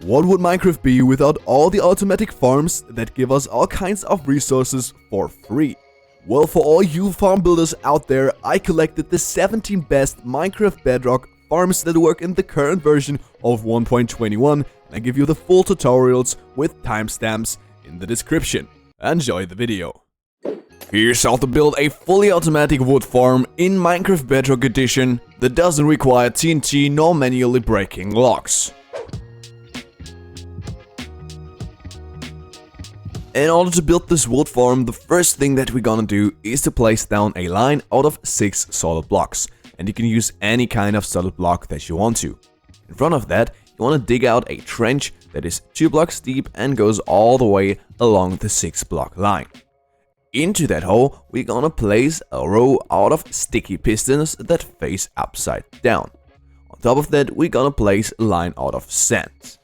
What would Minecraft be without all the automatic farms that give us all kinds of resources for free? Well, for all you farm builders out there, I collected the 17 best Minecraft Bedrock farms that work in the current version of 1.21, and I give you the full tutorials with timestamps in the description. Enjoy the video. Here's how to build a fully automatic wood farm in Minecraft Bedrock edition that doesn't require TNT nor manually breaking logs. In order to build this wood farm, the first thing that we're gonna do is to place down a line out of 6 solid blocks, and you can use any kind of solid block that you want to. In front of that, you want to dig out a trench that is 2 blocks deep and goes all the way along the 6 block line. Into that hole, we're gonna place a row out of sticky pistons that face upside down. On top of that, we're gonna place a line out of sand.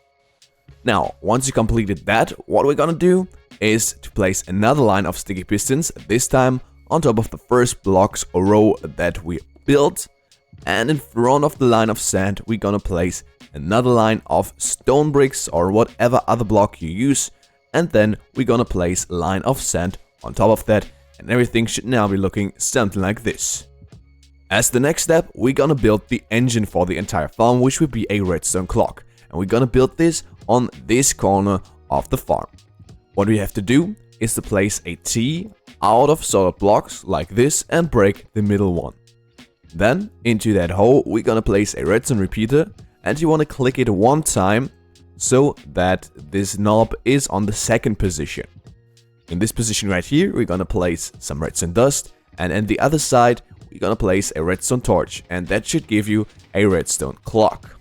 Now, once you completed that, what we're gonna do is to place another line of sticky pistons, this time on top of the first blocks or row that we built. And in front of the line of sand, we're gonna place another line of stone bricks or whatever other block you use. And then we're gonna place a line of sand on top of that, and everything should now be looking something like this. As the next step, we're gonna build the engine for the entire farm, which will be a redstone clock. And we're gonna build this on this corner of the farm. What we have to do is to place a T out of solid blocks like this and break the middle one. Then, into that hole, we're gonna place a redstone repeater, and you wanna click it one time so that this knob is on the second position. In this position right here, we're gonna place some redstone dust, and on the other side, we're gonna place a redstone torch, and that should give you a redstone clock.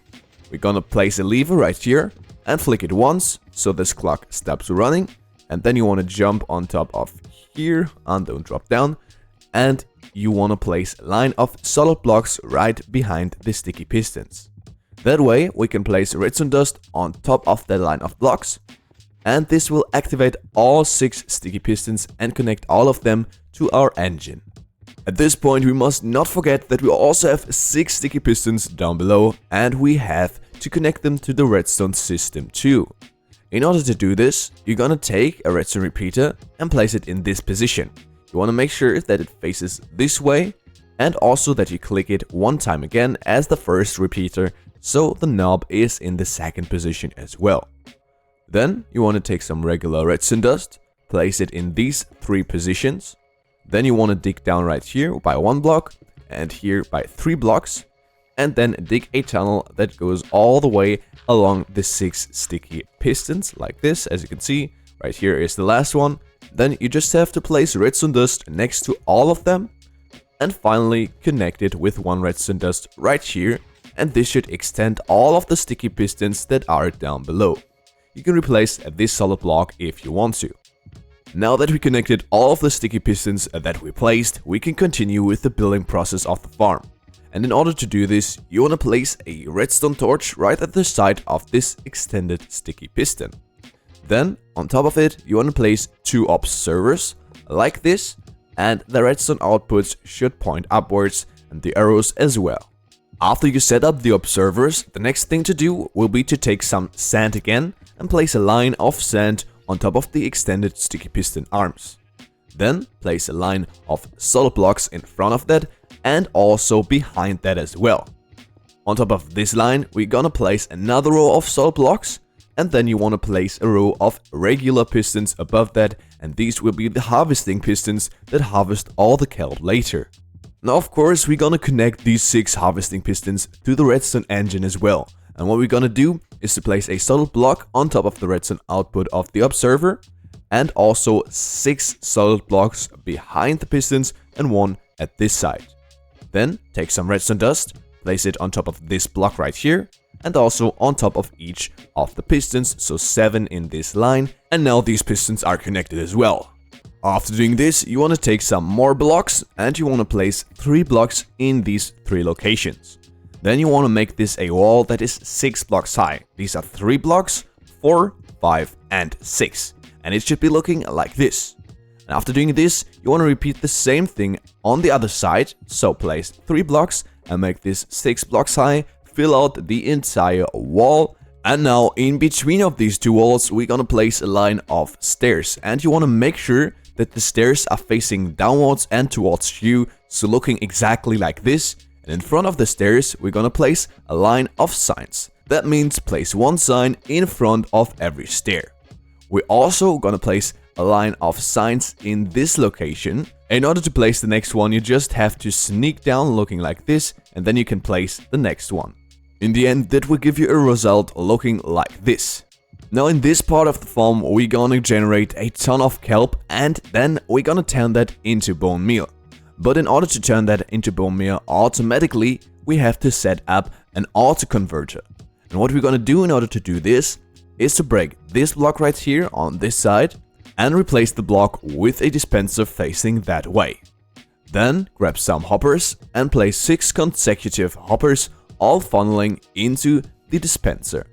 We're gonna place a lever right here and flick it once so this clock stops running, and then you wanna jump on top of here and don't drop down, and you wanna place a line of solid blocks right behind the sticky pistons. That way, we can place redstone dust on top of that line of blocks, and this will activate all 6 sticky pistons and connect all of them to our engine. At this point, we must not forget that we also have 6 sticky pistons down below, and we have to connect them to the redstone system too. In order to do this, you're gonna take a redstone repeater and place it in this position. You wanna make sure that it faces this way, and also that you click it one time again as the first repeater, so the knob is in the second position as well. Then you want to take some regular redstone dust, place it in these 3 positions. Then you want to dig down right here by 1 block and here by 3 blocks. And then dig a tunnel that goes all the way along the 6 sticky pistons like this. As you can see, right here is the last one. Then you just have to place redstone dust next to all of them. And finally connect it with 1 redstone dust right here. And this should extend all of the sticky pistons that are down below. You can replace this solid block if you want to. Now that we connected all of the sticky pistons that we placed, we can continue with the building process of the farm. And in order to do this, you want to place a redstone torch right at the side of this extended sticky piston. Then, on top of it, you want to place 2 observers like this, and the redstone outputs should point upwards and the arrows as well. After you set up the observers, the next thing to do will be to take some sand again and place a line of sand on top of the extended sticky piston arms. Then place a line of solid blocks in front of that and also behind that as well. On top of this line, we're gonna place another row of solid blocks, and then you wanna place a row of regular pistons above that, and these will be the harvesting pistons that harvest all the kelp later. Now, of course, we're gonna connect these 6 harvesting pistons to the redstone engine as well. And what we're gonna do is to place a solid block on top of the redstone output of the observer, and also 6 solid blocks behind the pistons and 1 at this side. Then take some redstone dust, place it on top of this block right here, and also on top of each of the pistons, so 7 in this line, and now these pistons are connected as well. After doing this, you want to take some more blocks, and you want to place 3 blocks in these 3 locations. Then you want to make this a wall that is 6 blocks high. These are 3 blocks, 4, 5, and 6. And it should be looking like this. And after doing this, you want to repeat the same thing on the other side. So place 3 blocks and make this 6 blocks high. Fill out the entire wall And now in between of these two walls, we're gonna place a line of stairs, and you wanna make sure that the stairs are facing downwards and towards you, so looking exactly like this. And in front of the stairs, we're gonna place a line of signs. That means place one sign in front of every stair. We're also gonna place a line of signs in this location. In order to place the next one, you just have to sneak down looking like this, and then you can place the next one. In the end, that will give you a result looking like this. Now in this part of the farm, we're gonna generate a ton of kelp, and then we're gonna turn that into bone meal. But in order to turn that into bone meal automatically, we have to set up an auto converter. And what we're gonna do in order to do this is to break this block right here on this side and replace the block with a dispenser facing that way. Then grab some hoppers and place 6 consecutive hoppers, all funneling into the dispenser.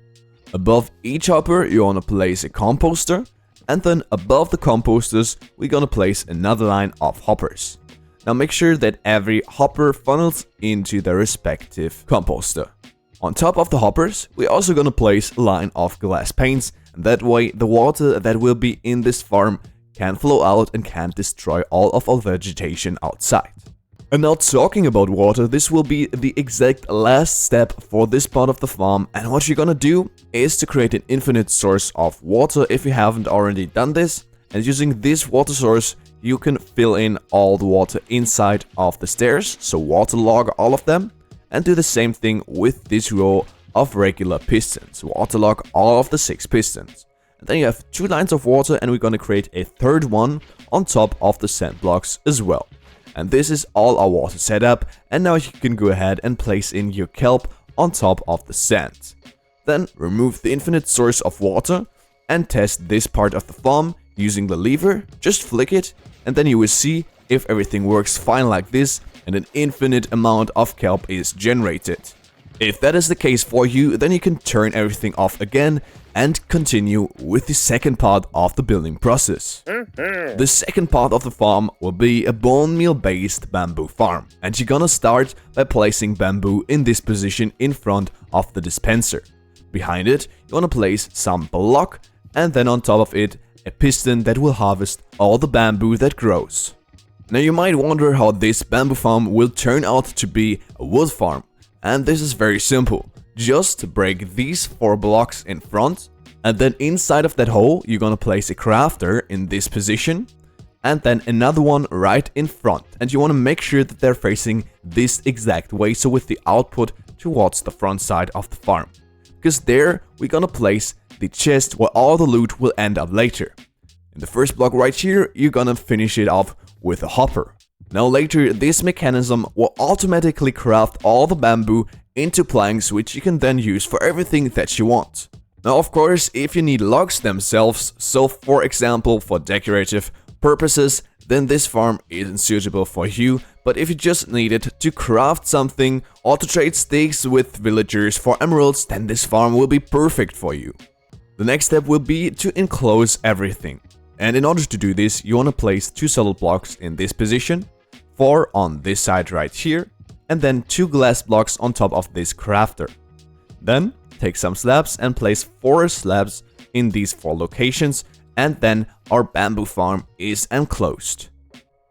Above each hopper, you wanna place a composter, and then above the composters, we're gonna place another line of hoppers. Now make sure that every hopper funnels into their respective composter. On top of the hoppers, we're also gonna place a line of glass panes, and that way the water that will be in this farm can flow out and can't destroy all of our vegetation outside. And now talking about water, this will be the exact last step for this part of the farm, and what you're gonna do is to create an infinite source of water if you haven't already done this, and using this water source you can fill in all the water inside of the stairs, so waterlog all of them, and do the same thing with this row of regular pistons, waterlog all of the 6 pistons. And then you have 2 lines of water, and we're gonna create a third one on top of the sand blocks as well. And this is all our water setup, and now you can go ahead and place in your kelp on top of the sand. Then remove the infinite source of water and test this part of the farm using the lever. Just flick it, and then you will see if everything works fine like this and an infinite amount of kelp is generated. If that is the case for you, then you can turn everything off again and continue with the second part of the building process. The second part of the farm will be a bone meal based bamboo farm, and you're gonna start by placing bamboo in this position in front of the dispenser. Behind it, you wanna place some block, and then on top of it, a piston that will harvest all the bamboo that grows. Now you might wonder how this bamboo farm will turn out to be a wood farm, and this is very simple. Just break these 4 blocks in front, and then inside of that hole you're gonna place a crafter in this position, and then another one right in front, and you wanna make sure that they're facing this exact way, so with the output towards the front side of the farm. Because there we're gonna place the chest where all the loot will end up later. In the first block right here, you're gonna finish it off with a hopper. Now later, this mechanism will automatically craft all the bamboo into planks, which you can then use for everything that you want. Now of course, if you need logs themselves, so for example for decorative purposes, then this farm isn't suitable for you, but if you just need it to craft something or to trade sticks with villagers for emeralds, then this farm will be perfect for you. The next step will be to enclose everything. And in order to do this, you want to place 2 solid blocks in this position, 4 on this side right here, and then 2 glass blocks on top of this crafter. Then take some slabs and place 4 slabs in these 4 locations, and then our bamboo farm is enclosed.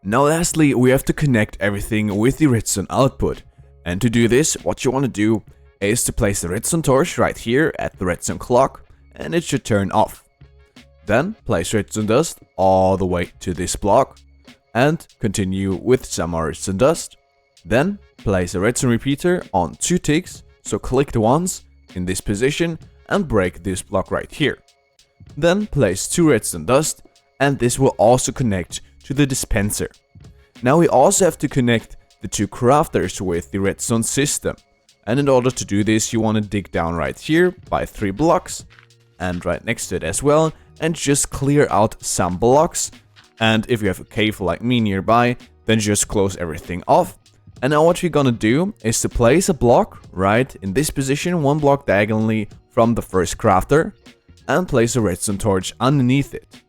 Now lastly, we have to connect everything with the redstone output. And to do this, what you want to do is to place the redstone torch right here at the redstone clock, and it should turn off. Then place redstone dust all the way to this block, and continue with some more redstone dust. Then place a redstone repeater on 2 ticks, so click the ones in this position and break this block right here. Then place 2 redstone dust, and this will also connect to the dispenser. Now we also have to connect the 2 crafters with the redstone system. And in order to do this, you want to dig down right here by 3 blocks, and right next to it as well, and just clear out some blocks. And if you have a cave like me nearby, then just close everything off. And now what we're gonna do is to place a block right in this position, 1 block diagonally from the first crafter, and place a redstone torch underneath it.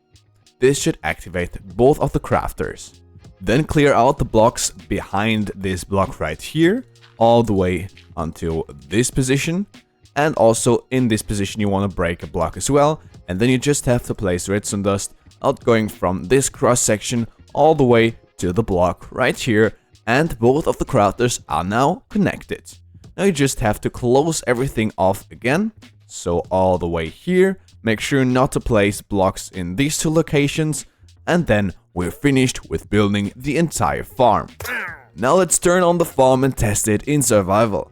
This should activate both of the crafters. Then clear out the blocks behind this block right here, all the way until this position, And also in this position you want to break a block as well. And then you just have to place redstone dust out going from this cross section all the way to the block right here. And both of the crafters are now connected. Now you just have to close everything off again. So all the way here. Make sure not to place blocks in these two locations. And then we're finished with building the entire farm. Now let's turn on the farm and test it in survival.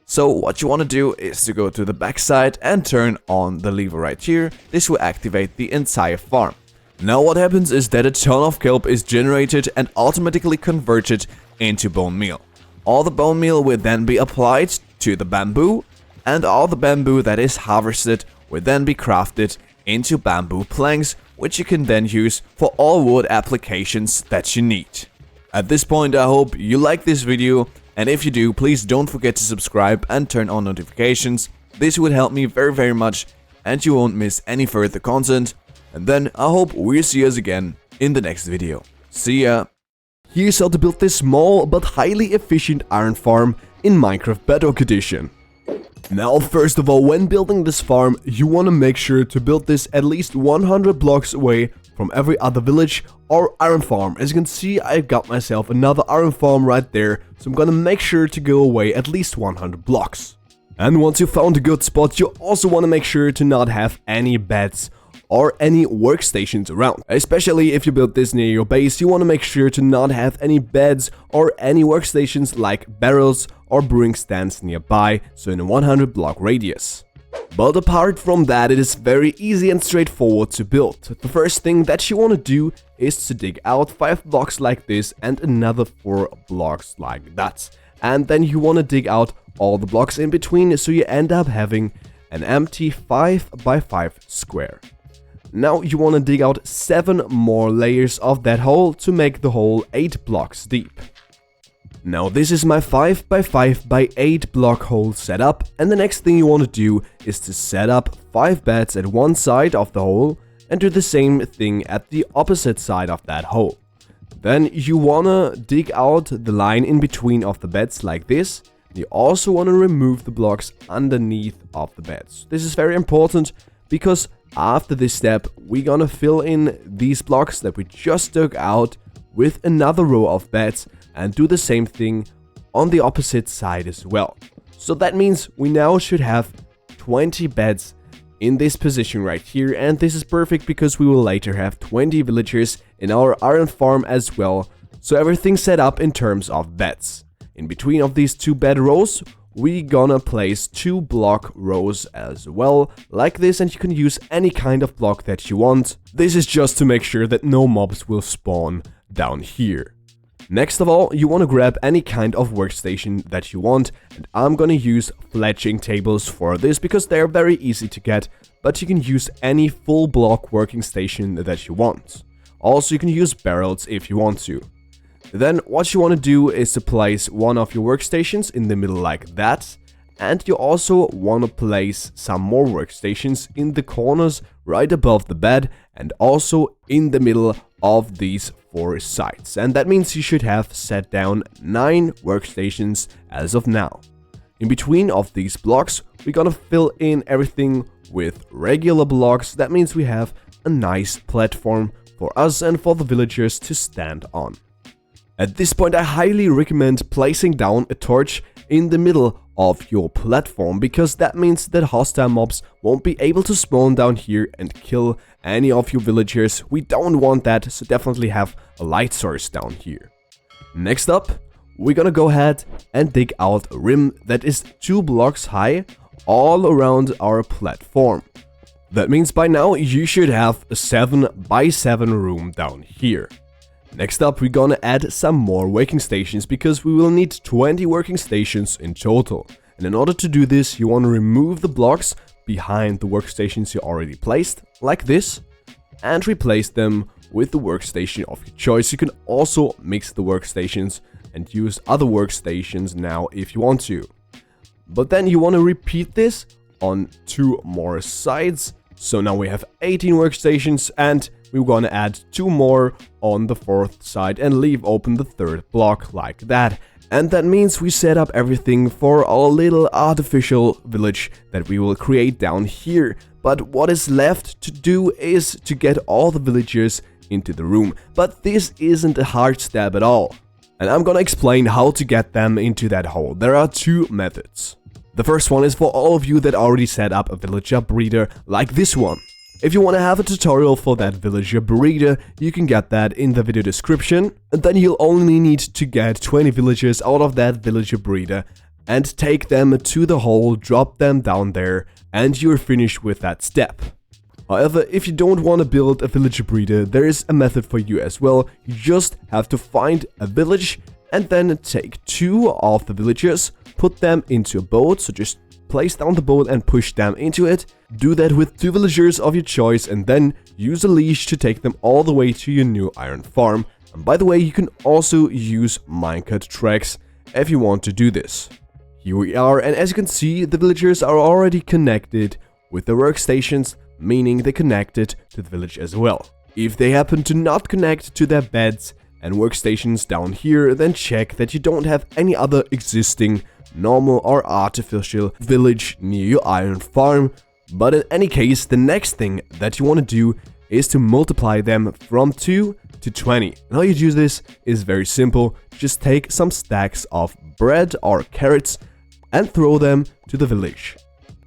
So what you want to do is to go to the backside and turn on the lever right here. This will activate the entire farm. Now what happens is that a ton of kelp is generated and automatically converted into bone meal. All the bone meal will then be applied to the bamboo, and all the bamboo that is harvested will then be crafted into bamboo planks, which you can then use for all wood applications that you need. At this point, I hope you like this video, and if you do, please don't forget to subscribe and turn on notifications. This would help me very much, and you won't miss any further content. And then I hope we'll see us again in the next video. See ya! Here's how to build this small but highly efficient iron farm in Minecraft Bedrock Edition. Now, first of all, when building this farm, you want to make sure to build this at least 100 blocks away from every other village or iron farm. As you can see, I got myself another iron farm right there, so I'm gonna make sure to go away at least 100 blocks. And once you found a good spot, you also want to make sure to not have any beds or any workstations around. Especially if you build this near your base, you want to make sure to not have any beds or any workstations like barrels or brewing stands nearby, so in a 100 block radius. But apart from that, it is very easy and straightforward to build. The first thing that you want to do is to dig out 5 blocks like this and another 4 blocks like that. And then you want to dig out all the blocks in between, so you end up having an empty 5 by 5 square. Now you want to dig out 7 more layers of that hole to make the hole 8 blocks deep. Now this is my 5 by 5 by 8 block hole setup, and the next thing you want to do is to set up 5 beds at one side of the hole and do the same thing at the opposite side of that hole. Then you want to dig out the line in between of the beds like this. You also want to remove the blocks underneath of the beds. This is very important because after this step, we're gonna fill in these blocks that we just dug out with another row of beds and do the same thing on the opposite side as well. So that means we now should have 20 beds in this position right here, and this is perfect because we will later have 20 villagers in our iron farm as well. So everything's set up in terms of beds. In between of these 2 bed rows, we gonna place 2 block rows as well, like this, and you can use any kind of block that you want. This is just to make sure that no mobs will spawn down here. Next of all, you want to grab any kind of workstation that you want, and I'm gonna use fletching tables for this because they're very easy to get, but you can use any full block working station that you want. Also, you can use barrels if you want to. Then what you want to do is to place one of your workstations in the middle like that, and you also want to place some more workstations in the corners right above the bed and also in the middle of these 4 sides. And that means you should have set down 9 workstations as of now. In between of these blocks, we're gonna fill in everything with regular blocks. That means we have a nice platform for us and for the villagers to stand on. At this point, I highly recommend placing down a torch in the middle of your platform, because that means that hostile mobs won't be able to spawn down here and kill any of your villagers. We don't want that, so definitely have a light source down here. Next up, we're gonna go ahead and dig out a rim that is 2 blocks high all around our platform. That means by now you should have a 7 by 7 room down here. Next up, we're gonna add some more working stations because we will need 20 working stations in total. And in order to do this, you want to remove the blocks behind the workstations you already placed, like this, and replace them with the workstation of your choice. You can also mix the workstations and use other workstations now if you want to. But then you want to repeat this on 2 more sides. So now we have 18 workstations, and we're gonna add 2 more on the 4th side and leave open the 3rd block like that. And that means we set up everything for our little artificial village that we will create down here. But what is left to do is to get all the villagers into the room. But this isn't a hard step at all. And I'm gonna explain how to get them into that hole. There are two methods. The first one is for all of you that already set up a villager breeder like this one. If you want to have a tutorial for that villager breeder, you can get that in the video description. And then you'll only need to get 20 villagers out of that villager breeder and take them to the hole, drop them down there, and you're finished with that step. However, if you don't want to build a villager breeder, there is a method for you as well. You just have to find a village and then take 2 of the villagers, put them into a boat, so just place down the boat and push them into it. Do that with 2 villagers of your choice and then use a leash to take them all the way to your new iron farm. And by the way, you can also use minecart tracks if you want to do this. Here we are, and as you can see, the villagers are already connected with the workstations, meaning they connected to the village as well. If they happen to not connect to their beds and workstations down here, then check that you don't have any other existing normal or artificial village near your iron farm. But in any case, the next thing that you want to do is to multiply them from 2 to 20. And how you do this is very simple. Just take some stacks of bread or carrots and throw them to the village.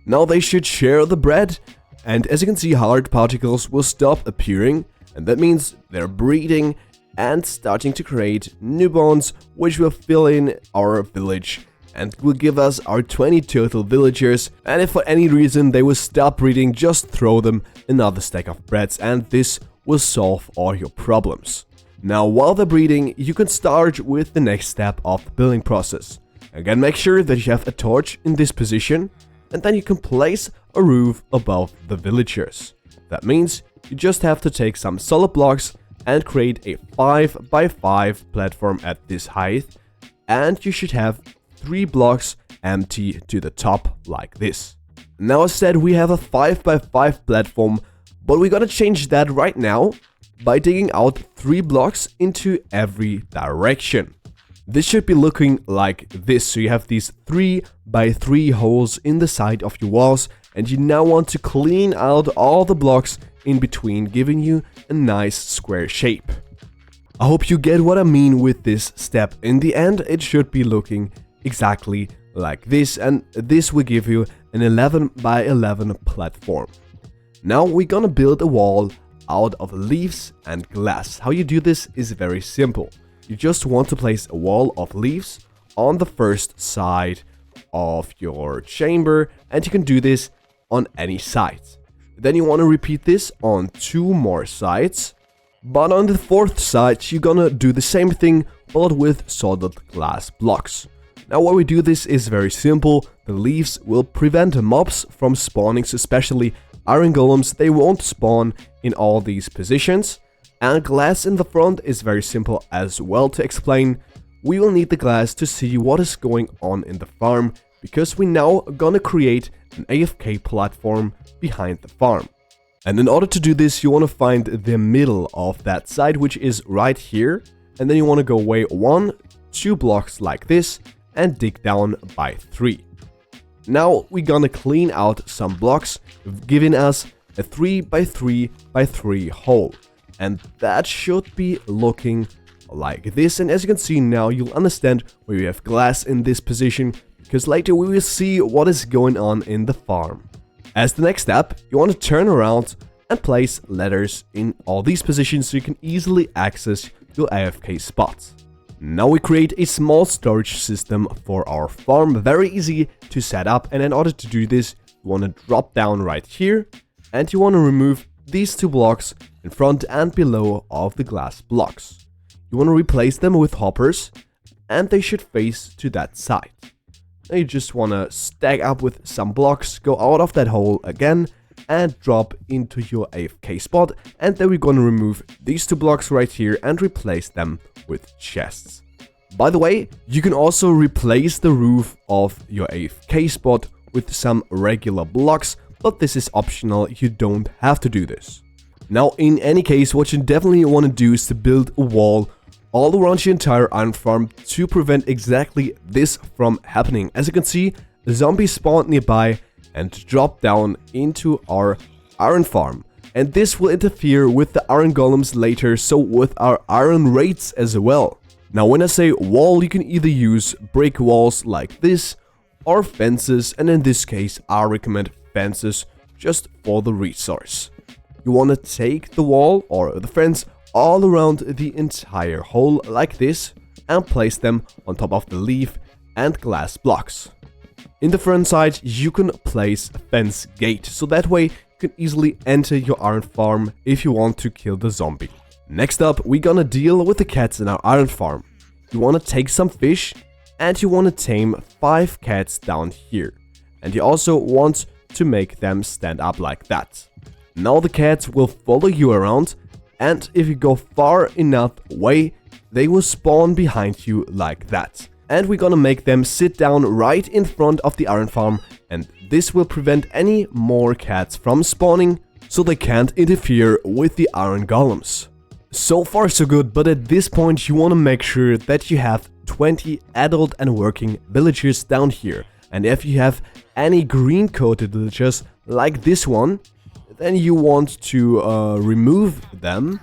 Now they should share the bread, and as you can see, hard particles will stop appearing, and that means they're breeding and starting to create newborns, which will fill in our village and will give us our 20 total villagers. And if for any reason they will stop breeding, just throw them another stack of breads and this will solve all your problems. Now while they're breeding, you can start with the next step of the building process. Again, make sure that you have a torch in this position and then you can place a roof above the villagers. That means you just have to take some solid blocks and create a 5 by 5 platform at this height, and you should have 3 blocks empty to the top like this. Now as said, we have a 5 by 5 platform, but we're gonna change that right now by digging out 3 blocks into every direction. This should be looking like this, so you have these 3 by 3 holes in the side of your walls, and you now want to clean out all the blocks in between, giving you a nice square shape. I hope you get what I mean with this step. In the end, it should be looking exactly like this, and this will give you an 11 by 11 platform. Now we're gonna build a wall out of leaves and glass. How you do this is very simple. You just want to place a wall of leaves on the first side of your chamber, and you can do this on any side. Then you want to repeat this on 2 more sides, but on the 4th side you're gonna do the same thing but with solid glass blocks. Now why we do this is very simple. The leaves will prevent mobs from spawning, so especially iron golems, they won't spawn in all these positions. And glass in the front is very simple as well to explain. We will need the glass to see what is going on in the farm, because we now gonna create an AFK platform behind the farm. And in order to do this, you want to find the middle of that side, which is right here, and then you want to go away 1, 2 blocks like this and dig down by 3. Now we're gonna clean out some blocks, giving us a 3 by 3 by 3 hole, and that should be looking like this. And as you can see now, you'll understand why we have glass in this position, because later we will see what is going on in the farm. As the next step, you want to turn around and place ladders in all these positions so you can easily access your AFK spots. Now we create a small storage system for our farm, very easy to set up, and in order to do this, you want to drop down right here, and you want to remove these 2 blocks in front and below of the glass blocks. You want to replace them with hoppers, and they should face to that side. Now you just want to stack up with some blocks, go out of that hole again, and drop into your AFK spot, and then we're going to remove these 2 blocks right here and replace them with chests. By the way, you can also replace the roof of your AFK spot with some regular blocks, but this is optional, you don't have to do this. Now in any case, what you definitely want to do is to build a wall all around your entire iron farm to prevent exactly this from happening. As you can see, zombies spawn nearby and drop down into our iron farm. And this will interfere with the iron golems later, so with our iron rates as well. Now when I say wall, you can either use brick walls like this or fences, and in this case I recommend fences just for the resource. You want to take the wall or the fence all around the entire hole like this and place them on top of the leaf and glass blocks. In the front side you can place a fence gate, so that way you can easily enter your iron farm if you want to kill the zombie. Next up, we're gonna deal with the cats in our iron farm. You want to take some fish and you want to tame 5 cats down here. And you also want to make them stand up like that. Now the cats will follow you around, and if you go far enough away, they will spawn behind you like that. And we're gonna make them sit down right in front of the iron farm, and this will prevent any more cats from spawning, so they can't interfere with the iron golems. So far so good, but at this point you want to make sure that you have 20 adult and working villagers down here. And if you have any green coated villagers like this one, then you want to remove them,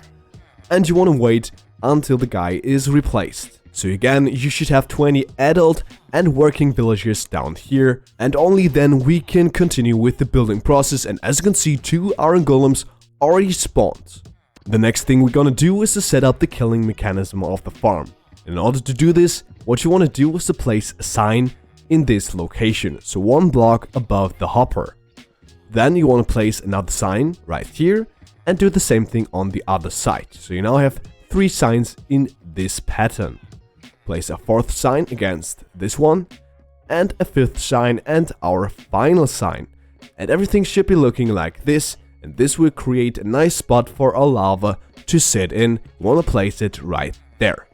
and you want to wait until the guy is replaced. So again, you should have 20 adult and working villagers down here, and only then we can continue with the building process. And as you can see, 2 iron golems already spawned. The next thing we're gonna do is to set up the killing mechanism of the farm. In order to do this, what you want to do is to place a sign in this location, so 1 block above the hopper. Then you want to place another sign right here and do the same thing on the other side. So you now have 3 signs in this pattern. Place a 4th sign against this one and a 5th sign and our final sign. And everything should be looking like this, and this will create a nice spot for our lava to sit in. You want to place it right there.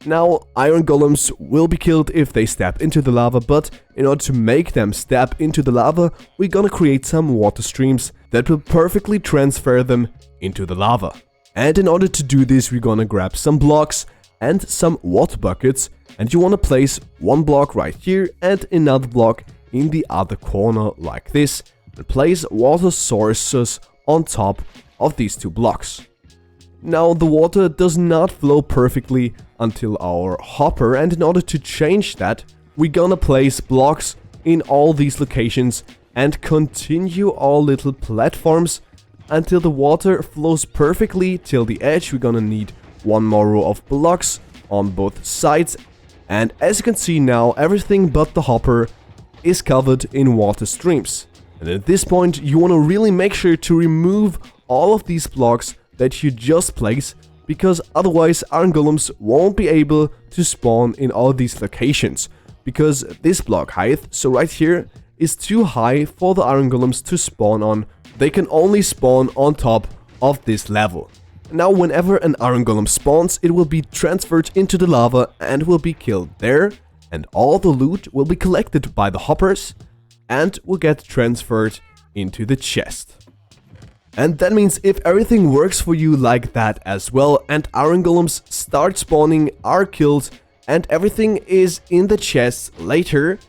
Now, iron golems will be killed if they step into the lava, but in order to make them step into the lava, we're gonna create some water streams that will perfectly transfer them into the lava. And in order to do this, we're gonna grab some blocks and some water buckets, and you wanna place 1 block right here and another block in the other corner like this, and place water sources on top of these 2 blocks. Now the water does not flow perfectly until our hopper, and in order to change that, we're gonna place blocks in all these locations and continue our little platforms until the water flows perfectly till the edge. We're gonna need 1 more row of blocks on both sides, and as you can see now, everything but the hopper is covered in water streams. And at this point, you want to really make sure to remove all of these blocks that you just placed, because otherwise iron golems won't be able to spawn in all these locations, because this block height, so right here, is too high for the iron golems to spawn on. They can only spawn on top of this level. Now whenever an iron golem spawns, it will be transferred into the lava and will be killed there, and all the loot will be collected by the hoppers and will get transferred into the chest. And that means if everything works for you like that as well, and iron golems start spawning, are killed, and everything is in the chest later,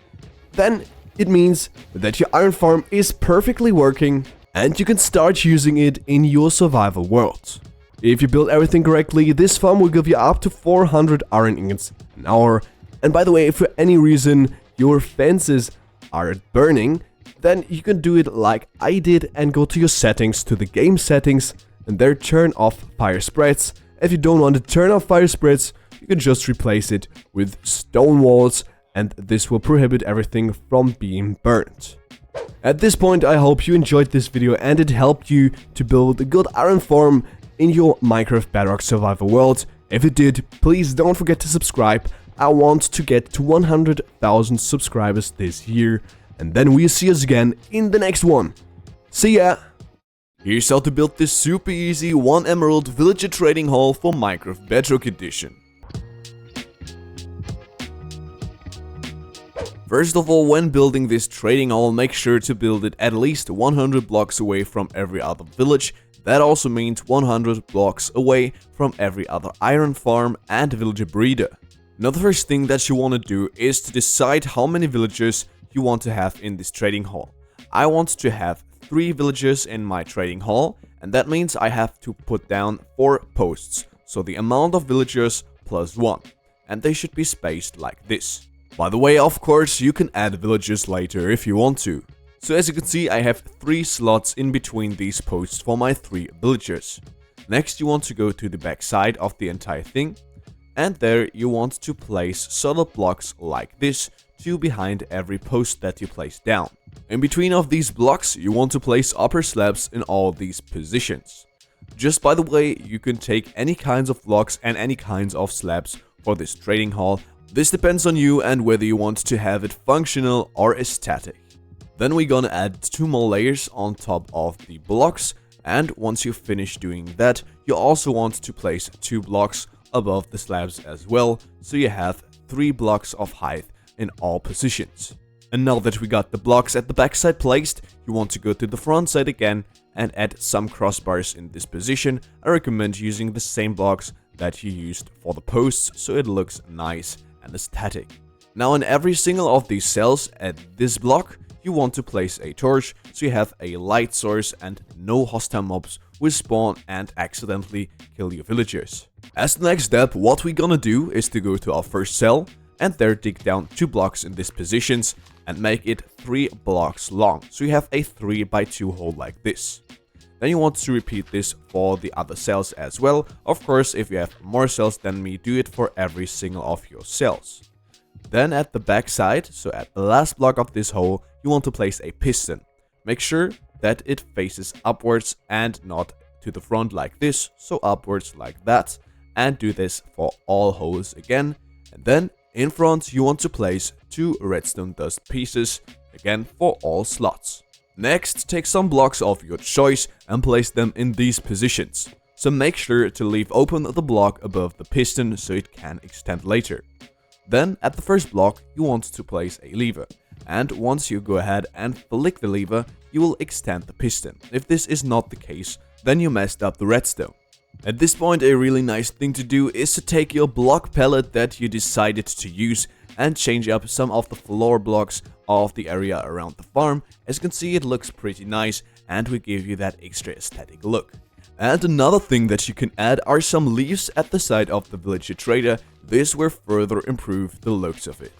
then it means that your iron farm is perfectly working and you can start using it in your survival world. If you build everything correctly, this farm will give you up to 400 iron ingots an hour. And by the way, if for any reason your fences are burning, then you can do it like I did and go to your settings, to the game settings, and there turn off fire spreads. If you don't want to turn off fire spreads, you can just replace it with stone walls, and this will prohibit everything from being burnt. At this point, I hope you enjoyed this video and it helped you to build a good iron farm in your Minecraft Bedrock survival world. If it did, please don't forget to subscribe. I want to get to 100,000 subscribers this year, and then we'll see us again in the next one. See ya! Here's how to build this super easy 1 emerald villager trading hall for Minecraft Bedrock edition. First of all, when building this trading hall, make sure to build it at least 100 blocks away from every other village. That also means 100 blocks away from every other iron farm and villager breeder. Now the first thing that you want to do is to decide how many villagers you want to have in this trading hall. I want to have 3 villagers in my trading hall, and that means I have to put down 4 posts. So the amount of villagers plus 1. And they should be spaced like this. By the way, of course, you can add villagers later if you want to. So as you can see, I have 3 slots in between these posts for my 3 villagers. Next, you want to go to the back side of the entire thing. And there you want to place solid blocks like this, 2 behind every post that you place down. In between of these blocks, you want to place upper slabs in all these positions. Just by the way, you can take any kinds of blocks and any kinds of slabs for this trading hall. This depends on you and whether you want to have it functional or aesthetic. Then we're gonna add 2 more layers on top of the blocks, and once you finish doing that, you also want to place 2 blocks above the slabs as well, so you have 3 blocks of height in all positions. And now that we got the blocks at the backside placed, you want to go to the front side again and add some crossbars in this position. I recommend using the same blocks that you used for the posts, so it looks nice and aesthetic. Now in every single of these cells at this block, you want to place a torch, so you have a light source and no hostile mobs will spawn and accidentally kill your villagers. As the next step, what we're gonna do is to go to our first cell and there dig down 2 blocks in these positions and make it 3 blocks long, so you have a 3x2 hole like this. Then you want to repeat this for the other cells as well. Of course, if you have more cells than me, do it for every single of your cells. Then at the back side, so at the last block of this hole, you want to place a piston. Make sure that it faces upwards and not to the front like this, so upwards like that. And do this for all holes again. And then in front you want to place 2 redstone dust pieces, again for all slots. Next, take some blocks of your choice and place them in these positions. So make sure to leave open the block above the piston so it can extend later. Then at the first block you want to place a lever, and once you go ahead and flick the lever, you will extend the piston. If this is not the case, then you messed up the redstone. At this point, a really nice thing to do is to take your block palette that you decided to use and change up some of the floor blocks of the area around the farm. As you can see, it looks pretty nice and will give you that extra aesthetic look. And another thing that you can add are some leaves at the side of the villager trader. This will further improve the looks of it.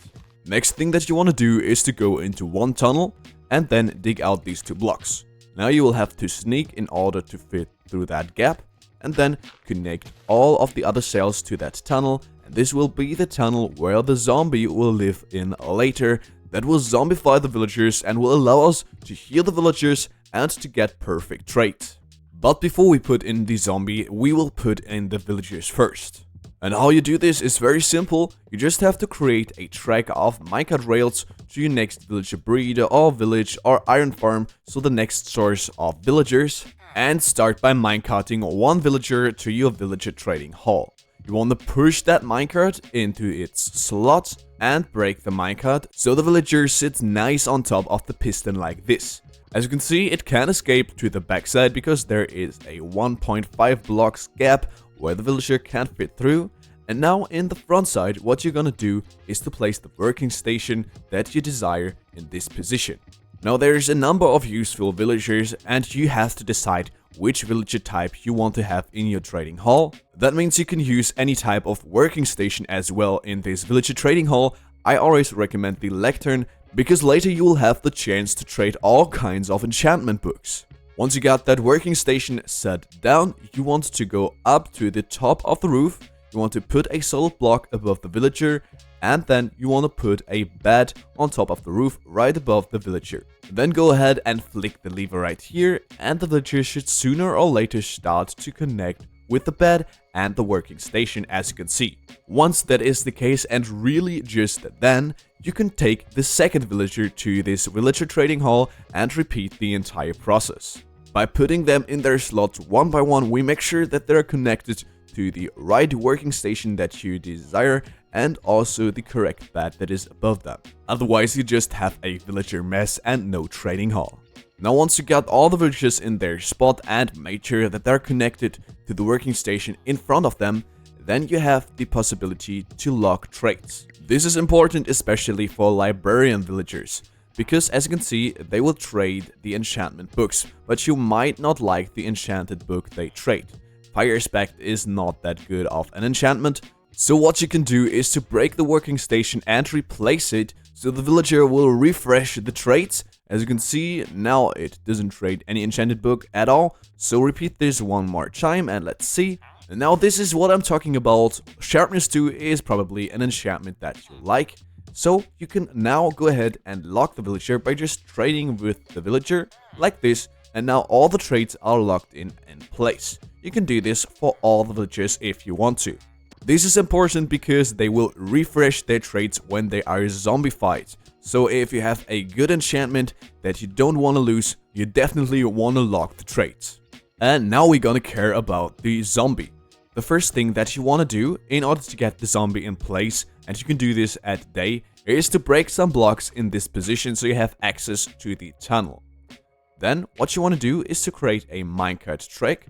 Next thing that you want to do is to go into one tunnel and then dig out these 2 blocks. Now you will have to sneak in order to fit through that gap, and then connect all of the other cells to that tunnel, and this will be the tunnel where the zombie will live in later. That will zombify the villagers and will allow us to heal the villagers and to get perfect trade. But before we put in the zombie, we will put in the villagers first. And how you do this is very simple. You just have to create a track of minecart rails to your next villager breeder or village or iron farm, so the next source of villagers, and start by minecarting 1 villager to your villager trading hall. You want to push that minecart into its slot and break the minecart so the villager sits nice on top of the piston like this. As you can see, it can escape to the backside because there is a 1.5 blocks gap where the villager can't fit through. And now in the front side, what you're gonna do is to place the working station that you desire in this position. Now there's a number of useful villagers and you have to decide which villager type you want to have in your trading hall. That means you can use any type of working station as well in this villager trading hall. I always recommend the lectern because later you will have the chance to trade all kinds of enchantment books. Once you got that working station set down, you want to go up to the top of the roof. You want to put a solid block above the villager, and then you want to put a bed on top of the roof right above the villager. Then go ahead and flick the lever right here, and the villager should sooner or later start to connect with the bed and the working station, as you can see. Once that is the case, and really just then, you can take the second villager to this villager trading hall and repeat the entire process. By putting them in their slots one by one, we make sure that they're connected to the right working station that you desire, and also the correct bed that is above them. Otherwise, you just have a villager mess and no trading hall. Now once you got all the villagers in their spot and made sure that they're connected to the working station in front of them, then you have the possibility to lock trades. This is important especially for librarian villagers, because as you can see, they will trade the enchantment books, but you might not like the enchanted book they trade. Fire Aspect is not that good of an enchantment, so what you can do is to break the working station and replace it, so the villager will refresh the trades. As you can see, now it doesn't trade any enchanted book at all, so repeat this one more time and let's see. And now this is what I'm talking about. Sharpness 2 is probably an enchantment that you like. So you can now go ahead and lock the villager by just trading with the villager like this, and now all the trades are locked in place. You can do this for all the villagers if you want to. This is important because they will refresh their trades when they are zombified. So if you have a good enchantment that you don't want to lose, you definitely want to lock the trades. And now we're gonna care about the zombie. The first thing that you want to do in order to get the zombie in place, and you can do this at day, is to break some blocks in this position so you have access to the tunnel. Then what you want to do is to create a minecart track,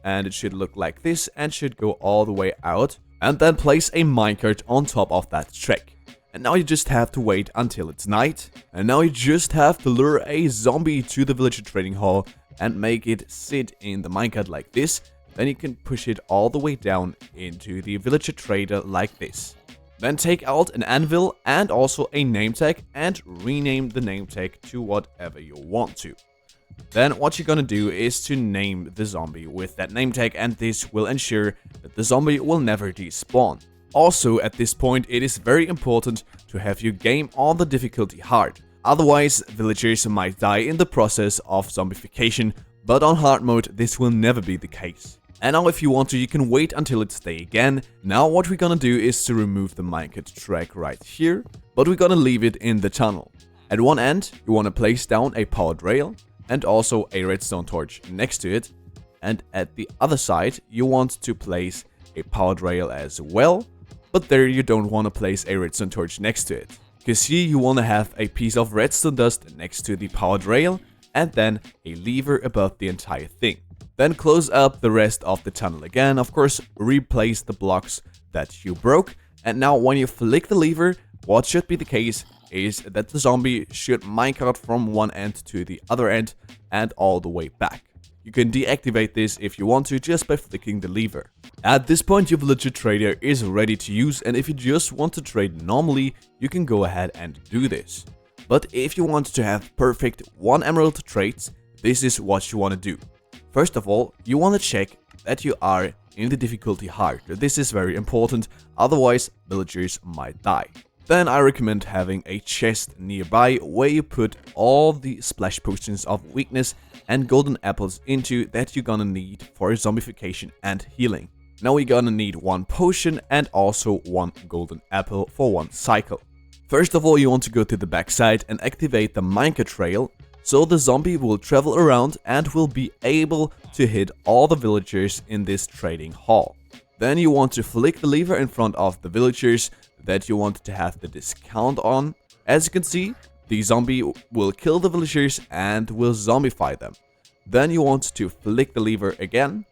and it should look like this and should go all the way out, and then place a minecart on top of that track. And now you just have to wait until it's night, and now you just have to lure a zombie to the villager trading hall and make it sit in the minecart like this. Then you can push it all the way down into the villager trader like this. Then take out an anvil and also a name tag and rename the name tag to whatever you want to. Then what you're gonna do is to name the zombie with that name tag, and this will ensure that the zombie will never despawn. Also at this point it is very important to have your game on the difficulty hard. Otherwise villagers might die in the process of zombification, but on hard mode this will never be the case. And now if you want to, you can wait until it's day again. Now what we're gonna do is to remove the minecart track right here, but we're gonna leave it in the tunnel. At one end, you wanna place down a powered rail and also a redstone torch next to it. And at the other side, you want to place a powered rail as well, but there you don't wanna place a redstone torch next to it. Because here you wanna have a piece of redstone dust next to the powered rail and then a lever above the entire thing. Then close up the rest of the tunnel again, of course replace the blocks that you broke, and now when you flick the lever, what should be the case is that the zombie should minecart from one end to the other end and all the way back. You can deactivate this if you want to just by flicking the lever. At this point your villager trader is ready to use, and if you just want to trade normally, you can go ahead and do this. But if you want to have perfect 1 emerald trades, this is what you want to do. First of all, you want to check that you are in the difficulty hard. This is very important, otherwise villagers might die. Then I recommend having a chest nearby where you put all the splash potions of weakness and golden apples into that you're gonna need for zombification and healing. Now we're gonna need 1 potion and also 1 golden apple for 1 cycle. First of all, you want to go to the backside and activate the minecart trail, so the zombie will travel around and will be able to hit all the villagers in this trading hall. Then you want to flick the lever in front of the villagers that you want to have the discount on. As you can see, the zombie will kill the villagers and will zombify them. Then you want to flick the lever again,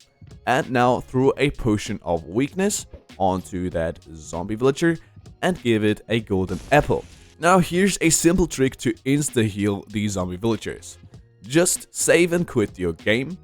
and now throw a potion of weakness onto that zombie villager and give it a golden apple. Now here's a simple trick to insta-heal these zombie villagers. Just save and quit your game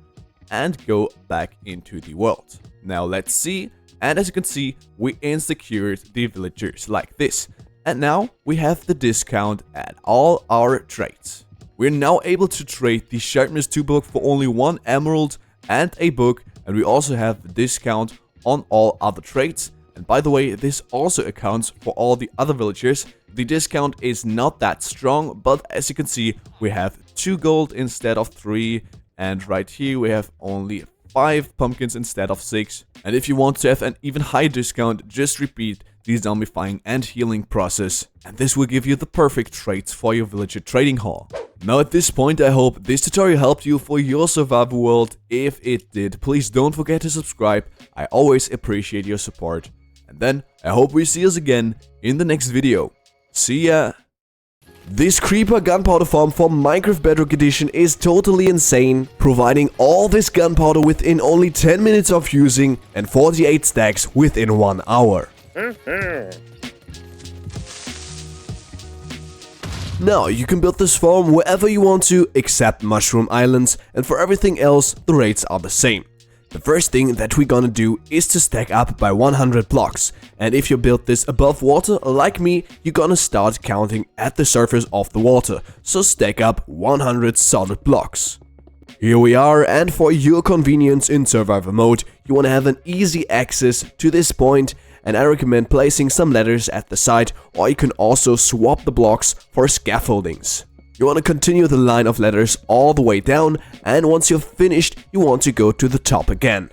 and go back into the world. Now let's see, and as you can see, we insta-cured the villagers like this. And now we have the discount at all our trades. We're now able to trade the Sharpness 2 book for only 1 emerald and a book, and we also have the discount on all other trades. And by the way, this also accounts for all the other villagers. The discount is not that strong, but as you can see, we have 2 gold instead of 3, and right here we have only 5 pumpkins instead of 6. And if you want to have an even higher discount, just repeat the zombifying and healing process, and this will give you the perfect trades for your villager trading hall. Now at this point, I hope this tutorial helped you for your survival world. If it did, please don't forget to subscribe. I always appreciate your support. And then I hope we see us again in the next video. See ya! This creeper gunpowder farm for Minecraft Bedrock Edition is totally insane, providing all this gunpowder within only 10 minutes of using and 48 stacks within 1 hour. Now, you can build this farm wherever you want to, except Mushroom Islands, and for everything else, the rates are the same. The first thing that we're gonna do is to stack up by 100 blocks, and if you build this above water, like me, you're gonna start counting at the surface of the water, so stack up 100 solid blocks. Here we are, and for your convenience in survival mode, you wanna have an easy access to this point, and I recommend placing some ladders at the side, or you can also swap the blocks for scaffoldings. You want to continue the line of ladders all the way down, and once you're finished, you want to go to the top again.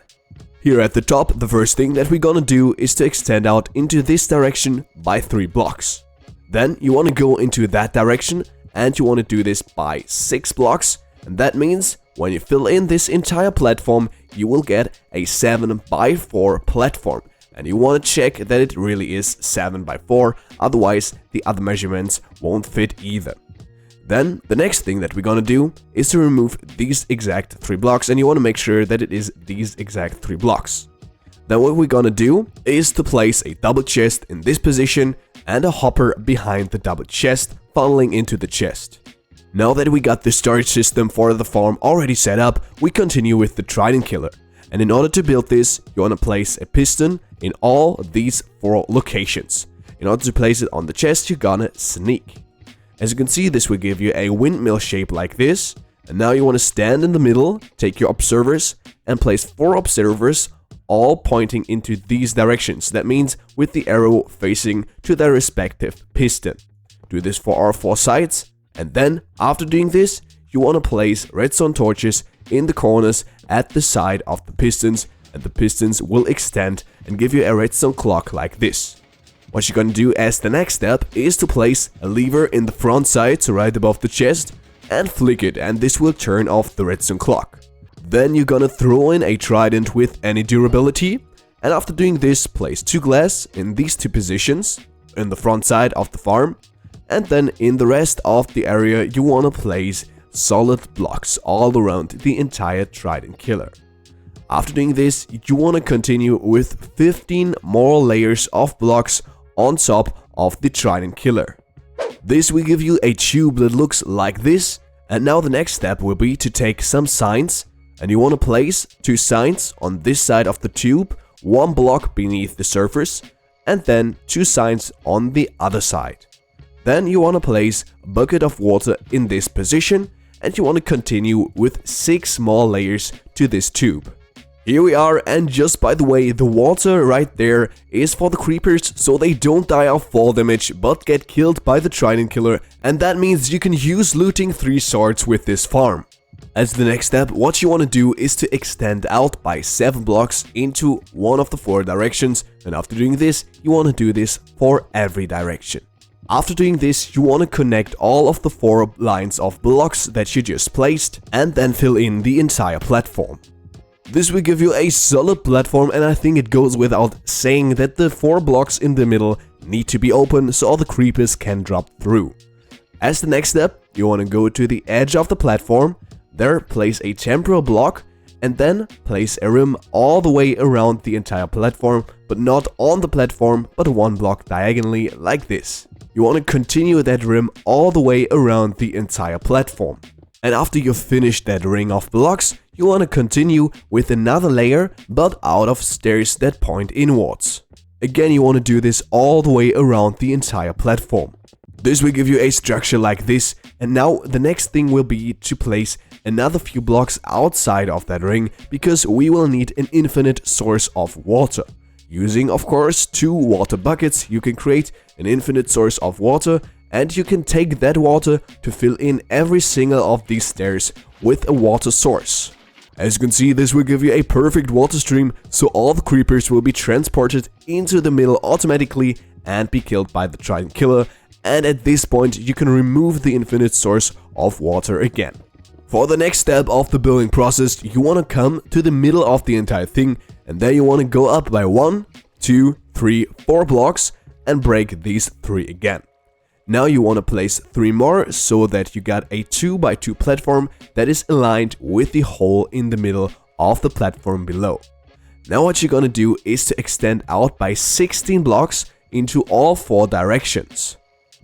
Here at the top, the first thing that we're gonna do is to extend out into this direction by 3 blocks. Then you want to go into that direction, and you want to do this by 6 blocks, and that means when you fill in this entire platform, you will get a 7 by 4 platform. And you want to check that it really is 7 by 4, otherwise the other measurements won't fit either. Then, the next thing that we're gonna do is to remove these exact 3 blocks, and you want to make sure that it is these exact 3 blocks. Then what we're gonna do is to place a double chest in this position and a hopper behind the double chest, funneling into the chest. Now that we got the storage system for the farm already set up, we continue with the trident killer. And in order to build this, you want to place a piston in all these 4 locations. In order to place it on the chest, you're gonna sneak. As you can see, this will give you a windmill shape like this. And now you want to stand in the middle, take your observers, and place 4 observers, all pointing into these directions. That means with the arrow facing to their respective piston. Do this for our 4 sides. And then, after doing this, you want to place redstone torches in the corners at the side of the pistons, and the pistons will extend and give you a redstone clock like this. What you're gonna do as the next step is to place a lever in the front side, so right above the chest, and flick it, and this will turn off the redstone clock. Then you're gonna throw in a trident with any durability, and after doing this, place 2 glass in these 2 positions, in the front side of the farm, and then in the rest of the area you wanna place solid blocks all around the entire trident killer. After doing this, you wanna continue with 15 more layers of blocks on top of the trident killer. This will give you a tube that looks like this, and now the next step will be to take some signs, and you want to place 2 signs on this side of the tube, 1 block beneath the surface, and then 2 signs on the other side. Then you want to place a bucket of water in this position, and you want to continue with 6 more layers to this tube. Here we are, and just by the way, the water right there is for the creepers, so they don't die of fall damage but get killed by the trident killer, and that means you can use looting 3 swords with this farm. As the next step, what you want to do is to extend out by 7 blocks into one of the 4 directions, and after doing this, you want to do this for every direction. After doing this, you want to connect all of the 4 lines of blocks that you just placed, and then fill in the entire platform. This will give you a solid platform, and I think it goes without saying that the 4 blocks in the middle need to be open so all the creepers can drop through. As the next step, you want to go to the edge of the platform, there place a temporal block, and then place a rim all the way around the entire platform, but not on the platform, but 1 block diagonally like this. You want to continue that rim all the way around the entire platform. And after you've finished that ring of blocks, you want to continue with another layer, but out of stairs that point inwards. Again, you want to do this all the way around the entire platform. This will give you a structure like this, and now the next thing will be to place another few blocks outside of that ring, because we will need an infinite source of water. Using, of course, 2 water buckets, you can create an infinite source of water, and you can take that water to fill in every single of these stairs with a water source. As you can see, this will give you a perfect water stream, so all the creepers will be transported into the middle automatically and be killed by the trident killer, and at this point you can remove the infinite source of water again. For the next step of the building process, you want to come to the middle of the entire thing, and then you want to go up by 1, 2, 3 3, 4 blocks and break these 3 again. Now you want to place 3 more so that you got a 2x2 platform that is aligned with the hole in the middle of the platform below. Now what you're gonna do is to extend out by 16 blocks into all 4 directions.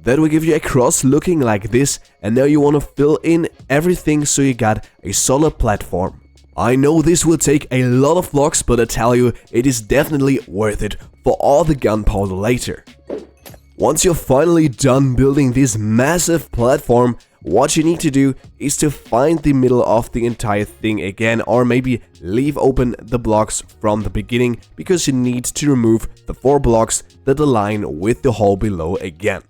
That will give you a cross looking like this, and now you want to fill in everything so you got a solid platform. I know this will take a lot of blocks, but I tell you, it is definitely worth it for all the gunpowder later. Once you're finally done building this massive platform, what you need to do is to find the middle of the entire thing again, or maybe leave open the blocks from the beginning, because you need to remove the 4 blocks that align with the hole below again.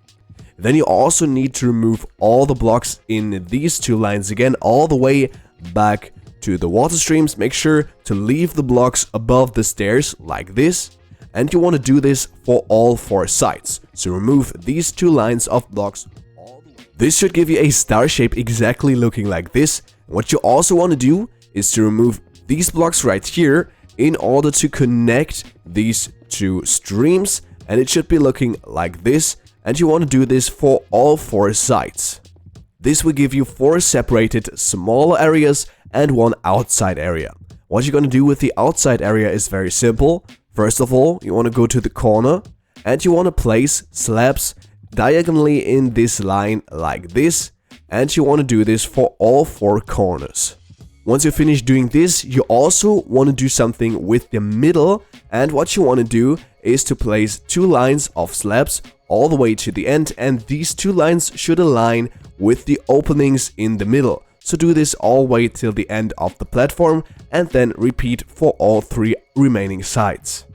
Then you also need to remove all the blocks in these 2 lines again, all the way back to the water streams. Make sure to leave the blocks above the stairs like this. And you want to do this for all 4 sides. So remove these 2 lines of blocks. This should give you a star shape exactly looking like this. What you also want to do is to remove these blocks right here in order to connect these 2 streams. And it should be looking like this. And you want to do this for all 4 sides. This will give you 4 separated smaller areas and 1 outside area. What you're going to do with the outside area is very simple. First of all, you want to go to the corner and you want to place slabs diagonally in this line like this. And you want to do this for all 4 corners. Once you finish doing this, you also want to do something with the middle. And what you want to do is to place 2 lines of slabs all the way to the end, and these 2 lines should align with the openings in the middle. So do this all the way till the end of the platform and then repeat for all 3 remaining sides.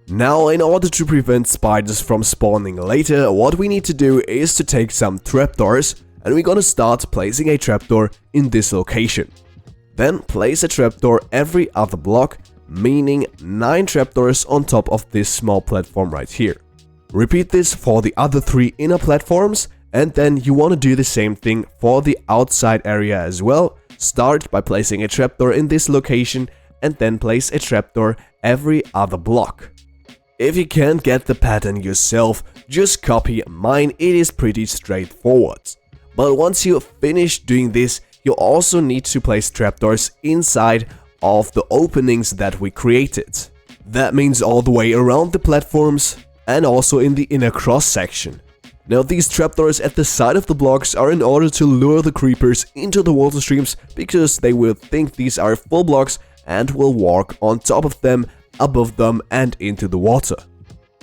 Now, in order to prevent spiders from spawning later, what we need to do is to take some trapdoors, and we're gonna start placing a trapdoor in this location. Then place a trapdoor every other block, meaning 9 trapdoors on top of this small platform right here. Repeat this for the other 3 inner platforms, and then you want to do the same thing for the outside area as well. Start by placing a trapdoor in this location and then place a trapdoor every other block. If you can't get the pattern yourself, just copy mine, it is pretty straightforward. But once you finish doing this, you also need to place trapdoors inside of the openings that we created. That means all the way around the platforms and also in the inner cross section. Now these trapdoors at the side of the blocks are in order to lure the creepers into the water streams, because they will think these are full blocks and will walk on top of them, above them and into the water.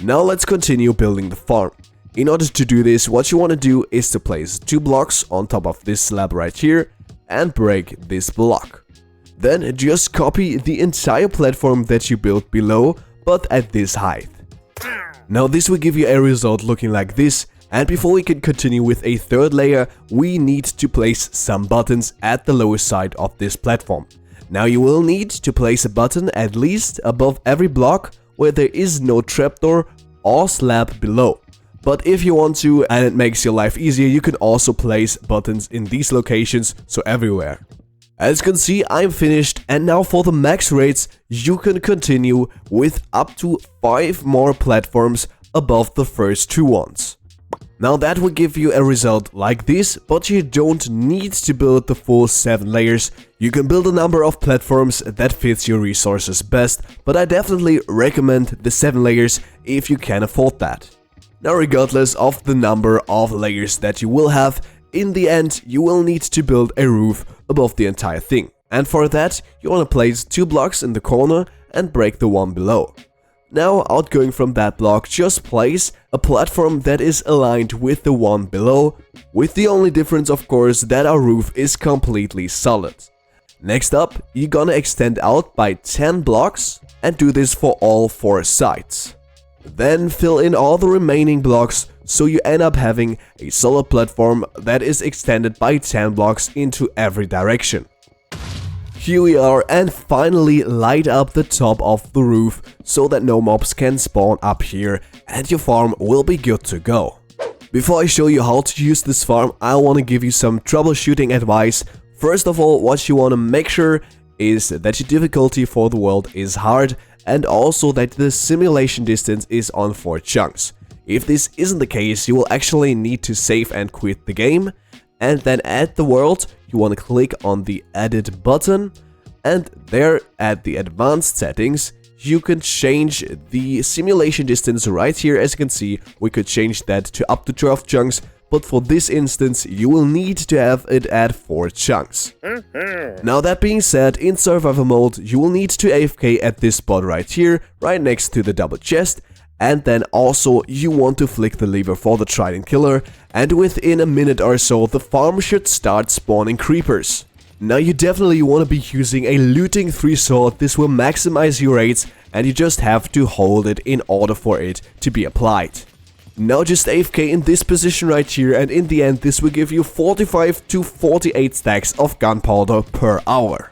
Now let's continue building the farm. In order to do this, what you want to do is to place 2 blocks on top of this slab right here and break this block. Then just copy the entire platform that you built below, but at this height. Now this will give you a result looking like this, and before we can continue with a 3rd layer, we need to place some buttons at the lower side of this platform. Now you will need to place a button at least above every block where there is no trapdoor or slab below. But if you want to and it makes your life easier, you can also place buttons in these locations, so everywhere. As you can see, I'm finished, and now for the max rates, you can continue with up to 5 more platforms above the first 2 ones. Now that will give you a result like this, but you don't need to build the full 7 layers. You can build a number of platforms that fits your resources best, but I definitely recommend the 7 layers if you can afford that. Now regardless of the number of layers that you will have, in the end you will need to build a roof above the entire thing. And for that, you want to place 2 blocks in the corner and break the one below. Now, outgoing from that block, just place a platform that is aligned with the one below, with the only difference of course that our roof is completely solid. Next up, you're gonna extend out by 10 blocks and do this for all 4 sides. Then fill in all the remaining blocks so you end up having a solid platform that is extended by 10 blocks into every direction. Here we are, and finally light up the top of the roof so that no mobs can spawn up here and your farm will be good to go. Before I show you how to use this farm, I want to give you some troubleshooting advice. First of all, what you want to make sure is that your difficulty for the world is hard, and also that the simulation distance is on 4 chunks. If this isn't the case, you will actually need to save and quit the game, and then at the world, you want to click on the edit button, and there at the advanced settings, you can change the simulation distance right here. As you can see, we could change that to up to 12 chunks, but for this instance, you will need to have it at 4 chunks. Now that being said, in survival mode, you will need to AFK at this spot right here, right next to the double chest, and then also you want to flick the lever for the trident killer, and within a minute or so the farm should start spawning creepers. Now you definitely want to be using a looting 3 sword. This will maximize your rates, and you just have to hold it in order for it to be applied. Now just AFK in this position right here, and in the end this will give you 45 to 48 stacks of gunpowder per hour.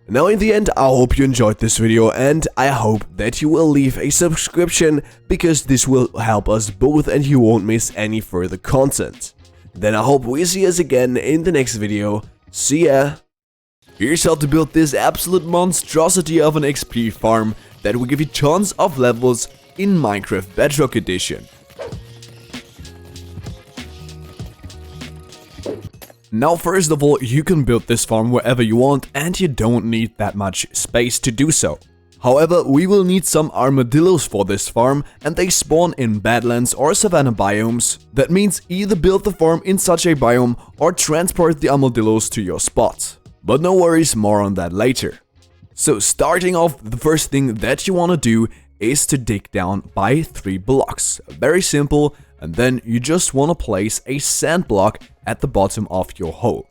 Now in the end, I hope you enjoyed this video, and I hope that you will leave a subscription, because this will help us both and you won't miss any further content. Then I hope we see us again in the next video. See ya! Here's how to build this absolute monstrosity of an XP farm that will give you tons of levels in Minecraft Bedrock Edition. Now first of all, you can build this farm wherever you want, and you don't need that much space to do so. However, we will need some armadillos for this farm, and they spawn in badlands or savanna biomes. That means either build the farm in such a biome or transport the armadillos to your spot. But no worries, more on that later. So starting off, the first thing that you want to do is to dig down by 3 blocks. Very simple, and then you just want to place a sand block at the bottom of your hole.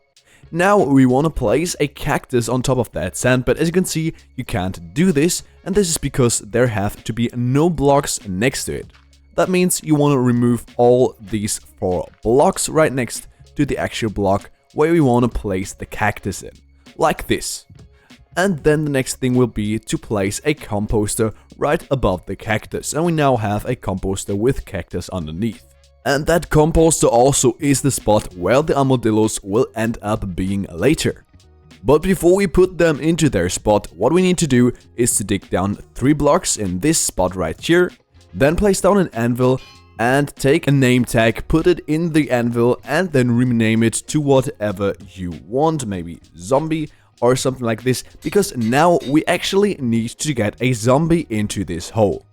Now we want to place a cactus on top of that sand, but as you can see, you can't do this, and this is because there have to be no blocks next to it. That means you want to remove all these 4 blocks right next to the actual block where we want to place the cactus in, like this. And then the next thing will be to place a composter right above the cactus, and we now have a composter with cactus underneath. And that composter also is the spot where the armadillos will end up being later. But before we put them into their spot, what we need to do is to dig down 3 blocks in this spot right here, then place down an anvil and take a name tag, put it in the anvil, and then rename it to whatever you want, maybe zombie or something like this, because now we actually need to get a zombie into this hole.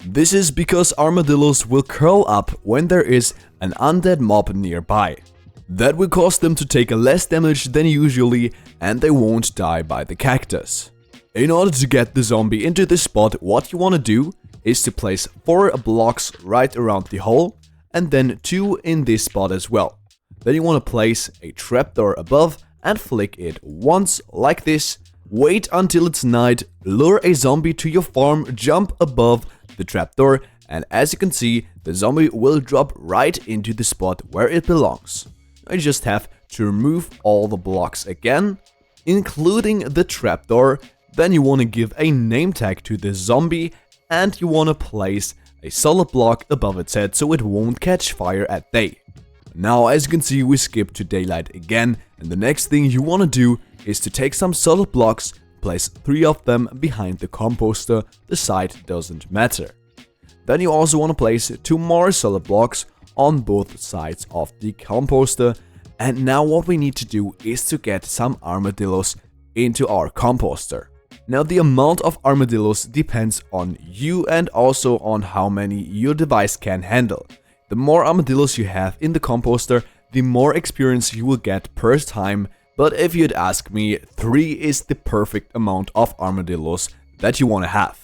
This is because armadillos will curl up when there is an undead mob nearby. That will cause them to take less damage than usually, and they won't die by the cactus. In order to get the zombie into this spot, what you want to do is to place 4 blocks right around the hole, and then 2 in this spot as well. Then you want to place a trapdoor above and flick it once like this. Wait until it's night, lure a zombie to your farm, jump above the trapdoor, and as you can see, the zombie will drop right into the spot where it belongs. I just have to remove all the blocks again, including the trapdoor. Then you want to give a name tag to the zombie, and you want to place a solid block above its head so it won't catch fire at day. Now as you can see, we skip to daylight again, and the next thing you want to do is to take some solid blocks, place 3 of them behind the composter. The side doesn't matter. Then you also want to place 2 more solid blocks on both sides of the composter, and now what we need to do is to get some armadillos into our composter. Now the amount of armadillos depends on you and also on how many your device can handle. The more armadillos you have in the composter, the more experience you will get per time, but if you'd ask me, 3 is the perfect amount of armadillos that you want to have.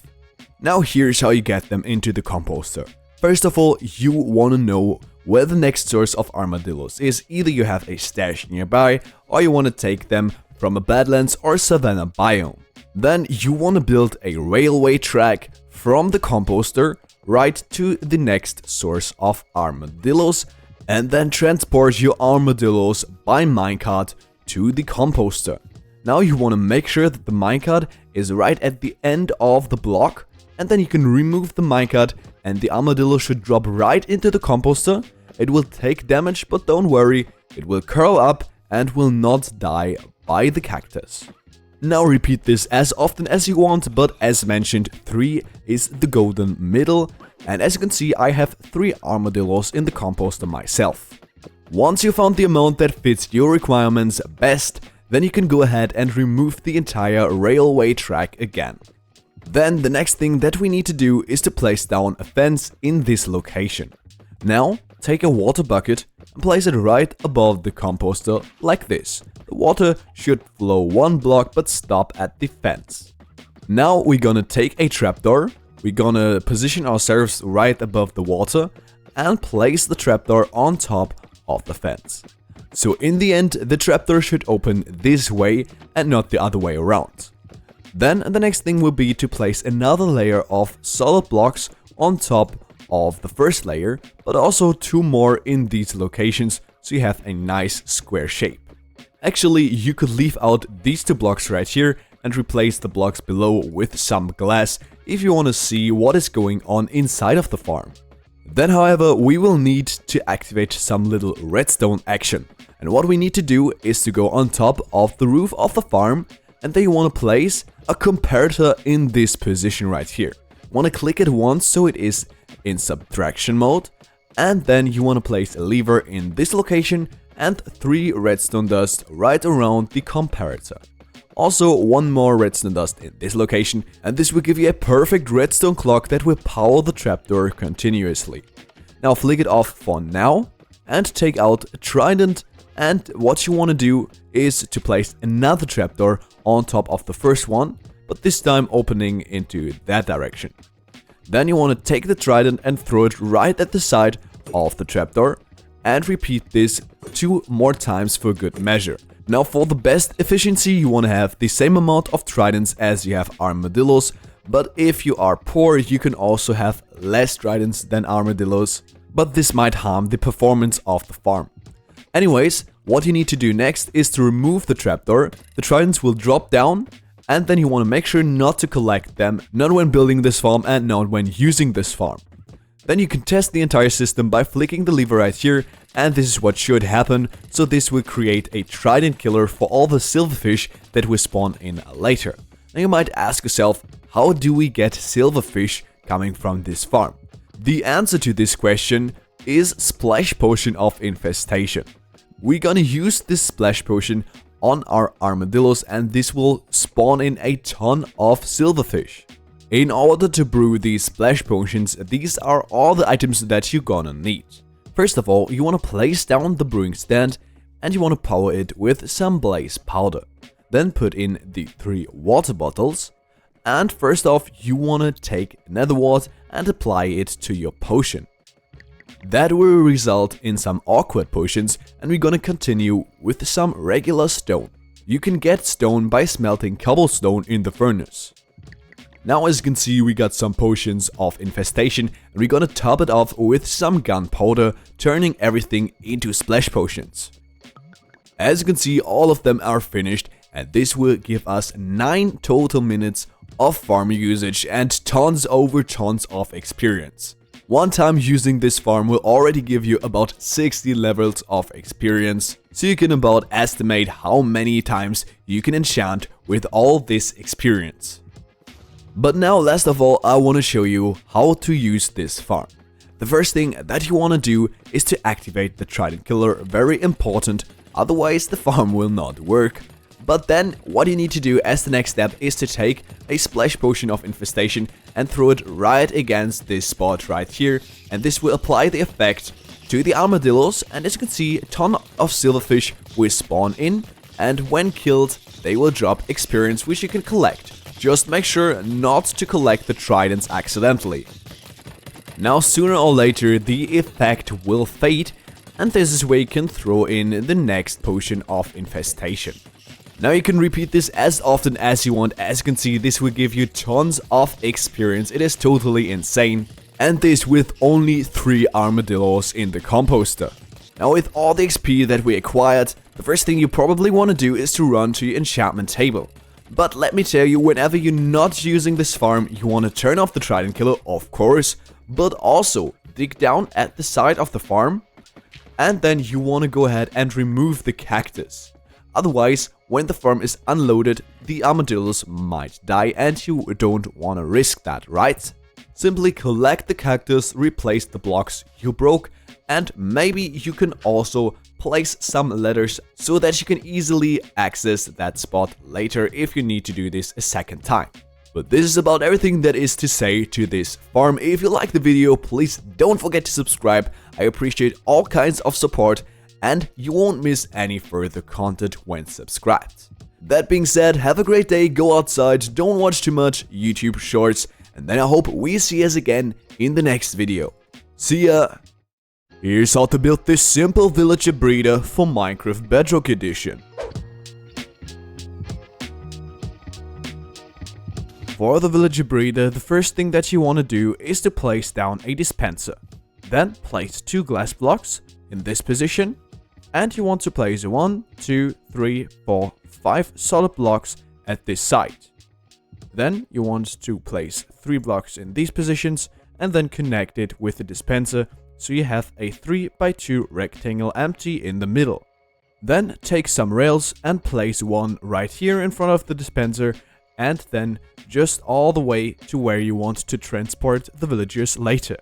Now here's how you get them into the composter. First of all, you want to know where the next source of armadillos is. Either you have a stash nearby, or you want to take them from a badlands or savanna biome. Then you want to build a railway track from the composter right to the next source of armadillos, and then transport your armadillos by minecart to the composter. Now you want to make sure that the minecart is right at the end of the block, and then you can remove the minecart and the armadillo should drop right into the composter. It will take damage, but don't worry, it will curl up and will not die by the cactus. Now repeat this as often as you want, but as mentioned, 3 is the golden middle, and as you can see I have 3 armadillos in the composter myself. Once you found the amount that fits your requirements best, then you can go ahead and remove the entire railway track again. Then the next thing that we need to do is to place down a fence in this location. Now take a water bucket and place it right above the composter like this. The water should flow 1 block but stop at the fence. Now we're gonna take a trapdoor, we're gonna position ourselves right above the water and place the trapdoor on top of the fence. So in the end the trapdoor should open this way and not the other way around. Then the next thing will be to place another layer of solid blocks on top of the first layer, but also 2 more in these locations so you have a nice square shape. Actually, you could leave out these 2 blocks right here and replace the blocks below with some glass if you want to see what is going on inside of the farm. Then however, we will need to activate some little redstone action. And what we need to do is to go on top of the roof of the farm, and then you want to place a comparator in this position right here. Want to click it once so it is in subtraction mode, and then you want to place a lever in this location and 3 redstone dust right around the comparator. Also 1 more redstone dust in this location, and this will give you a perfect redstone clock that will power the trapdoor continuously. Now flick it off for now and take out a trident, and what you want to do is to place another trapdoor on top of the first one, but this time opening into that direction. Then you want to take the trident and throw it right at the side of the trapdoor and repeat this 2 more times for good measure. Now for the best efficiency you want to have the same amount of tridents as you have armadillos, but if you are poor you can also have less tridents than armadillos, but this might harm the performance of the farm. Anyways, what you need to do next is to remove the trapdoor, the tridents will drop down, and then you want to make sure not to collect them, not when building this farm and not when using this farm. Then you can test the entire system by flicking the lever right here, and this is what should happen, so this will create a trident killer for all the silverfish that will spawn in later. Now you might ask yourself, how do we get silverfish coming from this farm? The answer to this question is Splash Potion of Infestation. We're gonna use this Splash Potion on our armadillos, and this will spawn in a ton of silverfish. In order to brew these splash potions, these are all the items that you're gonna need. First of all, you want to place down the brewing stand and you want to power it with some blaze powder. Then put in the 3 water bottles, and first off you want to take nether wart and apply it to your potion. That will result in some awkward potions, and we're gonna continue with some regular stone. You can get stone by smelting cobblestone in the furnace. Now as you can see we got some potions of infestation, and we're gonna top it off with some gunpowder, turning everything into splash potions. As you can see all of them are finished, and this will give us 9 total minutes of farm usage and tons over tons of experience. One time using this farm will already give you about 60 levels of experience, so you can about estimate how many times you can enchant with all this experience. But now last of all I want to show you how to use this farm. The first thing that you want to do is to activate the trident killer, very important, otherwise the farm will not work. But then what you need to do as the next step is to take a splash potion of infestation and throw it right against this spot right here, and this will apply the effect to the armadillos, and as you can see a ton of silverfish will spawn in, and when killed they will drop experience which you can collect. Just make sure not to collect the tridents accidentally. Now sooner or later the effect will fade, and this is where you can throw in the next potion of infestation. Now you can repeat this as often as you want. As you can see, this will give you tons of experience. It is totally insane. And this with only 3 armadillos in the composter. Now with all the XP that we acquired, the first thing you probably want to do is to run to your enchantment table. But let me tell you, whenever you're not using this farm, you want to turn off the trident killer, of course, but also dig down at the side of the farm, and then you want to go ahead and remove the cactus. Otherwise, when the farm is unloaded, the armadillos might die and you don't want to risk that, right? Simply collect the cactus, replace the blocks you broke, and maybe you can also place some ladders so that you can easily access that spot later if you need to do this a second time. But this is about everything that is to say to this farm. If you like the video, please don't forget to subscribe. I appreciate all kinds of support and you won't miss any further content when subscribed. That being said, have a great day, go outside, don't watch too much YouTube shorts, and then I hope we see us again in the next video. See ya! Here's how to build this simple villager breeder for Minecraft Bedrock Edition. For the villager breeder, the first thing that you want to do is to place down a dispenser. Then place 2 glass blocks in this position, and you want to place 1, 2, 3, 4, 5 solid blocks at this side. Then you want to place 3 blocks in these positions and then connect it with the dispenser so you have a 3x2 rectangle empty in the middle. Then take some rails and place one right here in front of the dispenser and then just all the way to where you want to transport the villagers later.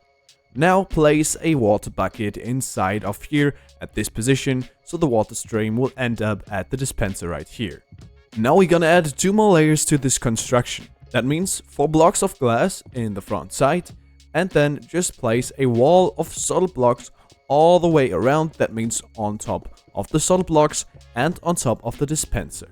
Now place a water bucket inside of here at this position so the water stream will end up at the dispenser right here. Now we're gonna add 2 more layers to this construction. That means 4 blocks of glass in the front side and then just place a wall of solid blocks all the way around. That means on top of the solid blocks and on top of the dispenser.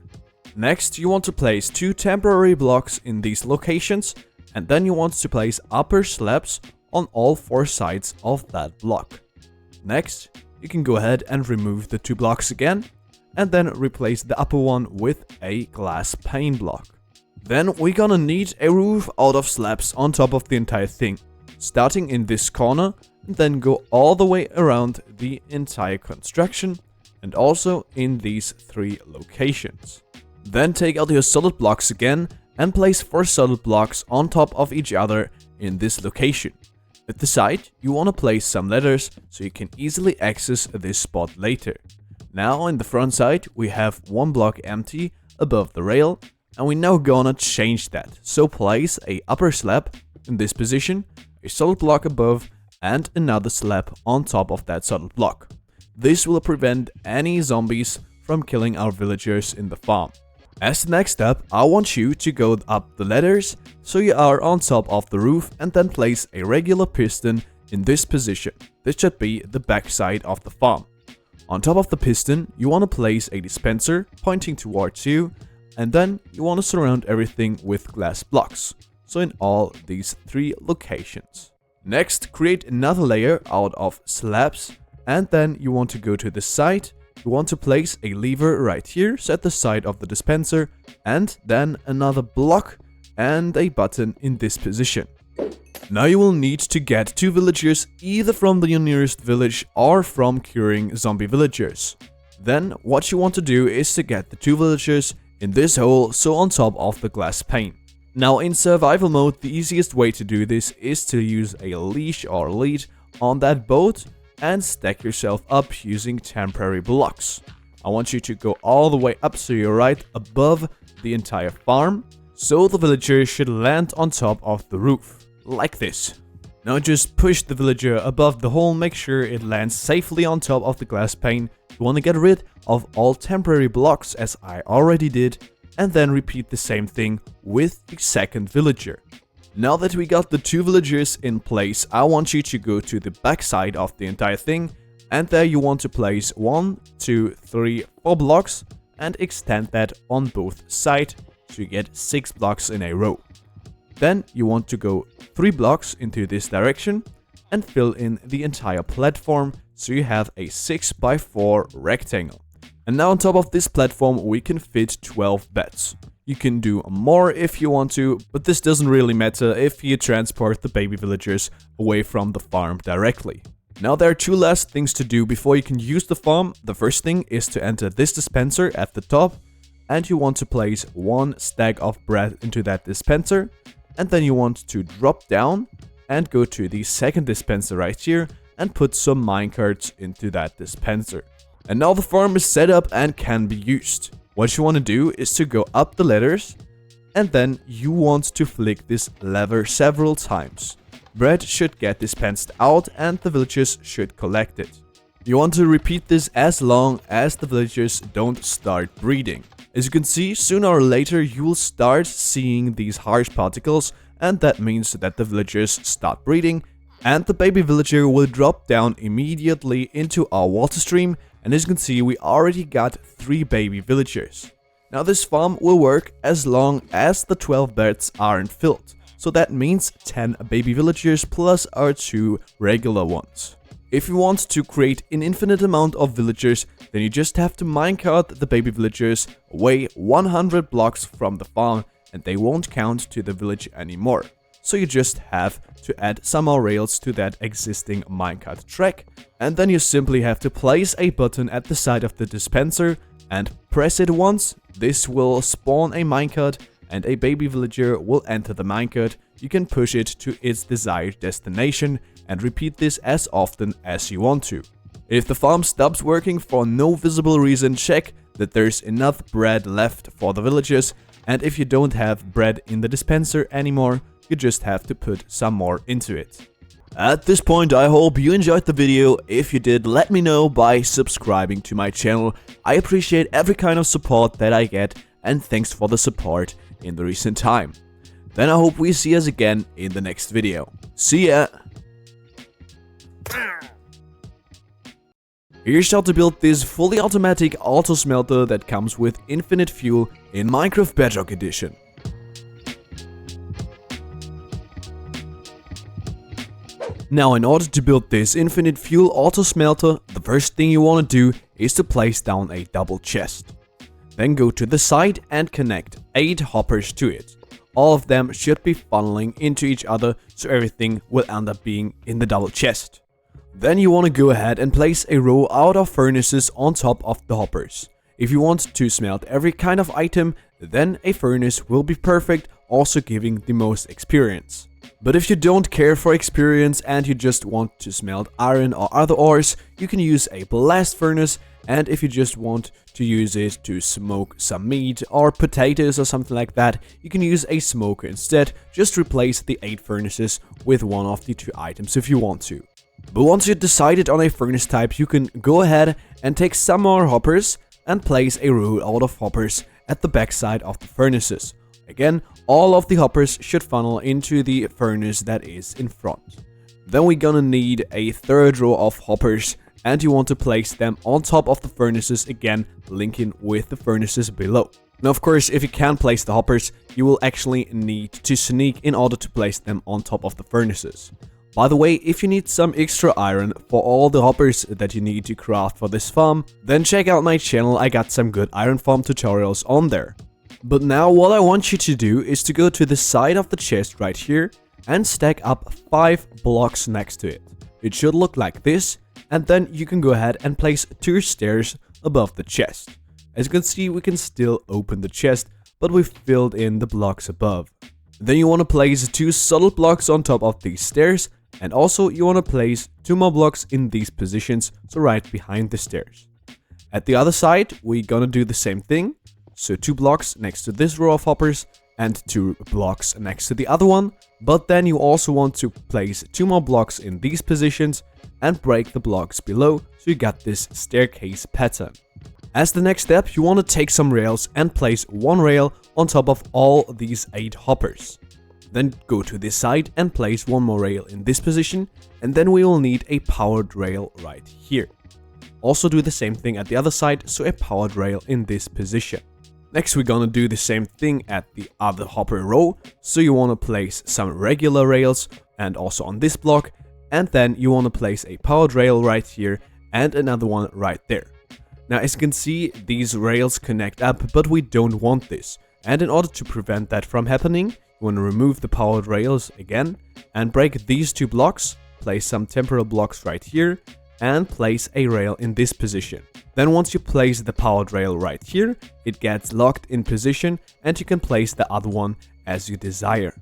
Next, you want to place 2 temporary blocks in these locations and then you want to place upper slabs on all 4 sides of that block. Next, you can go ahead and remove the 2 blocks again and then replace the upper one with a glass pane block. Then we're gonna need a roof out of slabs on top of the entire thing, starting in this corner and then go all the way around the entire construction and also in these 3 locations. Then take out your solid blocks again and place 4 solid blocks on top of each other in this location. At the side, you want to place some ladders so you can easily access this spot later. Now in the front side, we have 1 block empty above the rail and we're now gonna change that. So place a upper slab in this position, a solid block above and another slab on top of that solid block. This will prevent any zombies from killing our villagers in the farm. As the next step, I want you to go up the ladders so you are on top of the roof and then place a regular piston in this position. This should be the back side of the farm. On top of the piston, you want to place a dispenser pointing towards you and then you want to surround everything with glass blocks. So in all these 3 locations. Next, create another layer out of slabs and then you want to go to the side. You want to place a lever right here, so at the side of the dispenser, and then another block and a button in this position. Now you will need to get 2 villagers either from your nearest village or from curing zombie villagers. Then what you want to do is to get the 2 villagers in this hole, so on top of the glass pane. Now in survival mode, the easiest way to do this is to use a leash or lead on that boat and stack yourself up using temporary blocks. I want you to go all the way up so you're right above the entire farm, so the villager should land on top of the roof, like this. Now just push the villager above the hole, make sure it lands safely on top of the glass pane. You want to get rid of all temporary blocks as I already did, and then repeat the same thing with the second villager. Now that we got the 2 villagers in place, I want you to go to the back side of the entire thing and there you want to place 1, 2, 3, 4 blocks and extend that on both sides so you get 6 blocks in a row. Then you want to go 3 blocks into this direction and fill in the entire platform so you have a 6x4 rectangle. And now on top of this platform we can fit 12 beds. You can do more if you want to, but this doesn't really matter if you transport the baby villagers away from the farm directly. Now there are 2 last things to do before you can use the farm. The first thing is to enter this dispenser at the top and you want to place 1 stack of bread into that dispenser and then you want to drop down and go to the second dispenser right here and put some minecarts into that dispenser. And now the farm is set up and can be used. What you want to do is to go up the ladders, and then you want to flick this lever several times. Bread should get dispensed out and the villagers should collect it. You want to repeat this as long as the villagers don't start breeding. As you can see, sooner or later you will start seeing these harsh particles, and that means that the villagers start breeding, and the baby villager will drop down immediately into our water stream. And as you can see, we already got 3 baby villagers. Now this farm will work as long as the 12 beds aren't filled. So that means 10 baby villagers plus our 2 regular ones. If you want to create an infinite amount of villagers, then you just have to minecart the baby villagers away 100 blocks from the farm, and they won't count to the village anymore. So you just have to add some more rails to that existing minecart track, and then you simply have to place a button at the side of the dispenser and press it once. This will spawn a minecart and a baby villager will enter the minecart. You can push it to its desired destination and repeat this as often as you want to. If the farm stops working for no visible reason, check that there's enough bread left for the villagers, and if you don't have bread in the dispenser anymore, you just have to put some more into it. At this point, I hope you enjoyed the video. If you did, let me know by subscribing to my channel. I appreciate every kind of support that I get, and thanks for the support in the recent time. Then I hope we see us again in the next video. See ya! Here's how to build this fully automatic auto smelter that comes with infinite fuel in Minecraft Bedrock edition. Now, in order to build this infinite fuel auto smelter, the first thing you want to do is to place down a double chest. Then go to the side and connect 8 hoppers to it. All of them should be funneling into each other, so everything will end up being in the double chest. Then you want to go ahead and place a row out of furnaces on top of the hoppers. If you want to smelt every kind of item, then a furnace will be perfect, also giving the most experience. But if you don't care for experience and you just want to smelt iron or other ores, you can use a blast furnace, and if you just want to use it to smoke some meat or potatoes or something like that, you can use a smoker instead. Just replace the 8 furnaces with one of the 2 items if you want to. But once you've decided on a furnace type, you can go ahead and take some more hoppers and place a row out of hoppers at the backside of the furnaces. Again, all of the hoppers should funnel into the furnace that is in front. Then we're gonna need a 3rd row of hoppers, and you want to place them on top of the furnaces again, linking with the furnaces below. Now, of course, if you can't place the hoppers, you will actually need to sneak in order to place them on top of the furnaces. By the way, if you need some extra iron for all the hoppers that you need to craft for this farm, then check out my channel. I got some good iron farm tutorials on there. But now what I want you to do is to go to the side of the chest right here and stack up 5 blocks next to it. It should look like this, and then you can go ahead and place 2 stairs above the chest. As you can see, we can still open the chest, but we've filled in the blocks above. Then you want to place 2 solid blocks on top of these stairs, and also you want to place 2 more blocks in these positions, so right behind the stairs. At the other side, we're gonna do the same thing. So 2 blocks next to this row of hoppers and 2 blocks next to the other one. But then you also want to place 2 more blocks in these positions and break the blocks below, so you got this staircase pattern. As the next step, you want to take some rails and place 1 rail on top of all these 8 hoppers. Then go to this side and place 1 more rail in this position, and then we will need a powered rail right here. Also do the same thing at the other side, so a powered rail in this position. Next, we're gonna do the same thing at the other hopper row, so you want to place some regular rails and also on this block, and then you want to place a powered rail right here and another one right there. Now, as you can see, these rails connect up, but we don't want this. And in order to prevent that from happening, you want to remove the powered rails again and break these 2 blocks, place some temporal blocks right here, and place a rail in this position. Then once you place the powered rail right here, it gets locked in position and you can place the other one as you desire.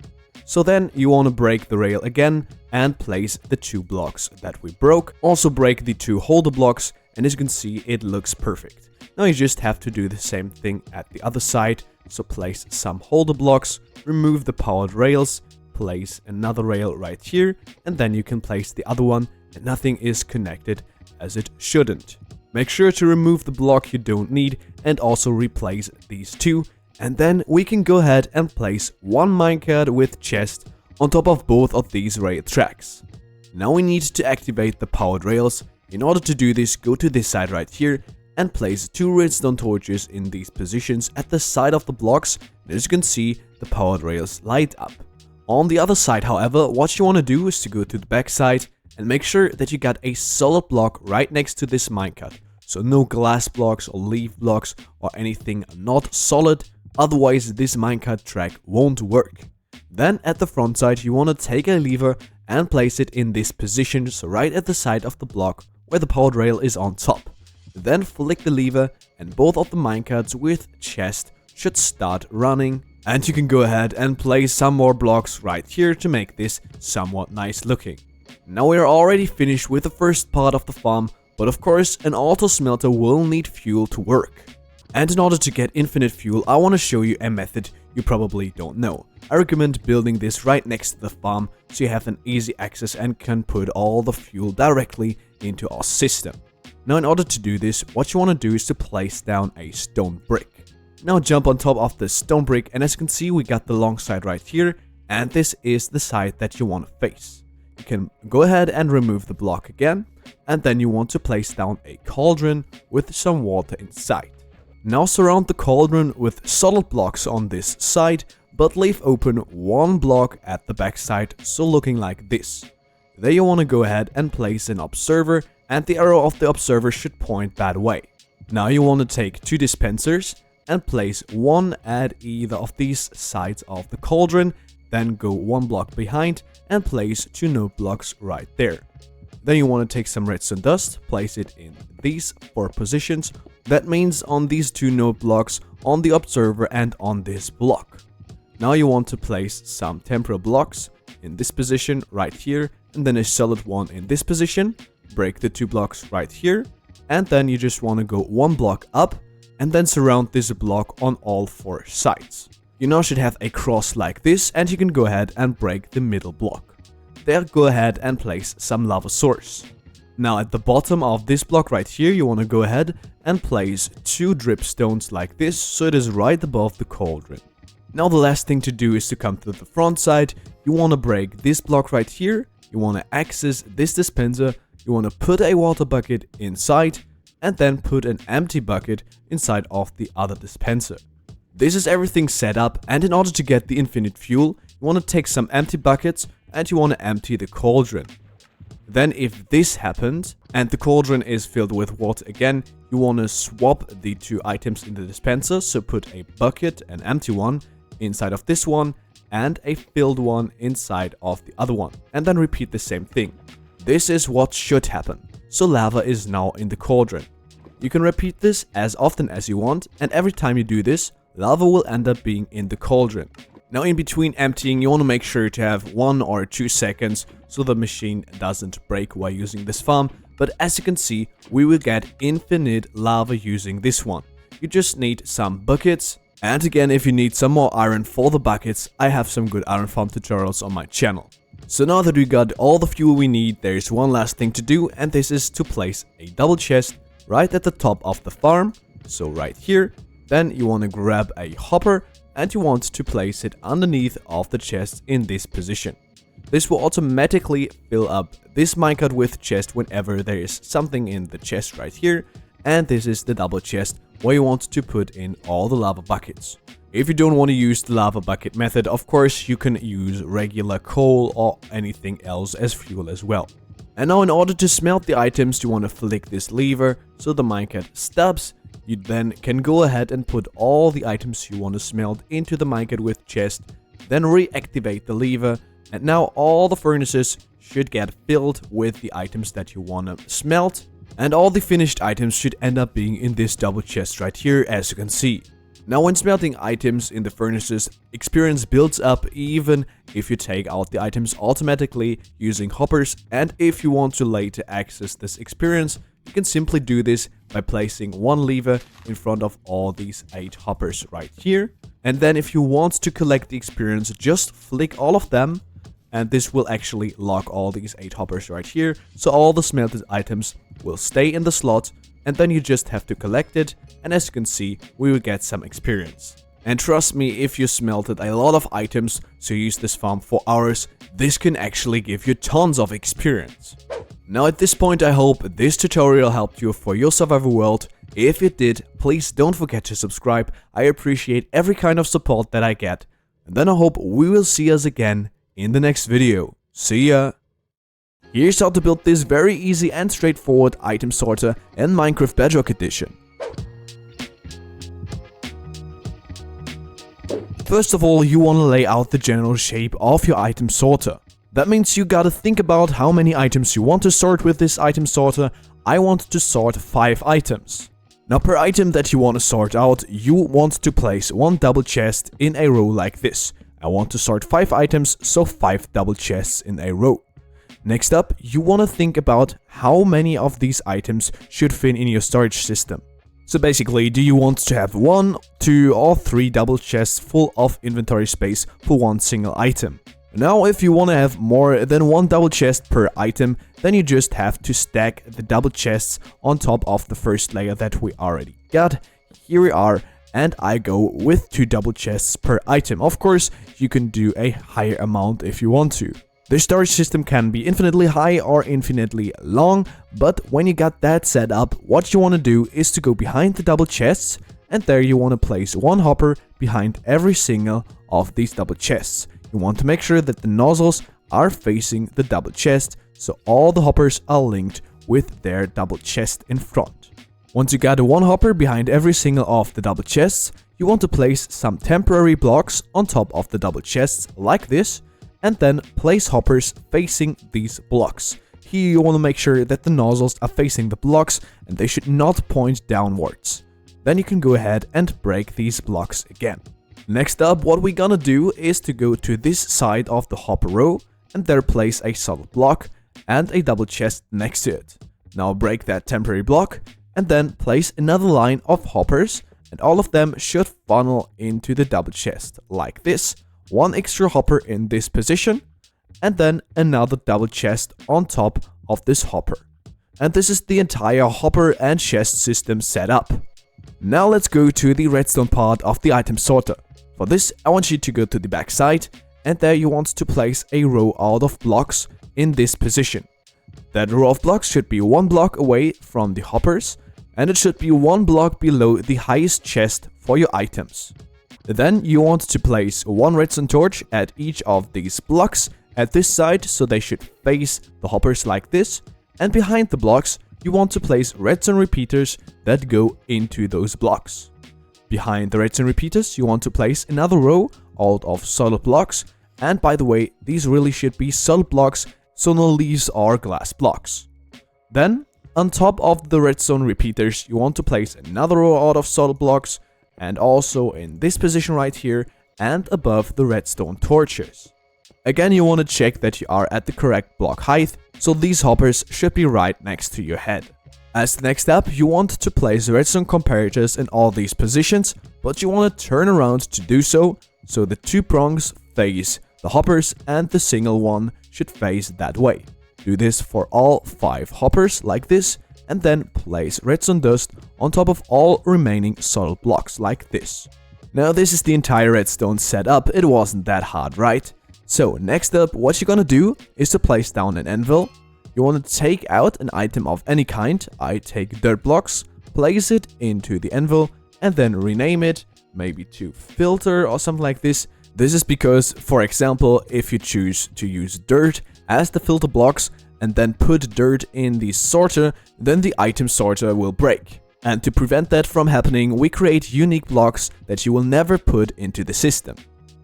So then you want to break the rail again and place the 2 blocks that we broke. Also break the 2 holder blocks and as you can see, it looks perfect. Now you just have to do the same thing at the other side, so place some holder blocks, remove the powered rails, place another rail right here, and then you can place the other one, and nothing is connected as it shouldn't. Make sure to remove the block you don't need and also replace these two, and then we can go ahead and place one minecart with chest on top of both of these rail tracks. Now we need to activate the powered rails. In order to do this, go to this side right here and place 2 redstone torches in these positions at the side of the blocks, and as you can see, the powered rails light up. On the other side, however, what you want to do is to go to the back side and make sure that you got a solid block right next to this minecart. So no glass blocks or leaf blocks or anything not solid, otherwise this minecart track won't work. Then at the front side you want to take a lever and place it in this position, so right at the side of the block where the powered rail is on top. Then flick the lever and both of the minecarts with chest should start running, and you can go ahead and place some more blocks right here to make this somewhat nice looking. Now we are already finished with the first part of the farm, but of course an auto smelter will need fuel to work. And in order to get infinite fuel, I want to show you a method you probably don't know. I recommend building this right next to the farm so you have an easy access and can put all the fuel directly into our system. Now in order to do this, what you want to do is to place down a stone brick. Now jump on top of the stone brick, and as you can see we got the long side right here, and this is the side that you want to face. You can go ahead and remove the block again, and then you want to place down a cauldron with some water inside. Now surround the cauldron with solid blocks on this side, but leave open one block at the back side, so looking like this. There you want to go ahead and place an observer, and the arrow of the observer should point that way. Now you want to take 2 dispensers and place one at either of these sides of the cauldron, then go 1 block behind and place 2 note blocks right there. Then you want to take some redstone dust, place it in these 4 positions. That means on these 2 note blocks, on the observer and on this block. Now you want to place some temporary blocks in this position right here, and then a solid one in this position. Break the 2 blocks right here, and then you just want to go 1 block up and then surround this block on all 4 sides. You now should have a cross like this, and you can go ahead and break the middle block. There, go ahead and place some lava source. Now at the bottom of this block right here, you want to go ahead and place 2 dripstones like this, so it is right above the cauldron. Now the last thing to do is to come to the front side. You want to break this block right here, you want to access this dispenser, you want to put a water bucket inside, and then put an empty bucket inside of the other dispenser. This is everything set up, and in order to get the infinite fuel, you want to take some empty buckets and you want to empty the cauldron. Then if this happened and the cauldron is filled with water again, you want to swap the 2 items in the dispenser, so put a bucket, an empty one, inside of this one and a filled one inside of the other one, and then repeat the same thing. This is what should happen. So lava is now in the cauldron. You can repeat this as often as you want, and every time you do this, lava will end up being in the cauldron. Now in between emptying, you want to make sure to have 1 or 2 seconds so the machine doesn't break while using this farm, but as you can see, we will get infinite lava using this one. You just need some buckets, and again, if you need some more iron for the buckets, I have some good iron farm tutorials on my channel. So now that we got all the fuel we need, there is one last thing to do, and this is to place a double chest right at the top of the farm, so right here. Then you want to grab a hopper and you want to place it underneath of the chest in this position. This will automatically fill up this minecart with chest whenever there is something in the chest right here, and this is the double chest where you want to put in all the lava buckets. If you don't want to use the lava bucket method, of course you can use regular coal or anything else as fuel as well. And now in order to smelt the items, you want to flick this lever so the minecart stops. You then can go ahead and put all the items you want to smelt into the minecart with chest, then reactivate the lever, and now all the furnaces should get filled with the items that you want to smelt, and all the finished items should end up being in this double chest right here, as you can see. Now when smelting items in the furnaces, experience builds up even if you take out the items automatically using hoppers, and if you want to later access this experience, you can simply do this by placing one lever in front of all these 8 hoppers right here. And then if you want to collect the experience, just flick all of them, and this will actually lock all these 8 hoppers right here, so all the smelted items will stay in the slot, and then you just have to collect it, and as you can see, we will get some experience. And trust me, if you smelted a lot of items, so you use this farm for hours, this can actually give you tons of experience. Now at this point, I hope this tutorial helped you for your survival world. If it did, please don't forget to subscribe. I appreciate every kind of support that I get. And then I hope we will see us again in the next video. See ya! Here's how to build this very easy and straightforward item sorter in Minecraft Bedrock edition. First of all, you want to lay out the general shape of your item sorter. That means you gotta think about how many items you want to sort with this item sorter. I want to sort 5 items. Now per item that you want to sort out, you want to place 1 double chest in a row like this. I want to sort 5 items, so 5 double chests in a row. Next up, you want to think about how many of these items should fit in your storage system. So basically, do you want to have 1, 2 or 3 double chests full of inventory space for one single item? Now if you want to have more than 1 double chest per item, then you just have to stack the double chests on top of the first layer that we already got. Here we are, and I go with 2 double chests per item. Of course, you can do a higher amount if you want to. The storage system can be infinitely high or infinitely long, but when you got that set up, what you want to do is to go behind the double chests, and there you want to place 1 hopper behind every single of these double chests. You want to make sure that the nozzles are facing the double chest, so all the hoppers are linked with their double chest in front. Once you got 1 hopper behind every single of the double chests, you want to place some temporary blocks on top of the double chests like this, and then place hoppers facing these blocks. Here you want to make sure that the nozzles are facing the blocks and they should not point downwards. Then you can go ahead and break these blocks again. Next up, what we're gonna do is to go to this side of the hopper row and there place a solid block and a double chest next to it. Now break that temporary block and then place another line of hoppers, and all of them should funnel into the double chest like this. 1 extra hopper in this position, and then another double chest on top of this hopper. And this is the entire hopper and chest system set up. Now let's go to the redstone part of the item sorter. For this, I want you to go to the back side, and there you want to place a row out of blocks in this position. That row of blocks should be 1 block away from the hoppers, and it should be 1 block below the highest chest for your items. Then you want to place 1 redstone torch at each of these blocks at this side, so they should face the hoppers like this. And behind the blocks, you want to place redstone repeaters that go into those blocks. Behind the redstone repeaters, you want to place another row out of solid blocks. And by the way, these really should be solid blocks, so no leaves or glass blocks. Then, on top of the redstone repeaters, you want to place another row out of solid blocks, and also in this position right here and above the redstone torches. Again, you want to check that you are at the correct block height, so these hoppers should be right next to your head. As the next step, you want to place redstone comparators in all these positions, but you want to turn around to do so the 2 prongs face the hoppers and the single one should face that way. Do this for all 5 hoppers like this, and then place redstone dust on top of all remaining solid blocks like this. Now this is the entire redstone setup. It wasn't that hard, right? So next up, what you're gonna do is to place down an anvil. You want to take out an item of any kind. I take dirt blocks, place it into the anvil, and then rename it, maybe to filter or something like this. This is because, for example, if you choose to use dirt as the filter blocks, and then put dirt in the sorter, then the item sorter will break. And to prevent that from happening, we create unique blocks that you will never put into the system.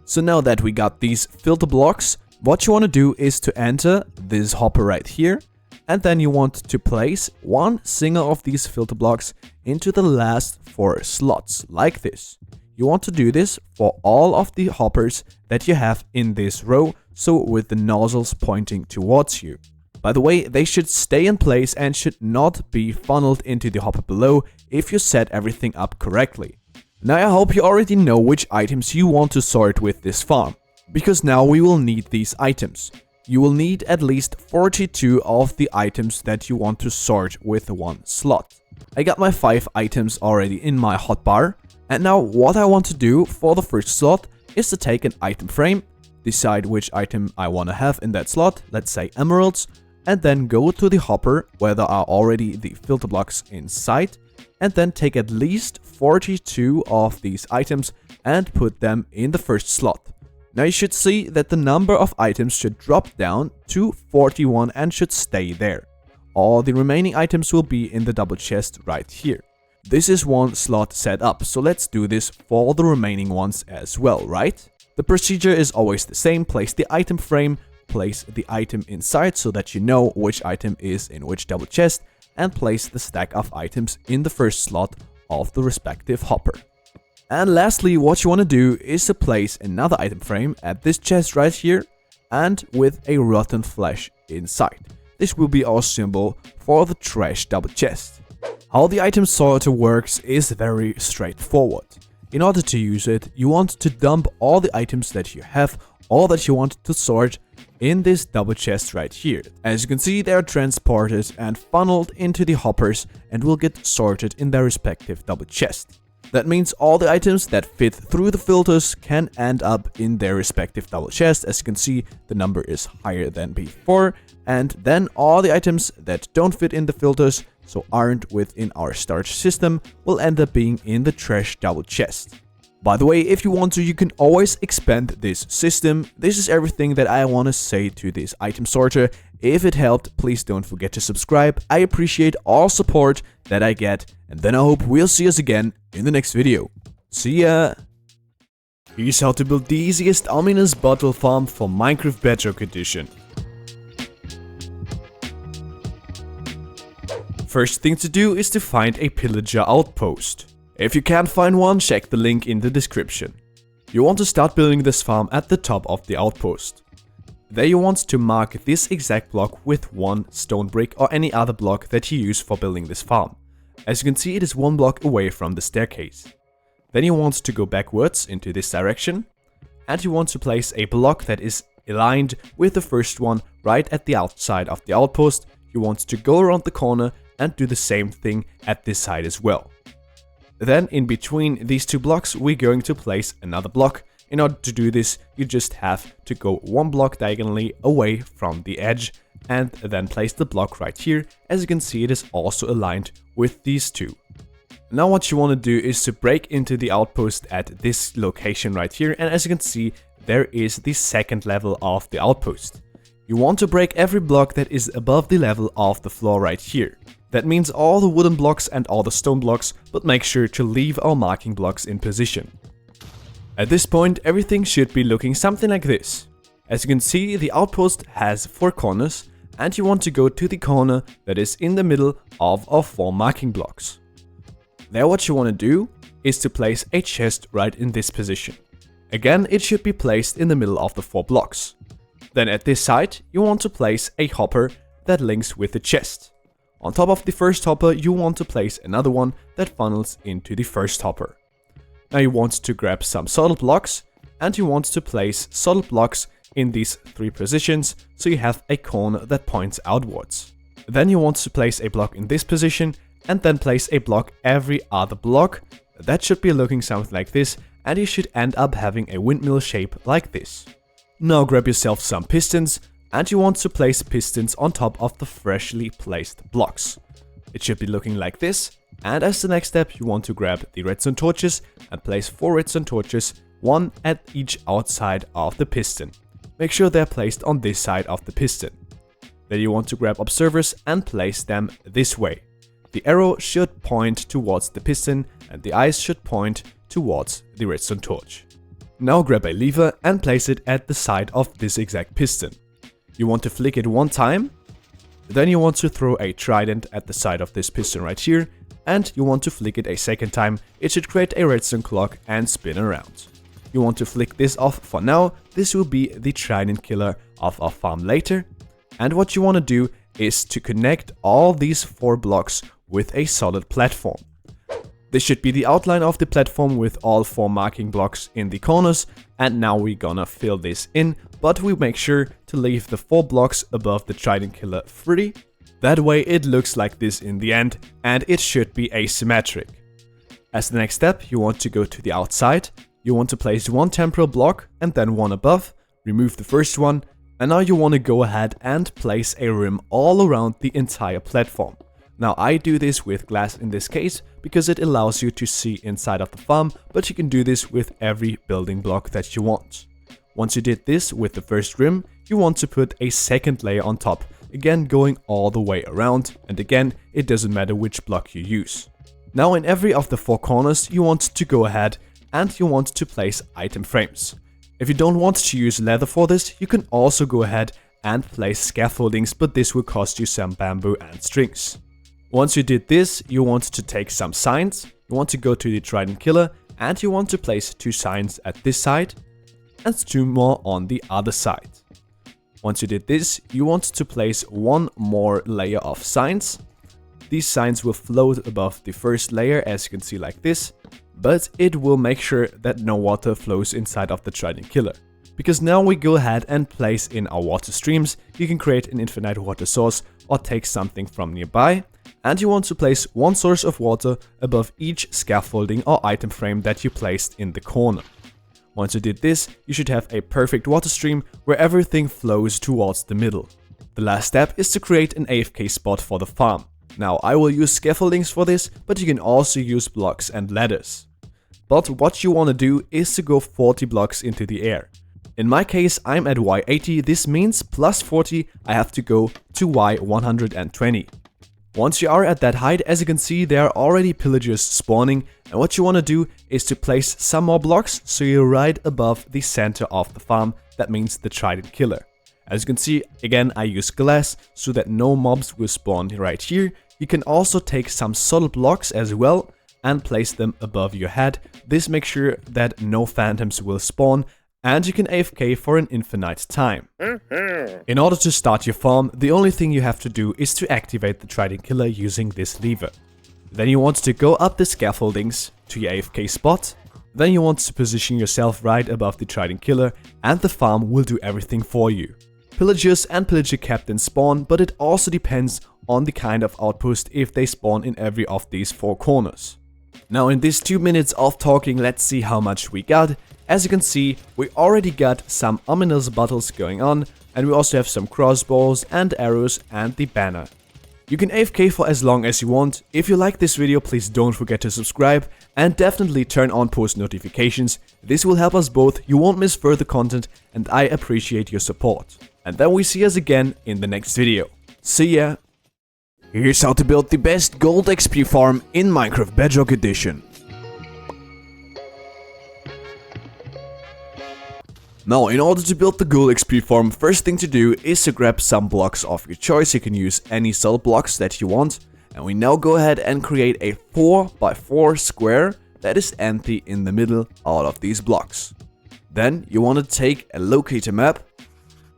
So now that we got these filter blocks, what you want to do is to enter this hopper right here, and then you want to place 1 single of these filter blocks into the last 4 slots, like this. You want to do this for all of the hoppers that you have in this row, so with the nozzles pointing towards you. By the way, they should stay in place and should not be funneled into the hopper below if you set everything up correctly. Now I hope you already know which items you want to sort with this farm, because now we will need these items. You will need at least 42 of the items that you want to sort with one slot. I got my 5 items already in my hotbar, and now what I want to do for the first slot is to take an item frame, decide which item I want to have in that slot, let's say emeralds, and then go to the hopper where there are already the filter blocks inside, and then take at least 42 of these items and put them in the first slot. Now you should see that the number of items should drop down to 41 and should stay there. All the remaining items will be in the double chest right here. This is one slot set up, so let's do this for the remaining ones as well, right? The procedure is always the same. Place the item frame, place the item inside so that you know which item is in which double chest, and place the stack of items in the first slot of the respective hopper. And lastly, what you want to do is to place another item frame at this chest right here and with a rotten flesh inside. This will be our symbol for the trash double chest. How the item sorter works is very straightforward. In order to use it, you want to dump all the items that you have or that you want to sort in this double chest right here. As you can see, they are transported and funneled into the hoppers and will get sorted in their respective double chest. That means all the items that fit through the filters can end up in their respective double chest. As you can see, the number is higher than before. And then all the items that don't fit in the filters, so aren't within our storage system, will end up being in the trash double chest. By the way, if you want to, you can always expand this system. This is everything that I want to say to this item sorter. If it helped, please don't forget to subscribe. I appreciate all support that I get, and then I hope we'll see us again in the next video. See ya! Here's how to build the easiest ominous bottle farm for Minecraft Bedrock Edition. First thing to do is to find a Pilllager outpost. If you can't find one, check the link in the description. You want to start building this farm at the top of the outpost. There you want to mark this exact block with one stone brick or any other block that you use for building this farm. As you can see, it is one block away from the staircase. Then you want to go backwards into this direction, and you want to place a block that is aligned with the first one right at the outside of the outpost. You want to go around the corner and do the same thing at this side as well. Then in between these two blocks we're going to place another block. In order to do this, you just have to go one block diagonally away from the edge and then place the block right here. As you can see, it is also aligned with these two. Now what you want to do is to break into the outpost at this location right here, and as you can see, there is the second level of the outpost. You want to break every block that is above the level of the floor right here. That means all the wooden blocks and all the stone blocks, but make sure to leave our marking blocks in position. At this point, everything should be looking something like this. As you can see, the outpost has 4 corners, and you want to go to the corner that is in the middle of our 4 marking blocks. There what you want to do is to place a chest right in this position. Again, it should be placed in the middle of the 4 blocks. Then at this side, you want to place a hopper that links with the chest. On top of the first hopper, you want to place another one that funnels into the first hopper. Now you want to grab some solid blocks, and you want to place solid blocks in these 3 positions, so you have a corner that points outwards. Then you want to place a block in this position, and then place a block every other block. That should be looking something like this, and you should end up having a windmill shape like this. Now grab yourself some pistons, and you want to place pistons on top of the freshly placed blocks. It should be looking like this, and as the next step you want to grab the redstone torches and place 4 redstone torches, 1 at each outside of the piston. Make sure they're placed on this side of the piston. Then you want to grab observers and place them this way. The arrow should point towards the piston and the eyes should point towards the redstone torch. Now grab a lever and place it at the side of this exact piston. You want to flick it 1 time, then you want to throw a trident at the side of this piston right here, and you want to flick it a second time, it should create a redstone clock and spin around. You want to flick this off for now. This will be the trident killer of our farm later. And what you want to do is to connect all these 4 blocks with a solid platform. This should be the outline of the platform with all 4 marking blocks in the corners, and now we're gonna fill this in, but we make sure to leave the 4 blocks above the trident killer free. That way it looks like this in the end, and it should be asymmetric. As the next step, you want to go to the outside, you want to place 1 temporal block and then 1 above, remove the first one, and now you want to go ahead and place a rim all around the entire platform. Now I do this with glass in this case because it allows you to see inside of the farm, but you can do this with every building block that you want. Once you did this with the first rim, you want to put a second layer on top, again going all the way around, and again it doesn't matter which block you use. Now in every of the 4 corners you want to go ahead and you want to place item frames. If you don't want to use leather for this, you can also go ahead and place scaffoldings, but this will cost you some bamboo and strings. Once you did this, you want to take some signs, you want to go to the trident killer, and you want to place 2 signs at this side and 2 more on the other side. Once you did this, you want to place 1 more layer of signs. These signs will float above the first layer, as you can see like this, but it will make sure that no water flows inside of the trident killer. Because now we go ahead and place in our water streams, you can create an infinite water source or take something from nearby, and you want to place 1 source of water above each scaffolding or item frame that you placed in the corner. Once you did this, you should have a perfect water stream where everything flows towards the middle. The last step is to create an AFK spot for the farm. Now I will use scaffoldings for this, but you can also use blocks and ladders. But what you want to do is to go 40 blocks into the air. In my case, I'm at Y80, this means plus 40, I have to go to Y120. Once you are at that height, as you can see, there are already pillagers spawning, and what you want to do is to place some more blocks so you're right above the center of the farm, that means the trident killer. As you can see, again I use glass so that no mobs will spawn right here. You can also take some solid blocks as well and place them above your head. This makes sure that no phantoms will spawn, and you can AFK for an infinite time. In order to start your farm, the only thing you have to do is to activate the trident killer using this lever. Then you want to go up the scaffoldings to your AFK spot. Then you want to position yourself right above the trident killer, and the farm will do everything for you. Pillagers and pillager captains spawn, but it also depends on the kind of outpost if they spawn in every of these 4 corners. Now in these 2 minutes of talking, let's see how much we got. As you can see, we already got some ominous battles going on, and we also have some crossbows and arrows and the banner. You can AFK for as long as you want. If you like this video, please don't forget to subscribe and definitely turn on post notifications. This will help us both, you won't miss further content, and I appreciate your support. And then we see us again in the next video. See ya! Here's how to build the best gold XP farm in Minecraft Bedrock Edition. Now, in order to build the gold XP farm, first thing to do is to grab some blocks of your choice. You can use any solid blocks that you want. And we now go ahead and create a 4x4 square that is empty in the middle out of these blocks. Then you want to take a locator map.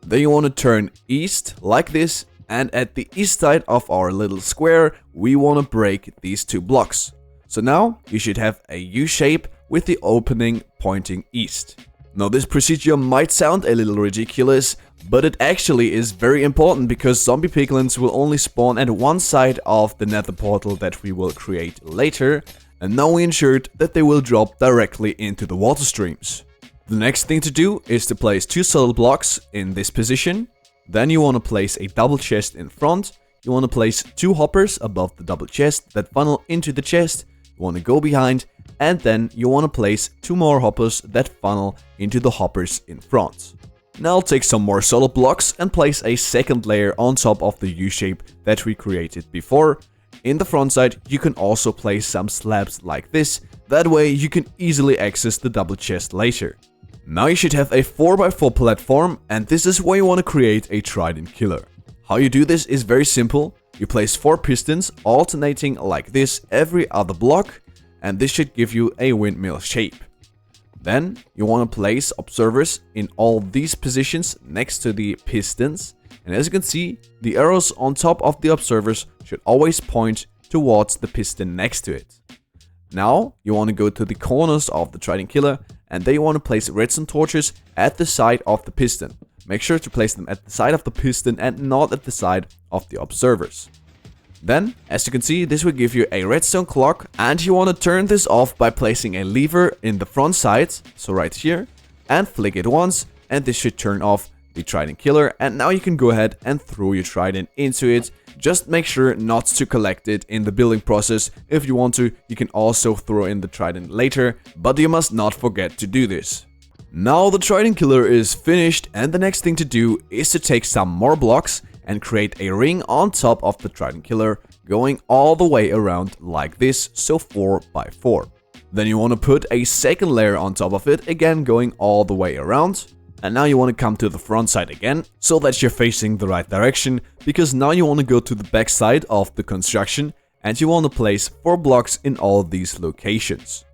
Then you want to turn east like this. And at the east side of our little square, we want to break these 2 blocks. So now you should have a U shape with the opening pointing east. Now this procedure might sound a little ridiculous, but it actually is very important because zombie piglins will only spawn at one side of the nether portal that we will create later, and now we ensured that they will drop directly into the water streams. The next thing to do is to place 2 solid blocks in this position. Then you want to place a double chest in front. You want to place 2 hoppers above the double chest that funnel into the chest. You want to go behind, and then you want to place 2 more hoppers that funnel into the hoppers in front. Now take some more solid blocks and place a second layer on top of the U shape that we created before. In the front side you can also place some slabs like this, that way you can easily access the double chest later. Now you should have a 4x4 platform, and this is where you want to create a trident killer. How you do this is very simple. you place 4 pistons alternating like this every other block, and this should give you a windmill shape. Then you want to place observers in all these positions next to the pistons, and as you can see, the arrows on top of the observers should always point towards the piston next to it. Now you want to go to the corners of the Trident Killer, and there you want to place redstone torches at the side of the piston. Make sure to place them at the side of the piston and not at the side of the observers. Then, as you can see, this will give you a redstone clock, and you want to turn this off by placing a lever in the front side, so right here, and flick it once, and this should turn off the Trident Killer, and now you can go ahead and throw your Trident into it. Just make sure not to collect it in the building process. If you want to, you can also throw in the Trident later, but you must not forget to do this. Now the Trident Killer is finished, and the next thing to do is to take some more blocks and create a ring on top of the Trident Killer, going all the way around like this, so 4 by 4. Then you want to put a second layer on top of it, again going all the way around. And now you want to come to the front side again, so that you're facing the right direction, because now you want to go to the back side of the construction, and you want to place 4 blocks in all these locations.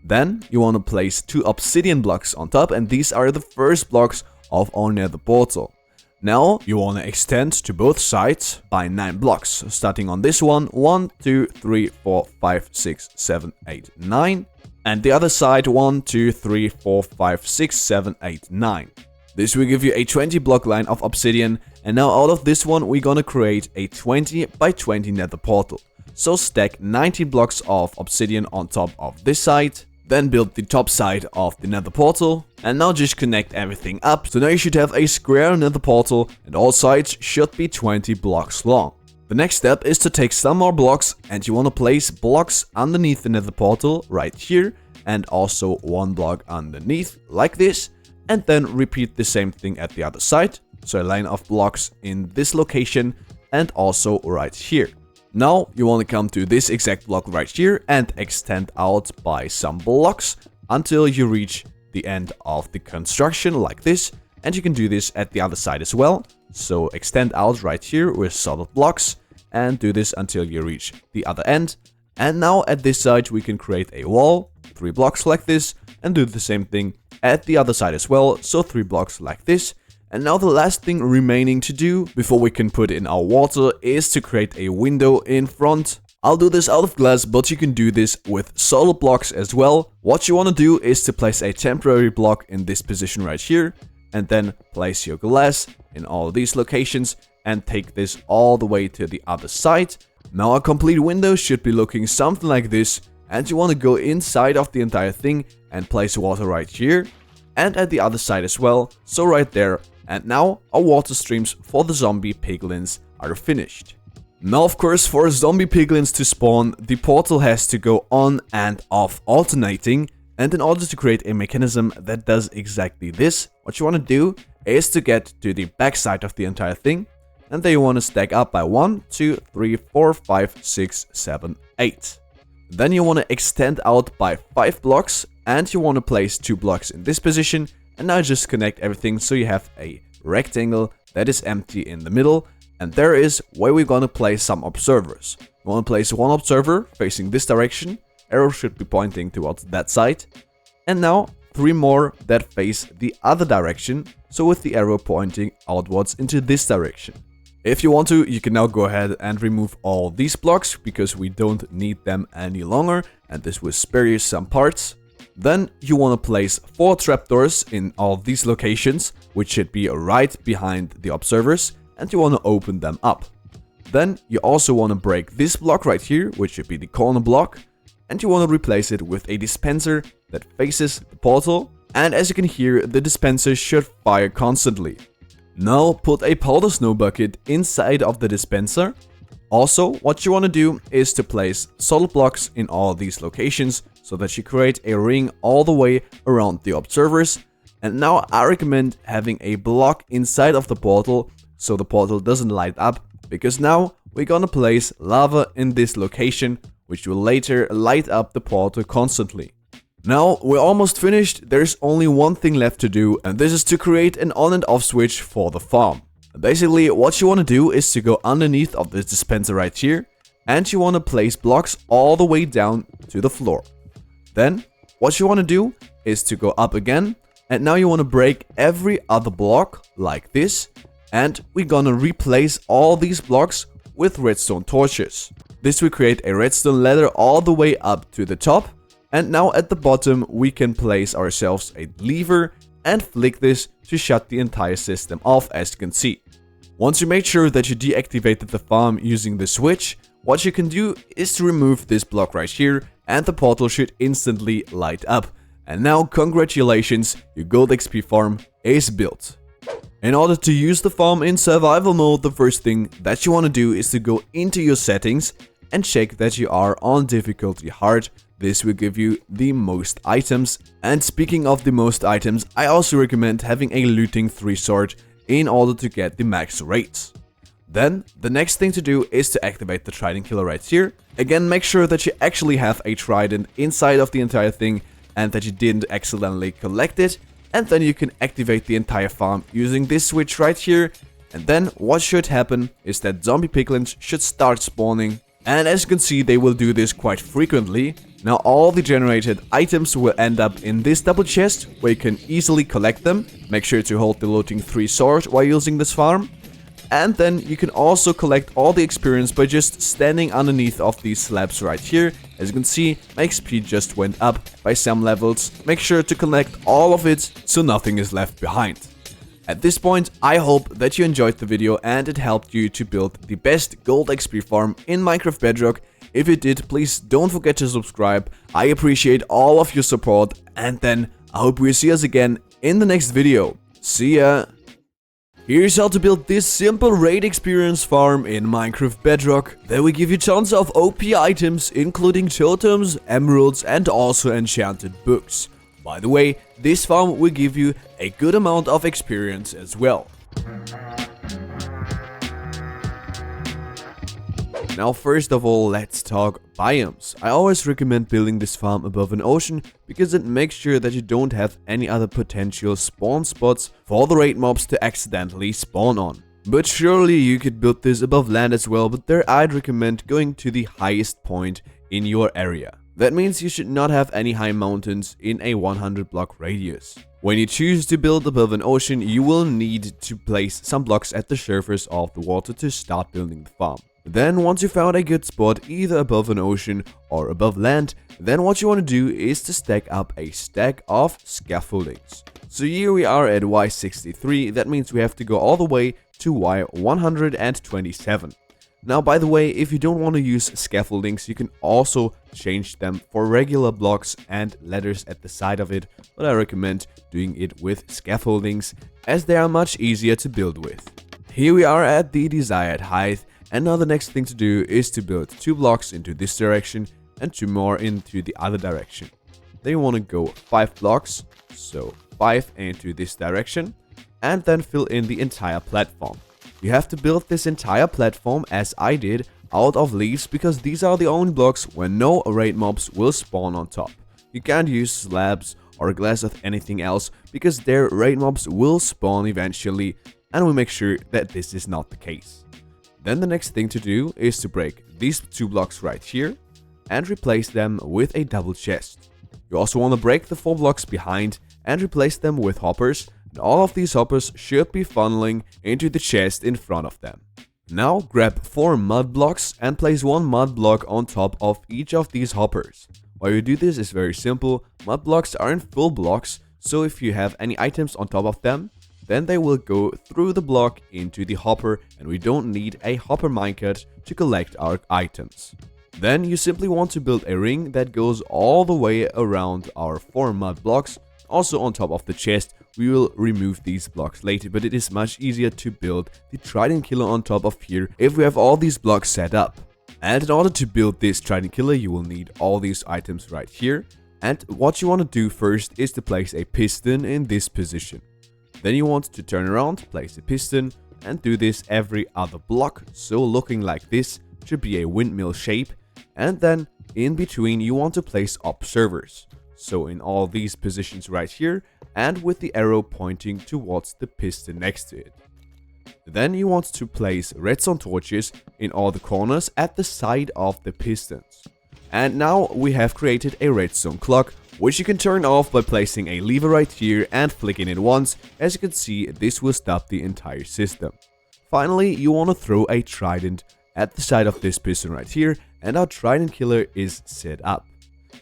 Then you want to place 2 obsidian blocks on top, and these are the first blocks of our nether portal. Now you want to extend to both sides by 9 blocks, starting on this one, 1, 2, 3, 4, 5, 6, 7, 8, 9. And the other side, 1, 2, 3, 4, 5, 6, 7, 8, 9. This will give you a 20 block line of obsidian, and now out of this one we're gonna create a 20 by 20 nether portal. So stack 19 blocks of obsidian on top of this side, then build the top side of the nether portal, and now just connect everything up. So now you should have a square nether portal, and all sides should be 20 blocks long. The next step is to take some more blocks, and you want to place blocks underneath the nether portal right here, and also 1 block underneath like this, and then repeat the same thing at the other side. So a line of blocks in this location and also right here. Now you want to come to this exact block right here and extend out by some blocks until you reach the end of the construction like this, and you can do this at the other side as well. So extend out right here with solid blocks and do this until you reach the other end. And now at this side we can create a wall, 3 blocks like this, and do the same thing at the other side as well, so 3 blocks like this. And now the last thing remaining to do before we can put in our water is to create a window in front. I'll do this out of glass, but you can do this with solid blocks as well. What you want to do is to place a temporary block in this position right here, and then place your glass in all these locations and take this all the way to the other side. Now a complete window should be looking something like this, and you want to go inside of the entire thing and place water right here and at the other side as well, so right there. And now our water streams for the zombie piglins are finished. Now of course, for zombie piglins to spawn, the portal has to go on and off alternating, and in order to create a mechanism that does exactly this, what you want to do is to get to the back side of the entire thing, and then you want to stack up by 1, 2, 3, 4, 5, 6, 7, 8. Then you want to extend out by 5 blocks, and you want to place 2 blocks in this position, and now just connect everything so you have a rectangle that is empty in the middle, and there is where we're gonna place some observers. We want to place 1 observer facing this direction, arrow should be pointing towards that side, and now 3 more that face the other direction, so with the arrow pointing outwards into this direction. If you want to, you can now go ahead and remove all these blocks, because we don't need them any longer, and this will spare you some parts. Then you want to place 4 trapdoors in all these locations, which should be right behind the observers, and you want to open them up. Then you also want to break this block right here, which should be the corner block, and you want to replace it with a dispenser that faces the portal, and as you can hear, the dispenser should fire constantly. Now put a powder snow bucket inside of the dispenser. Also, what you want to do is to place solid blocks in all these locations, so that you create a ring all the way around the observers. And now I recommend having a block inside of the portal, so the portal doesn't light up, because now we're gonna place lava in this location, which will later light up the portal constantly. Now we're almost finished, there's only one thing left to do, and this is to create an on and off switch for the farm. Basically, what you want to do is to go underneath of this dispenser right here, and you want to place blocks all the way down to the floor. Then, what you want to do is to go up again, and now you want to break every other block like this, and we're gonna replace all these blocks with redstone torches. This will create a redstone ladder all the way up to the top, and now at the bottom we can place ourselves a lever and flick this to shut the entire system off, as you can see. Once you make sure that you deactivated the farm using the switch, what you can do is to remove this block right here, and the portal should instantly light up. And now, congratulations, your gold XP farm is built. In order to use the farm in survival mode, the first thing that you want to do is to go into your settings and check that you are on difficulty hard. This will give you the most items. And speaking of the most items, I also recommend having a looting 3 sword in order to get the max rates. Then, the next thing to do is to activate the trident killer right here. Again, make sure that you actually have a trident inside of the entire thing and that you didn't accidentally collect it. And then you can activate the entire farm using this switch right here. And then what should happen is that zombie piglins should start spawning. And as you can see, they will do this quite frequently. Now all the generated items will end up in this double chest where you can easily collect them. Make sure to hold the looting 3 sword while using this farm. And then you can also collect all the experience by just standing underneath of these slabs right here. As you can see, my XP just went up by some levels. Make sure to collect all of it so nothing is left behind. At this point, I hope that you enjoyed the video and it helped you to build the best gold XP farm in Minecraft Bedrock. If it did, please don't forget to subscribe. I appreciate all of your support, and then I hope we'll see us again in the next video. See ya! Here's how to build this simple raid experience farm in Minecraft Bedrock. There we give you tons of OP items, including totems, emeralds, and also enchanted books. By the way, this farm will give you a good amount of experience as well. Now first of all, let's talk biomes. I always recommend building this farm above an ocean because it makes sure that you don't have any other potential spawn spots for the raid mobs to accidentally spawn on. But surely you could build this above land as well, but there I'd recommend going to the highest point in your area. That means you should not have any high mountains in a 100 block radius. When you choose to build above an ocean, you will need to place some blocks at the surface of the water to start building the farm. Then once you found a good spot either above an ocean or above land, then what you want to do is to stack up a stack of scaffoldings. So here we are at Y63, that means we have to go all the way to Y127. Now by the way, if you don't want to use scaffoldings, you can also change them for regular blocks and ladders at the side of it, but I recommend doing it with scaffoldings as they are much easier to build with. Here we are at the desired height. And now the next thing to do is to build 2 blocks into this direction and 2 more into the other direction. Then you want to go 5 blocks, so 5 into this direction, and then fill in the entire platform. You have to build this entire platform, as I did, out of leaves because these are the only blocks where no raid mobs will spawn on top. You can't use slabs or glass or anything else because their raid mobs will spawn eventually, and we make sure that this is not the case. Then the next thing to do is to break these 2 blocks right here and replace them with a double chest. You also want to break the 4 blocks behind and replace them with hoppers, and all of these hoppers should be funneling into the chest in front of them. Now grab 4 mud blocks and place 1 mud block on top of each of these hoppers. Why you do this is very simple. Mud blocks aren't full blocks, so if you have any items on top of them, then they will go through the block into the hopper, and we don't need a hopper minecart to collect our items. Then you simply want to build a ring that goes all the way around our 4 mud blocks. Also on top of the chest, we will remove these blocks later, but it is much easier to build the trident killer on top of here if we have all these blocks set up. And in order to build this trident killer, you will need all these items right here. And what you want to do first is to place a piston in this position. Then you want to turn around, place a piston, and do this every other block, so looking like this should be a windmill shape. And then in between you want to place observers, so in all these positions right here, and with the arrow pointing towards the piston next to it. Then you want to place redstone torches in all the corners at the side of the pistons. And now we have created a redstone clock, which you can turn off by placing a lever right here and flicking it once. As you can see, this will stop the entire system. Finally, you want to throw a trident at the side of this piston right here, and our trident killer is set up.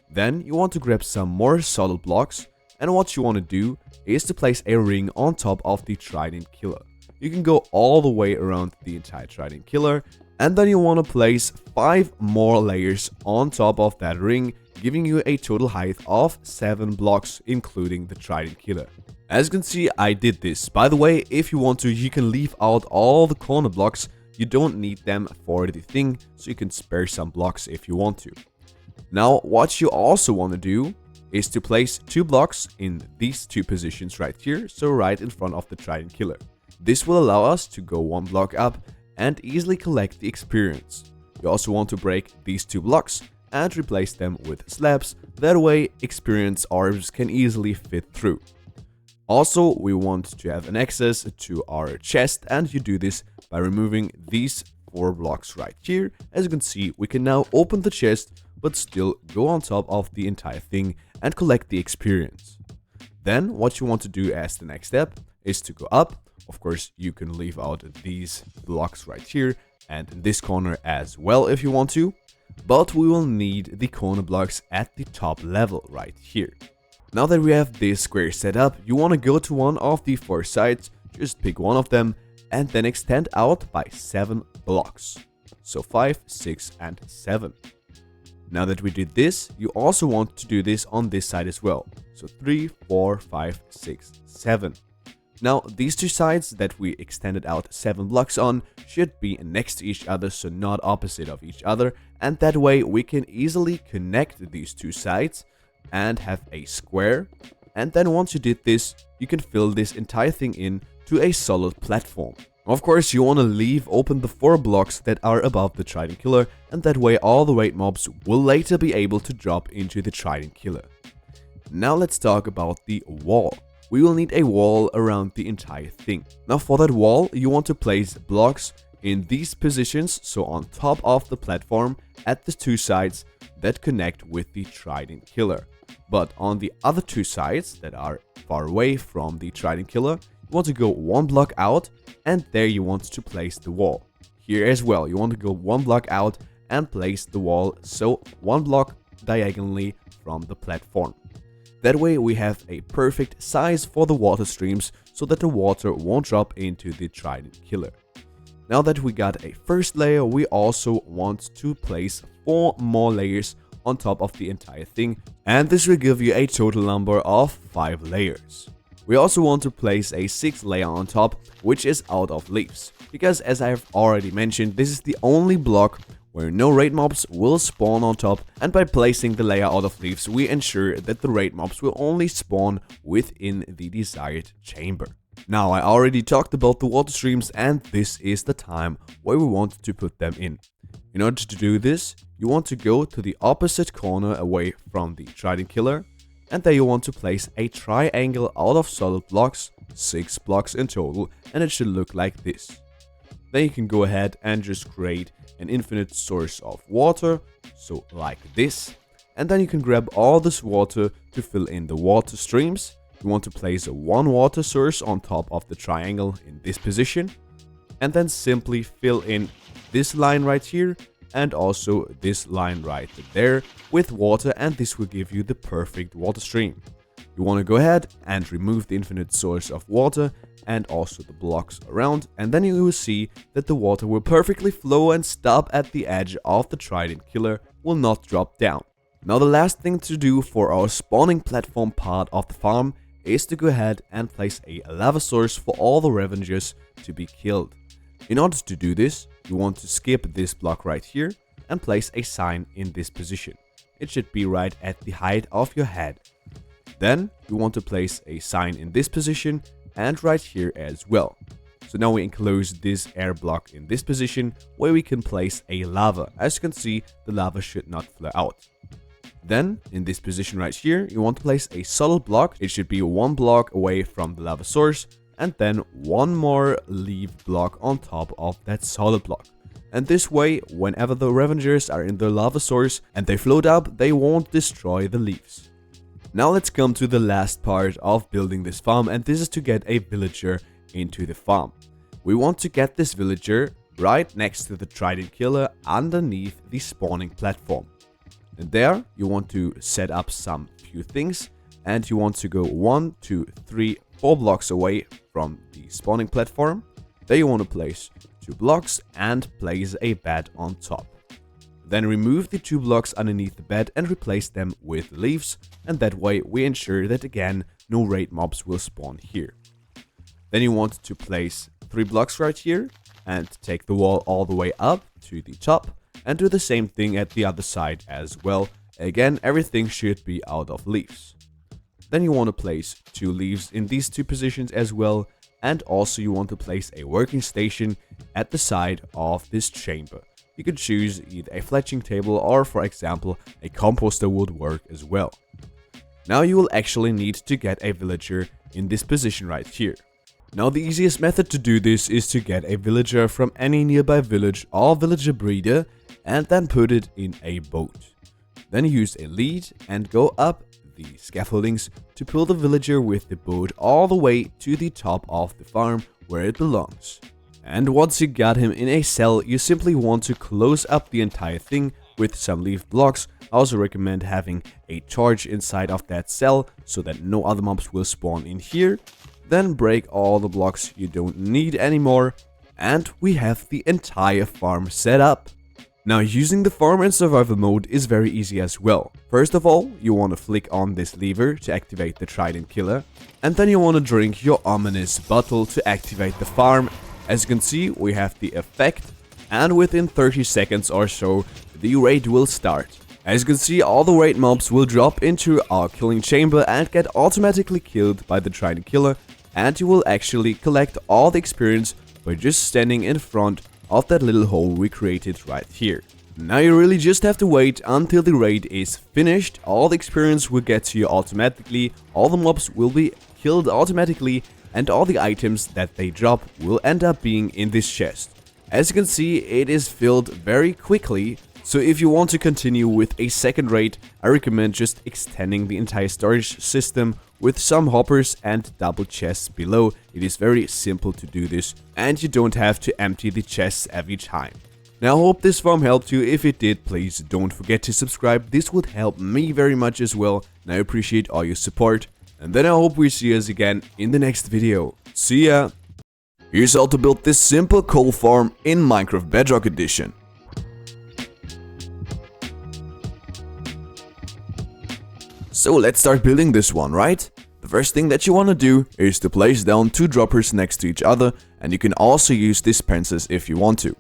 Then you want to grab some more solid blocks, and what you want to do is to place a ring on top of the trident killer. You can go all the way around the entire trident killer, and then you want to place 5 more layers on top of that ring, giving you a total height of 7 blocks, including the trident killer. As you can see, I did this. By the way, if you want to, you can leave out all the corner blocks. You don't need them for the thing, so you can spare some blocks if you want to. Now, what you also want to do is to place 2 blocks in these 2 positions right here, so right in front of the trident killer. This will allow us to go 1 block up and easily collect the experience. You also want to break these 2 blocks and replace them with slabs, that way experience orbs can easily fit through. Also, we want to have an access to our chest, and you do this by removing these 4 blocks right here. As you can see, we can now open the chest but still go on top of the entire thing and collect the experience. Then what you want to do as the next step is to go up. Of course, you can leave out these blocks right here and in this corner as well if you want to, but we will need the corner blocks at the top level right here. Now that we have this square set up, you want to go to one of the 4 sides, just pick one of them and then extend out by 7 blocks. So 5, 6 and 7. Now that we did this, you also want to do this on this side as well. So 3, 4, 5, 6, 7. Now these 2 sides that we extended out 7 blocks on should be next to each other, so not opposite of each other, and that way we can easily connect these 2 sides and have a square. And then once you did this, you can fill this entire thing in to a solid platform. Of course, you want to leave open the 4 blocks that are above the trident killer, and that way all the raid mobs will later be able to drop into the trident killer. Now let's talk about the wall. We will need a wall around the entire thing. Now for that wall, you want to place blocks in these positions, so on top of the platform at the 2 sides that connect with the trident killer. But on the other 2 sides that are far away from the trident killer, you want to go 1 block out, and there you want to place the wall. Here as well, you want to go 1 block out and place the wall, so 1 block diagonally from the platform. That way we have a perfect size for the water streams, so that the water won't drop into the trident killer. Now that we got a first layer, we also want to place 4 more layers on top of the entire thing, and this will give you a total number of 5 layers. We also want to place a 6th layer on top, which is out of leaves, because as I have already mentioned, this is the only block where no raid mobs will spawn on top, and by placing the layer out of leaves, we ensure that the raid mobs will only spawn within the desired chamber. Now, I already talked about the water streams, and this is the time where we want to put them in. In order to do this, you want to go to the opposite corner away from the trident killer, and there you want to place a triangle out of solid blocks, 6 blocks in total, and it should look like this. Then you can go ahead and just create an infinite source of water, so like this, and then you can grab all this water to fill in the water streams. You want to place 1 water source on top of the triangle in this position, and then simply fill in this line right here and also this line right there with water, and this will give you the perfect water stream. You want to go ahead and remove the infinite source of water and also the blocks around, and then you will see that the water will perfectly flow and stop at the edge of the trident killer, will not drop down. Now the last thing to do for our spawning platform part of the farm is to go ahead and place a lava source for all the revengers to be killed. In order to do this, you want to skip this block right here and place a sign in this position. It should be right at the height of your head. Then you want to place a sign in this position and right here as well. So now we enclose this air block in this position where we can place a lava. As you can see, the lava should not flow out. Then in this position right here, you want to place a solid block. It should be 1 block away from the lava source, and then one more leaf block on top of that solid block. And this way, whenever the Revengers are in the lava source and they float up, they won't destroy the leaves. Now let's come to the last part of building this farm, and this is to get a villager into the farm. We want to get this villager right next to the trident killer underneath the spawning platform. And there you want to set up some few things, and you want to go 1, 2, 3, 4 blocks away from the spawning platform. There you want to place 2 blocks and place a bed on top. Then remove the 2 blocks underneath the bed and replace them with leaves, and that way we ensure that again no raid mobs will spawn here. Then you want to place 3 blocks right here and take the wall all the way up to the top and do the same thing at the other side as well. Again, everything should be out of leaves. Then you want to place 2 leaves in these 2 positions as well, and also you want to place a working station at the side of this chamber. You could choose either a fletching table or, for example, a composter would work as well. Now you will actually need to get a villager in this position right here. Now the easiest method to do this is to get a villager from any nearby village or villager breeder and then put it in a boat. Then use a lead and go up the scaffoldings to pull the villager with the boat all the way to the top of the farm where it belongs. And once you got him in a cell, you simply want to close up the entire thing with some leaf blocks. I also recommend having a torch inside of that cell so that no other mobs will spawn in here. Then break all the blocks you don't need anymore, and we have the entire farm set up. Now using the farm in survival mode is very easy as well. First of all, you want to flick on this lever to activate the trident killer, and then you want to drink your ominous bottle to activate the farm. As you can see, we have the effect, and within 30 seconds or so, the raid will start. As you can see, all the raid mobs will drop into our killing chamber and get automatically killed by the trident killer, and you will actually collect all the experience by just standing in front of that little hole we created right here. Now you really just have to wait until the raid is finished. All the experience will get to you automatically, all the mobs will be killed automatically, and all the items that they drop will end up being in this chest. As you can see, it is filled very quickly, so if you want to continue with a second raid, I recommend just extending the entire storage system with some hoppers and double chests below. It is very simple to do this, and you don't have to empty the chests every time. Now I hope this farm helped you. If it did, please don't forget to subscribe. This would help me very much as well, and I appreciate all your support. And then I hope we see us again in the next video. See ya! Here's how to build this simple coal farm in Minecraft Bedrock Edition. So let's start building this one, right? The first thing that you want to do is to place down 2 droppers next to each other, and you can also use dispensers if you want to.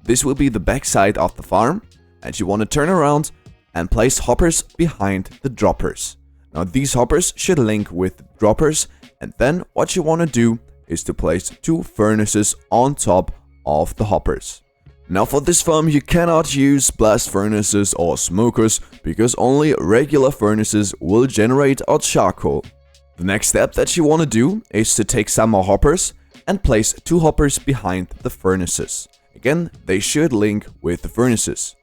This will be the back side of the farm, and you want to turn around and place hoppers behind the droppers. Now these hoppers should link with the droppers, and then what you want to do is to place 2 furnaces on top of the hoppers. Now for this farm you cannot use blast furnaces or smokers because only regular furnaces will generate our charcoal. The next step that you want to do is to take some more hoppers and place 2 hoppers behind the furnaces. Again, they should link with the furnaces.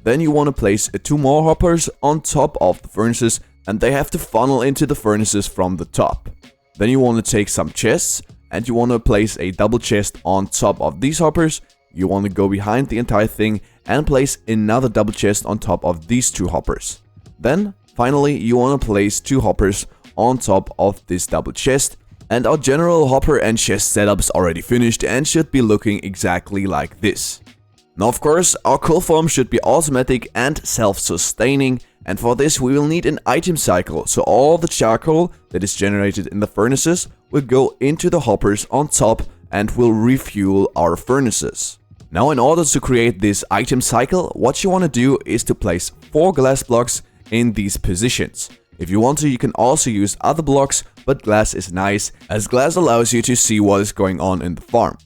Then you want to place 2 more hoppers on top of the furnaces, and they have to funnel into the furnaces from the top. Then you want to take some chests and you want to place a double chest on top of these hoppers. You want to go behind the entire thing and place another double chest on top of these 2 hoppers. Then finally you want to place 2 hoppers on top of this double chest, and our general hopper and chest setup is already finished and should be looking exactly like this. Now of course our coal farm should be automatic and self-sustaining, and for this we will need an item cycle, so all the charcoal that is generated in the furnaces will go into the hoppers on top and will refuel our furnaces. Now in order to create this item cycle, what you want to do is to place 4 glass blocks in these positions. If you want to, you can also use other blocks, but glass is nice as glass allows you to see what is going on in the farm.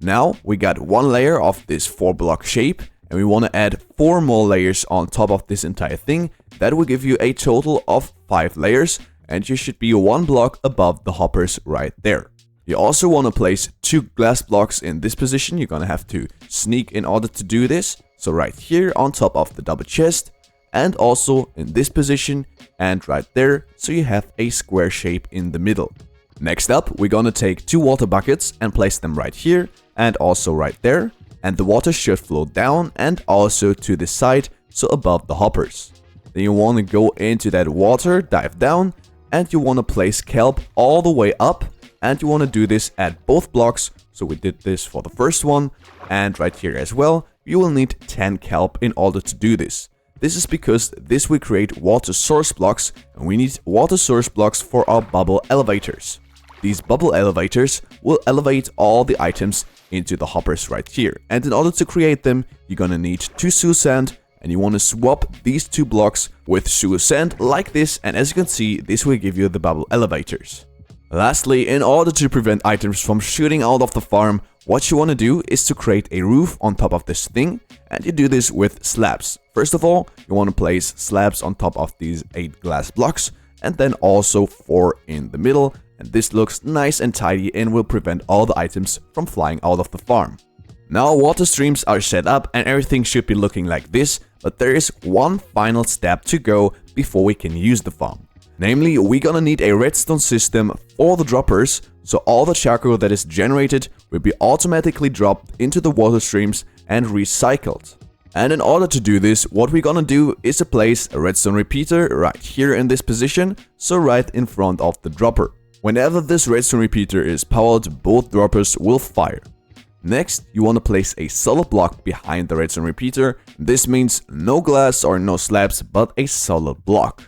Now we got 1 layer of this 4 block shape, and we want to add 4 more layers on top of this entire thing. That will give you a total of 5 layers, and you should be 1 block above the hoppers right there. You also want to place 2 glass blocks in this position. You're gonna have to sneak in order to do this. So right here on top of the double chest, and also in this position and right there, so you have a square shape in the middle. Next up, we're gonna take 2 water buckets and place them right here and also right there, and the water should flow down and also to the side, so above the hoppers. Then you want to go into that water, dive down, and you want to place kelp all the way up, and you want to do this at both blocks. So we did this for the first one, and right here as well. You will need 10 kelp in order to do this. This is because this will create water source blocks, and we need water source blocks for our bubble elevators. These bubble elevators will elevate all the items into the hoppers right here. And in order to create them, you're gonna need 2 sewer sand, and you want to swap these 2 blocks with sewer sand like this, and as you can see, this will give you the bubble elevators. Lastly, in order to prevent items from shooting out of the farm, what you want to do is to create a roof on top of this thing, and you do this with slabs. First of all, you want to place slabs on top of these 8 glass blocks, and then also 4 in the middle, and this looks nice and tidy and will prevent all the items from flying out of the farm. Now water streams are set up and everything should be looking like this, but there is one final step to go before we can use the farm. Namely, we're gonna need a redstone system for the droppers, so all the charcoal that is generated will be automatically dropped into the water streams and recycled. And in order to do this, what we're gonna do is to place a redstone repeater right here in this position, so right in front of the dropper. Whenever this redstone repeater is powered, both droppers will fire. Next, you want to place a solid block behind the redstone repeater. This means no glass or no slabs, but a solid block.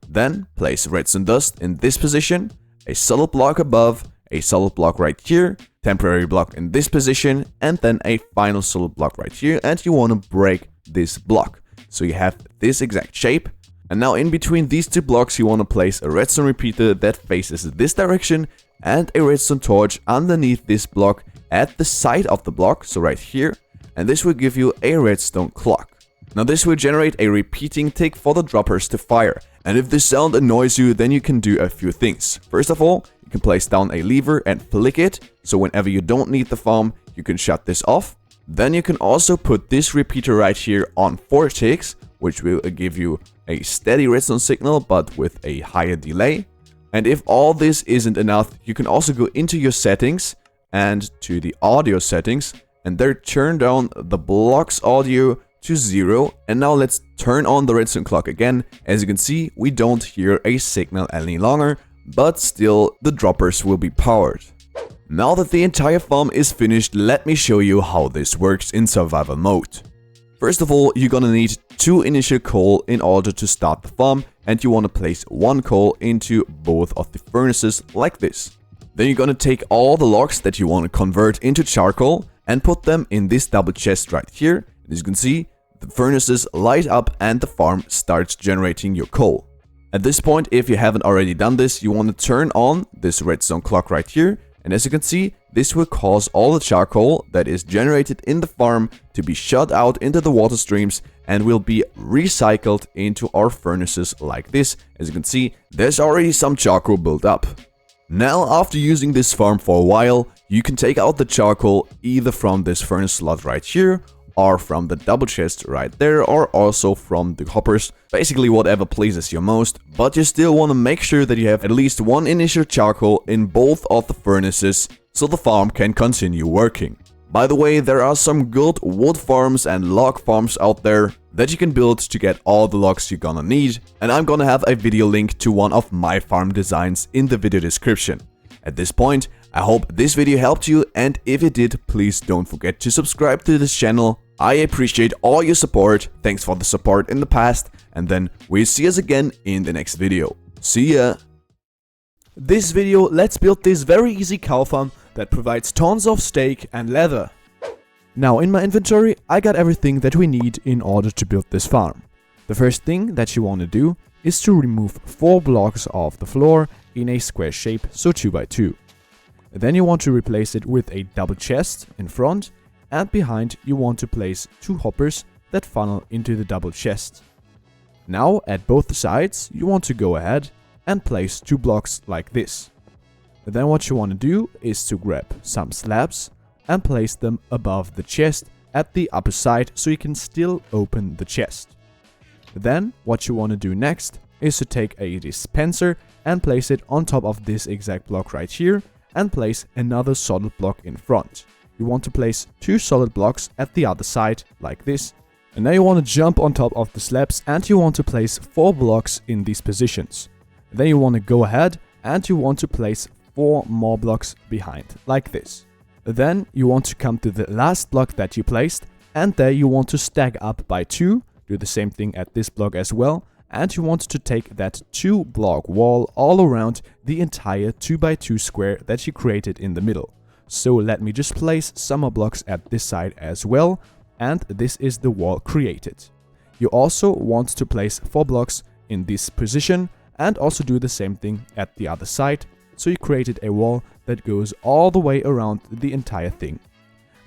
Then place redstone dust in this position, a solid block above, a solid block right here, temporary block in this position, and then a final solid block right here, and you want to break this block. So you have this exact shape. And now in between these 2 blocks you want to place a redstone repeater that faces this direction and a redstone torch underneath this block at the side of the block, so right here, and this will give you a redstone clock. Now this will generate a repeating tick for the droppers to fire, and if this sound annoys you, then you can do a few things. First of all, you can place down a lever and flick it, so whenever you don't need the farm, you can shut this off. Then you can also put this repeater right here on 4 ticks, which will give you a steady redstone signal but with a higher delay. And if all this isn't enough, you can also go into your settings and to the audio settings, and there turn down the blocks audio to 0. And now let's turn on the redstone clock again. As you can see, we don't hear a signal any longer, but still the droppers will be powered. Now that the entire farm is finished, let me show you how this works in survival mode. First of all, you're gonna need 2 initial coal in order to start the farm, and you want to place 1 coal into both of the furnaces like this. Then you're gonna take all the logs that you want to convert into charcoal and put them in this double chest right here. As you can see, the furnaces light up and the farm starts generating your coal. At this point, if you haven't already done this, you want to turn on this redstone clock right here. And as you can see, this will cause all the charcoal that is generated in the farm to be shot out into the water streams and will be recycled into our furnaces like this. As you can see, there's already some charcoal built up. Now, after using this farm for a while, you can take out the charcoal either from this furnace slot right here, or from the double chest right there, or also from the hoppers. Basically whatever pleases you most, but you still want to make sure that you have at least 1 initial charcoal in both of the furnaces so the farm can continue working. By the way, there are some good wood farms and log farms out there that you can build to get all the logs you're gonna need, and I'm gonna have a video link to one of my farm designs in the video description. At this point, I hope this video helped you, and if it did, please don't forget to subscribe to this channel. I appreciate all your support, thanks for the support in the past, and then we'll see us again in the next video. See ya! This video, let's build this very easy cow farm that provides tons of steak and leather. Now in my inventory, I got everything that we need in order to build this farm. The first thing that you want to do is to remove 4 blocks off the floor in a square shape, so 2 by 2. Then you want to replace it with a double chest in front, and behind you want to place 2 hoppers that funnel into the double chest. Now at both sides you want to go ahead and place 2 blocks like this. Then what you want to do is to grab some slabs and place them above the chest at the upper side so you can still open the chest. Then what you want to do next is to take a dispenser and place it on top of this exact block right here and place another solid block in front. You want to place 2 solid blocks at the other side like this. And now you want to jump on top of the slabs and you want to place 4 blocks in these positions. Then you want to go ahead and you want to place 4 more blocks behind like this. Then you want to come to the last block that you placed and there you want to stack up by 2. Do the same thing at this block as well. And you want to take that 2 block wall all around the entire 2x2 square that you created in the middle. So let me just place some more blocks at this side as well. And this is the wall created. You also want to place 4 blocks in this position and also do the same thing at the other side. So you created a wall that goes all the way around the entire thing.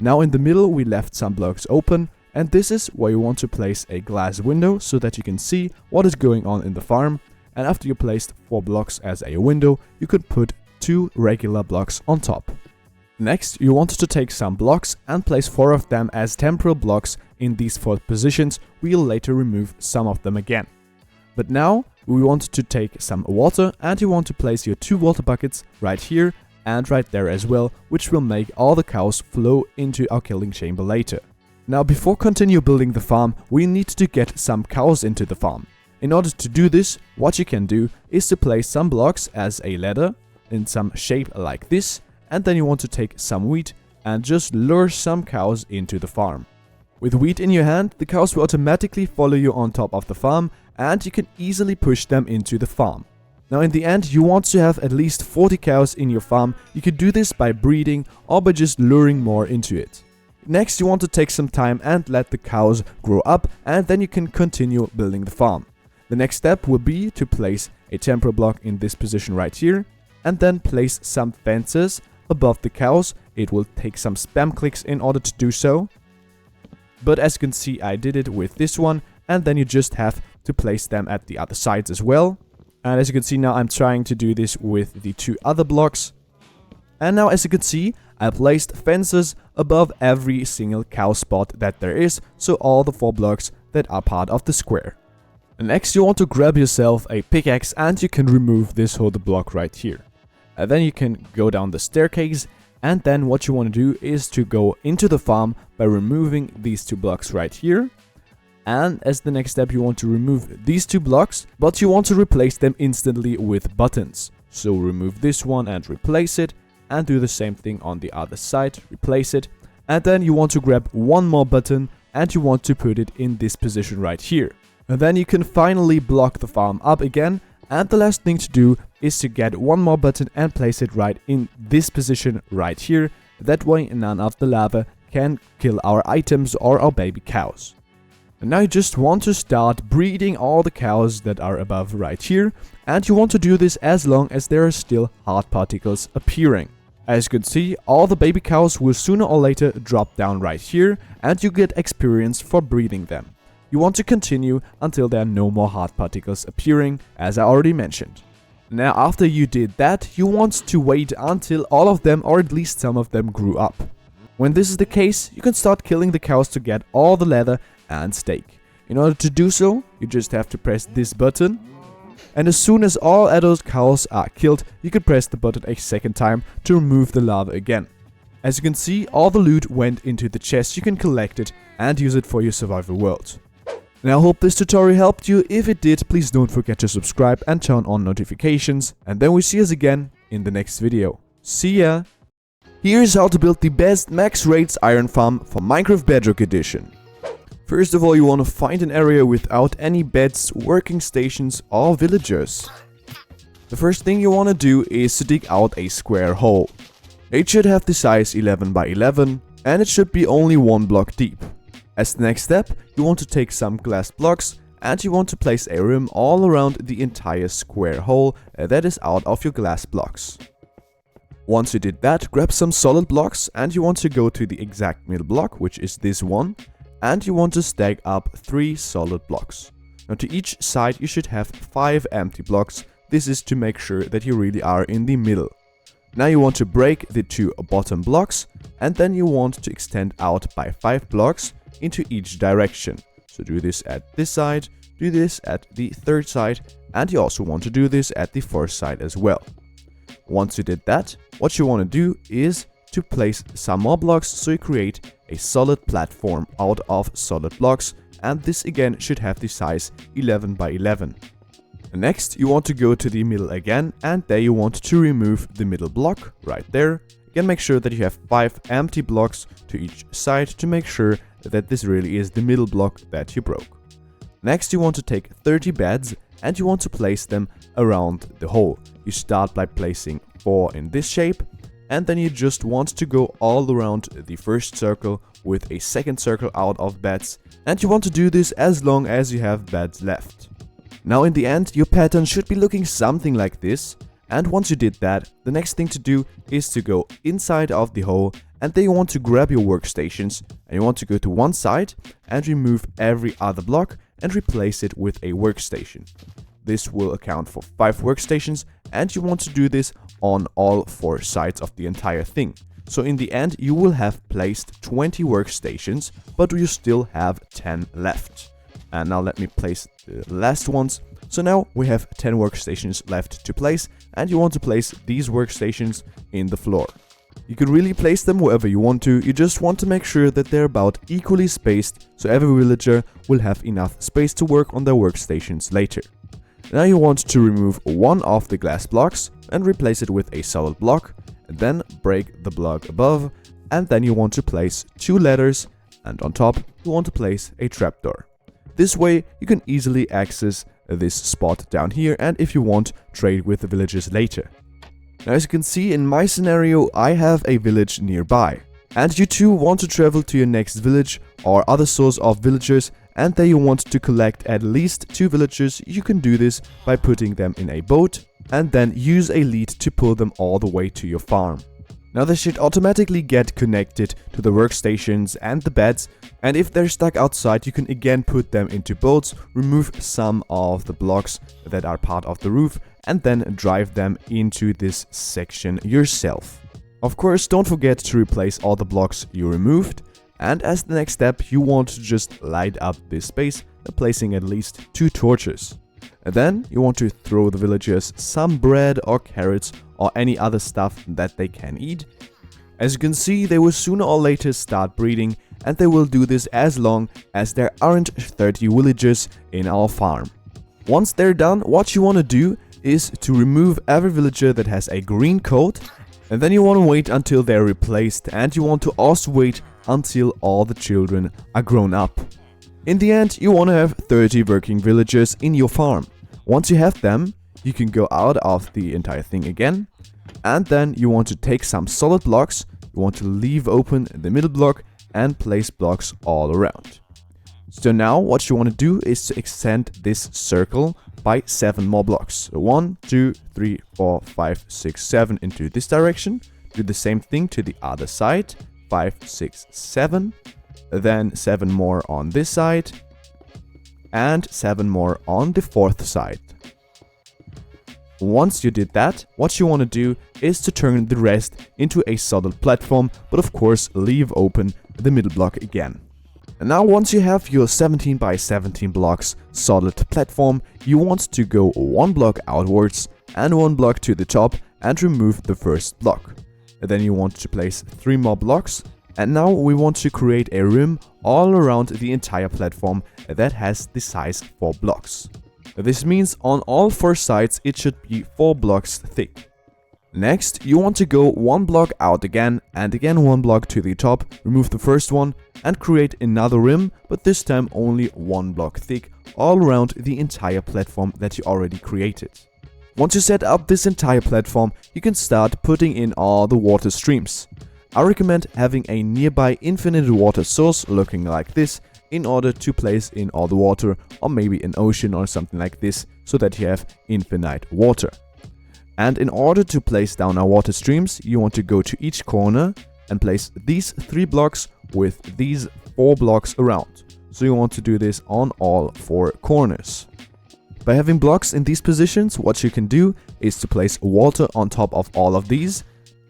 Now in the middle we left some blocks open. And this is where you want to place a glass window so that you can see what is going on in the farm. And after you placed 4 blocks as a window, you could put 2 regular blocks on top. Next, you want to take some blocks and place 4 of them as temporal blocks in these 4 positions. We'll later remove some of them again. But now we want to take some water and you want to place your 2 water buckets right here and right there as well, which will make all the cows flow into our killing chamber later. Now before continue building the farm, we need to get some cows into the farm. In order to do this, what you can do is to place some blocks as a ladder in some shape like this, and then you want to take some wheat and just lure some cows into the farm. With wheat in your hand, the cows will automatically follow you on top of the farm and you can easily push them into the farm. Now in the end, you want to have at least 40 cows in your farm. You can do this by breeding or by just luring more into it. Next, you want to take some time and let the cows grow up and then you can continue building the farm. The next step will be to place a temporal block in this position right here and then place some fences above the cows. It will take some spam clicks in order to do so. But as you can see, I did it with this one and then you just have to place them at the other sides as well. And as you can see now, I'm trying to do this with the 2 other blocks. And now as you can see, I placed fences above every single cow spot that there is, so all the 4 blocks that are part of the square. Next you want to grab yourself a pickaxe and you can remove this whole block right here. And then you can go down the staircase and then what you want to do is to go into the farm by removing these 2 blocks right here. And as the next step you want to remove these 2 blocks, but you want to replace them instantly with buttons. So remove this one and replace it. And do the same thing on the other side, replace it. And then you want to grab 1 more button and you want to put it in this position right here. And then you can finally block the farm up again. And the last thing to do is to get 1 more button and place it right in this position right here. That way none of the lava can kill our items or our baby cows. And now you just want to start breeding all the cows that are above right here. And you want to do this as long as there are still hard particles appearing. As you can see, all the baby cows will sooner or later drop down right here and you get experience for breeding them. You want to continue until there are no more hard particles appearing, as I already mentioned. Now after you did that, you want to wait until all of them or at least some of them grew up. When this is the case, you can start killing the cows to get all the leather and steak. In order to do so, you just have to press this button. And as soon as all adult cows are killed, you can press the button a second time to remove the lava again. As you can see, all the loot went into the chest. You can collect it and use it for your survival world. Now I hope this tutorial helped you. If it did, please don't forget to subscribe and turn on notifications. And then we see us again in the next video. See ya! Here's how to build the best max rates iron farm for Minecraft Bedrock Edition. First of all, you want to find an area without any beds, working stations or villagers. The first thing you want to do is to dig out a square hole. It should have the size 11 by 11 and it should be only 1 block deep. As the next step, you want to take some glass blocks and you want to place a rim all around the entire square hole that is out of your glass blocks. Once you did that, grab some solid blocks and you want to go to the exact middle block, which is this one. And you want to stack up 3 solid blocks. Now to each side you should have 5 empty blocks. This is to make sure that you really are in the middle. Now you want to break the 2 bottom blocks, and then you want to extend out by 5 blocks into each direction. So do this at this side, do this at the 3rd side, and you also want to do this at the 4th side as well. Once you did that, what you want to do is to place some more blocks so you create a solid platform out of solid blocks, and this again should have the size 11 by 11. Next, you want to go to the middle again, and there you want to remove the middle block right there. Again, make sure that you have 5 empty blocks to each side to make sure that this really is the middle block that you broke. Next, you want to take 30 beds and you want to place them around the hole. You start by placing 4 in this shape, and then you just want to go all around the first circle with a second circle out of beds, and you want to do this as long as you have beds left. Now in the end, your pattern should be looking something like this, and once you did that, the next thing to do is to go inside of the hole, and then you want to grab your workstations and you want to go to one side and remove every other block and replace it with a workstation. This will account for 5 workstations, and you want to do this on all 4 sides of the entire thing. So in the end, you will have placed 20 workstations, but you still have 10 left. And now let me place the last ones. So now we have 10 workstations left to place, and you want to place these workstations in the floor. You can really place them wherever you want to, you just want to make sure that they're about equally spaced, so every villager will have enough space to work on their workstations later. Now you want to remove one of the glass blocks and replace it with a solid block, and then break the block above, and then you want to place 2 ladders, and on top you want to place a trapdoor. This way you can easily access this spot down here, and if you want, trade with the villagers later. Now as you can see in my scenario, I have a village nearby, and you too want to travel to your next village or other source of villagers, and there you want to collect at least 2 villagers. You can do this by putting them in a boat and then use a lead to pull them all the way to your farm. Now they should automatically get connected to the workstations and the beds, and if they're stuck outside you can again put them into boats, remove some of the blocks that are part of the roof, and then drive them into this section yourself. Of course, don't forget to replace all the blocks you removed, and as the next step you want to just light up this space by placing at least 2 torches. And then you want to throw the villagers some bread or carrots or any other stuff that they can eat. As you can see, they will sooner or later start breeding, and they will do this as long as there aren't 30 villagers in our farm. Once they're done, what you want to do is to remove every villager that has a green coat, and then you want to wait until they're replaced, and you want to also wait until all the children are grown up. In the end, you want to have 30 working villagers in your farm. Once you have them, you can go out of the entire thing again, and then you want to take some solid blocks, you want to leave open the middle block and place blocks all around. So now what you want to do is to extend this circle by 7 more blocks. So 1, 2, 3, 4, 5, 6, 7 into this direction. Do the same thing to the other side. 5, 6, 7. Then 7 more on this side. And 7 more on the 4th side. Once you did that, what you want to do is to turn the rest into a solid platform, but of course leave open the middle block again. And now once you have your 17 by 17 blocks solid platform, you want to go 1 block outwards and 1 block to the top and remove the first block. And then you want to place 3 more blocks, and now we want to create a rim all around the entire platform that has the size 4 blocks. This means on all 4 sides it should be 4 blocks thick. Next, you want to go 1 block out again and again 1 block to the top, remove the first one and create another rim, but this time only 1 block thick all around the entire platform that you already created. Once you set up this entire platform, you can start putting in all the water streams. I recommend having a nearby infinite water source looking like this in order to place in all the water, or maybe an ocean or something like this, so that you have infinite water. And in order to place down our water streams, you want to go to each corner and place these 3 blocks with these 4 blocks around. So you want to do this on all 4 corners. By having blocks in these positions, what you can do is to place water on top of all of these,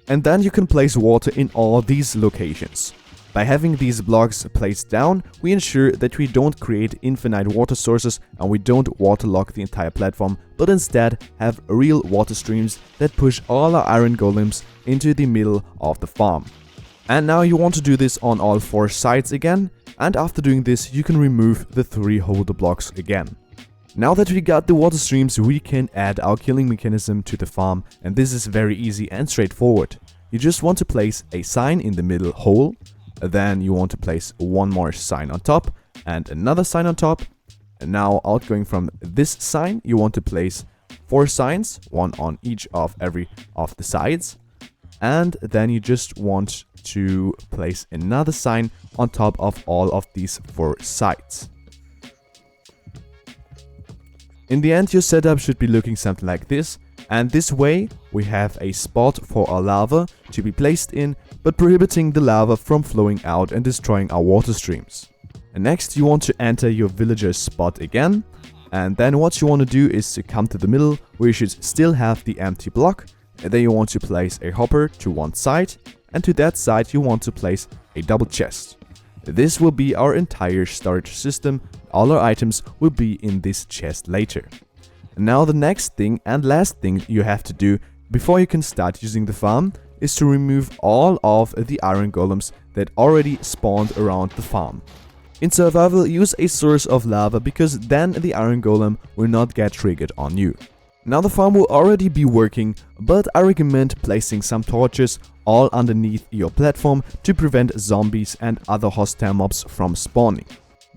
And then you can place water in all these locations. By having these blocks placed down, we ensure that we don't create infinite water sources and we don't waterlog the entire platform, but instead have real water streams that push all our iron golems into the middle of the farm. And now you want to do this on all 4 sides again, and after doing this you can remove the 3 holder blocks again. Now that we got the water streams, we can add our killing mechanism to the farm, and this is very easy and straightforward. You just want to place a sign in the middle hole. Then you want to place one more sign on top and another sign on top. And now outgoing from this sign, you want to place 4 signs, one on each of every of the sides. And then you just want to place another sign on top of all of these 4 sides. In the end, your setup should be looking something like this. And this way, we have a spot for our lava to be placed in, but prohibiting the lava from flowing out and destroying our water streams. And next, you want to enter your villager's spot again. And then what you want to do is to come to the middle, where you should still have the empty block. And then you want to place a hopper to one side, and to that side you want to place a double chest. This will be our entire storage system. All our items will be in this chest later. Now the next thing and last thing you have to do before you can start using the farm is to remove all of the iron golems that already spawned around the farm. In survival, use a source of lava because then the iron golem will not get triggered on you. Now the farm will already be working, but I recommend placing some torches all underneath your platform to prevent zombies and other hostile mobs from spawning.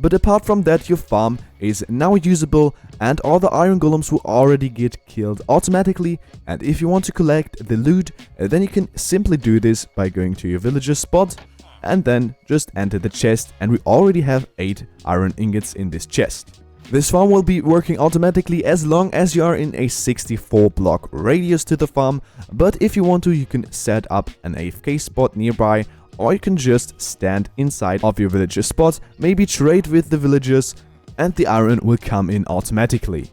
But apart from that, your farm is now usable and all the iron golems will already get killed automatically. And if you want to collect the loot, then you can simply do this by going to your villager spot and then just enter the chest, and we already have 8 iron ingots in this chest. This farm will be working automatically as long as you are in a 64 block radius to the farm, but if you want to, you can set up an AFK spot nearby, or you can just stand inside of your villager spot, maybe trade with the villagers, and the iron will come in automatically.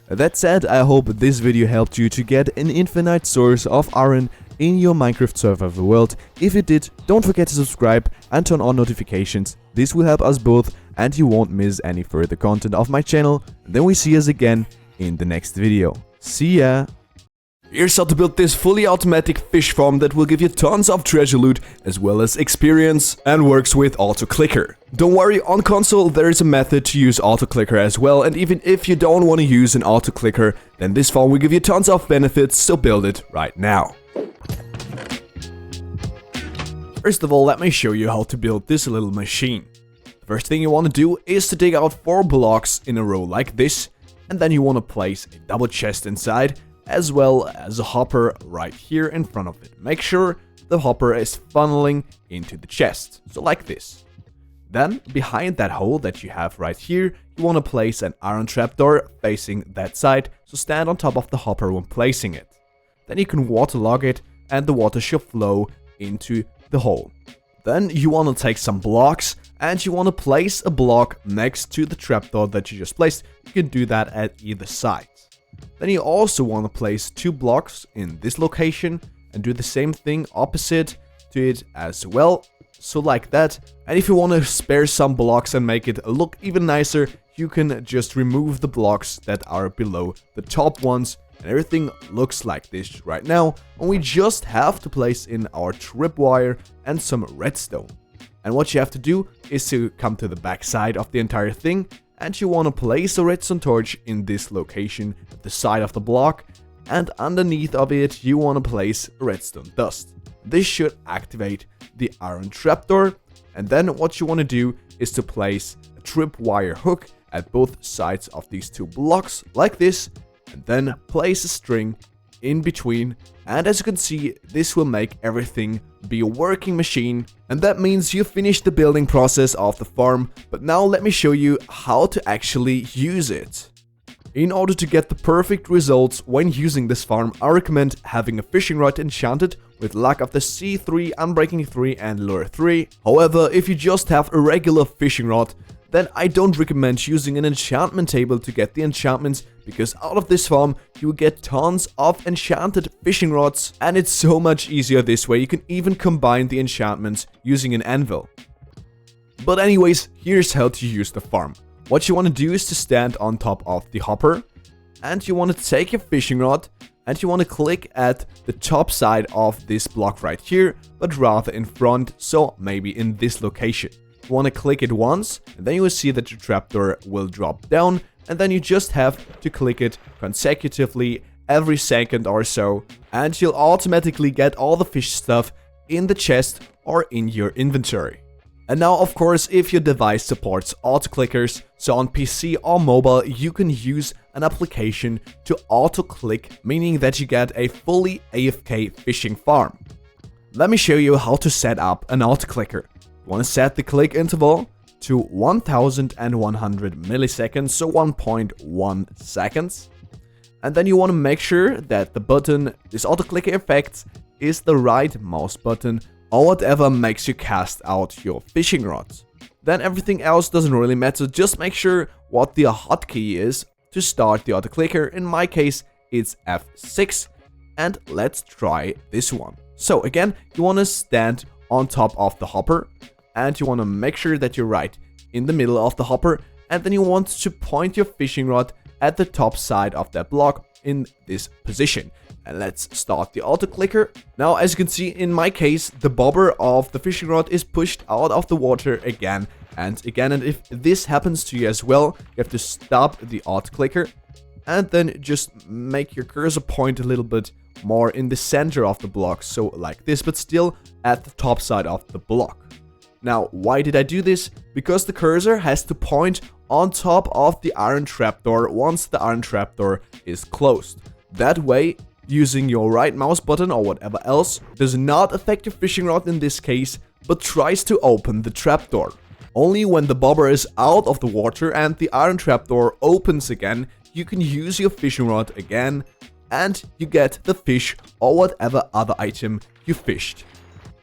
That said, I hope this video helped you to get an infinite source of iron in your Minecraft survival world. If it did, don't forget to subscribe and turn on notifications. This will help us both and you won't miss any further content of my channel. Then we see us again in the next video. See ya! Here's how to build this fully automatic fish farm that will give you tons of treasure loot as well as experience and works with auto clicker. Don't worry, on console there is a method to use auto clicker as well, and even if you don't want to use an auto clicker, then this farm will give you tons of benefits, so build it right now. First of all, let me show you how to build this little machine. First thing you want to do is to dig out 4 blocks in a row like this, and then you want to place a double chest inside, as well as a hopper right here in front of it. Make sure the hopper is funneling into the chest, so like this. Then, behind that hole that you have right here, you want to place an iron trapdoor facing that side, so stand on top of the hopper when placing it. Then you can waterlog it, and the water should flow into the hole. Then you want to take some blocks, and you want to place a block next to the trapdoor that you just placed. You can do that at either side. Then you also want to place 2 blocks in this location and do the same thing opposite to it as well, so like that. And if you want to spare some blocks and make it look even nicer, you can just remove the blocks that are below the top ones, and everything looks like this right now. And we just have to place in our tripwire and some redstone. And what you have to do is to come to the back side of the entire thing, and you want to place a redstone torch in this location at the side of the block, and underneath of it you want to place redstone dust. This should activate the iron trapdoor, and then what you want to do is to place a tripwire hook at both sides of these 2 blocks like this, and then place a string in between, and as you can see, this will make everything be a working machine, and that means you finished the building process of the farm. But now let me show you how to actually use it. In order to get the perfect results when using this farm, I recommend having a fishing rod enchanted with luck of the C3, Unbreaking 3 and Lure 3. However, if you just have a regular fishing rod, then I don't recommend using an enchantment table to get the enchantments, because out of this farm you will get tons of enchanted fishing rods, and it's so much easier this way. You can even combine the enchantments using an anvil. But anyways, here's how to use the farm. What you want to do is to stand on top of the hopper, and you want to take your fishing rod and you want to click at the top side of this block right here, but rather in front, so maybe in this location. You want to click it once, and then you will see that your trapdoor will drop down, and then you just have to click it consecutively every second or so, and you'll automatically get all the fish stuff in the chest or in your inventory. And now, of course, if your device supports auto-clickers, so on PC or mobile, you can use an application to auto-click, meaning that you get a fully AFK fishing farm. Let me show you how to set up an auto-clicker. You want to set the click interval to 1100 milliseconds, so 1.1 seconds. And then you want to make sure that the button, this auto-clicker effect, is the right mouse button, or whatever makes you cast out your fishing rods. Then everything else doesn't really matter, just make sure what the hotkey is to start the auto-clicker. In my case, it's F6, and let's try this one. So again, you want to stand on top of the hopper, and you want to make sure that you're right in the middle of the hopper, and then you want to point your fishing rod at the top side of that block in this position. And let's start the auto clicker. Now, as you can see, in my case, the bobber of the fishing rod is pushed out of the water again and again. And if this happens to you as well, you have to stop the auto clicker and then just make your cursor point a little bit more in the center of the block. So like this, but still at the top side of the block. Now, why did I do this? Because the cursor has to point on top of the iron trapdoor once the iron trapdoor is closed. That way, using your right mouse button or whatever else does not affect your fishing rod in this case, but tries to open the trapdoor. Only when the bobber is out of the water and the iron trapdoor opens again, you can use your fishing rod again and you get the fish or whatever other item you fished.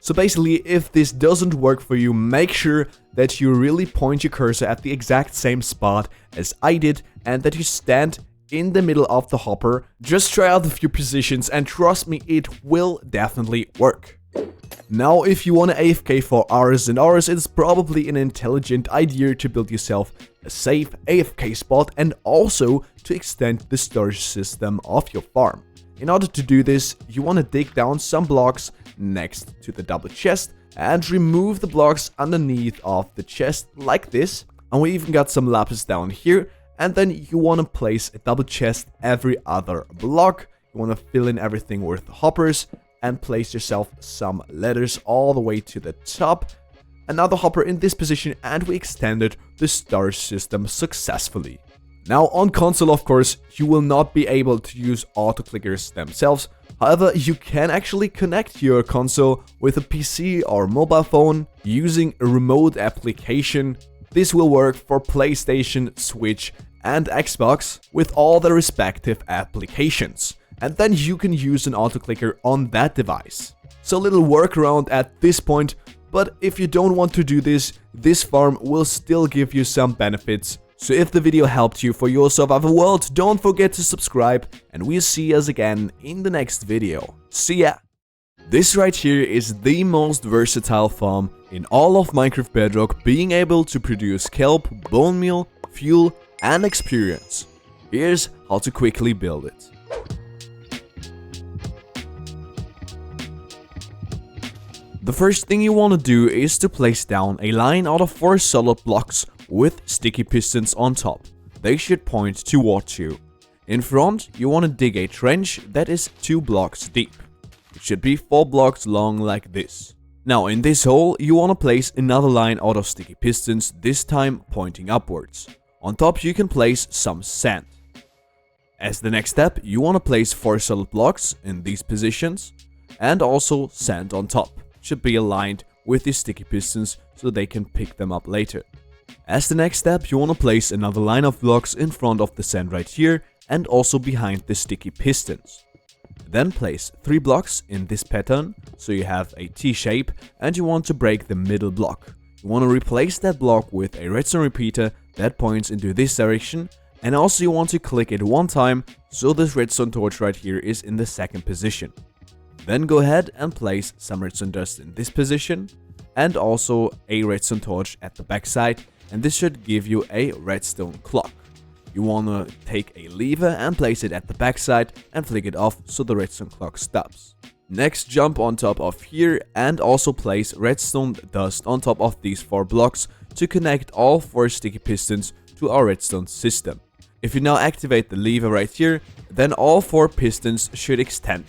So basically, if this doesn't work for you, make sure that you really point your cursor at the exact same spot as I did and that you stand in the middle of the hopper. Just try out a few positions and trust me, it will definitely work. Now, if you want to AFK for hours and hours, it's probably an intelligent idea to build yourself a safe AFK spot and also to extend the storage system of your farm. In order to do this, you want to dig down some blocks next to the double chest and remove the blocks underneath of the chest like this. And we even got some lapis down here. And then you want to place a double chest every other block. You want to fill in everything with hoppers and place yourself some ladders all the way to the top. Another hopper in this position, and we extended the storage system successfully. Now on console, of course, you will not be able to use auto clickers themselves. However, you can actually connect your console with a PC or mobile phone using a remote application. This will work for PlayStation, Switch and Xbox with all the respective applications. And then you can use an auto clicker on that device. So a little workaround at this point, but if you don't want to do this, this farm will still give you some benefits. So if the video helped you for your survival world, don't forget to subscribe and we'll see us again in the next video. See ya! This right here is the most versatile farm in all of Minecraft Bedrock, being able to produce kelp, bone meal, fuel and experience. Here's how to quickly build it. The first thing you want to do is to place down a line out of 4 solid blocks with sticky pistons on top. They should point towards you. In front, you want to dig a trench that is 2 blocks deep. It should be 4 blocks long like this. Now in this hole, you want to place another line out of sticky pistons, this time pointing upwards. On top you can place some sand. As the next step, you want to place 4 solid blocks in these positions and also sand on top. It should be aligned with the sticky pistons so they can pick them up later. As the next step, you want to place another line of blocks in front of the sand right here and also behind the sticky pistons. Then place 3 blocks in this pattern, so you have a T shape, and you want to break the middle block. You want to replace that block with a redstone repeater that points into this direction, and also you want to click it one time, so this redstone torch right here is in the second position. Then go ahead and place some redstone dust in this position, and also a redstone torch at the backside, and this should give you a redstone clock. You wanna take a lever and place it at the backside and flick it off so the redstone clock stops. Next, jump on top of here and also place redstone dust on top of these 4 blocks to connect all 4 sticky pistons to our redstone system. If you now activate the lever right here, then all 4 pistons should extend.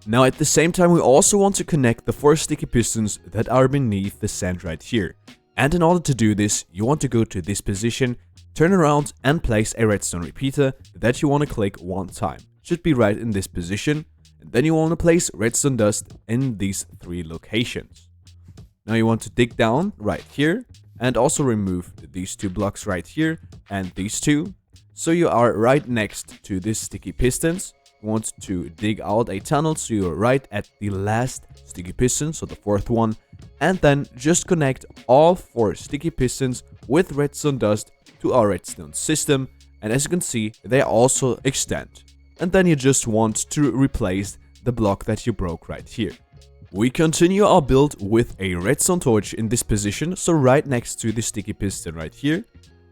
Now at the same time, we also want to connect the 4 sticky pistons that are beneath the sand right here. And in order to do this, you want to go to this position, turn around and place a redstone repeater that you want to click one time. Should be right in this position. And then you want to place redstone dust in these 3 locations. Now you want to dig down right here and also remove these 2 blocks right here and these 2. So you are right next to these sticky pistons. You want to dig out a tunnel so you're right at the last sticky piston, so the 4th one. And then just connect all 4 sticky pistons with redstone dust to our redstone system, and as you can see, they also extend. And then you just want to replace the block that you broke right here. We continue our build with a redstone torch in this position, so right next to the sticky piston right here,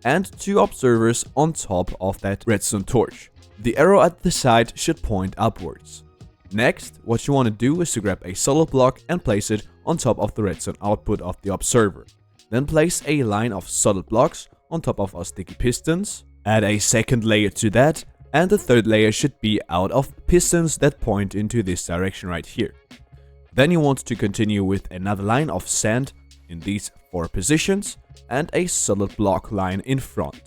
and 2 observers on top of that redstone torch. The arrow at the side should point upwards. Next, what you want to do is to grab a solid block and place it on top of the redstone output of the observer. Then place a line of solid blocks on top of our sticky pistons. Add a second layer to that, and the 3rd layer should be out of pistons that point into this direction right here. Then you want to continue with another line of sand in these 4 positions and a solid block line in front.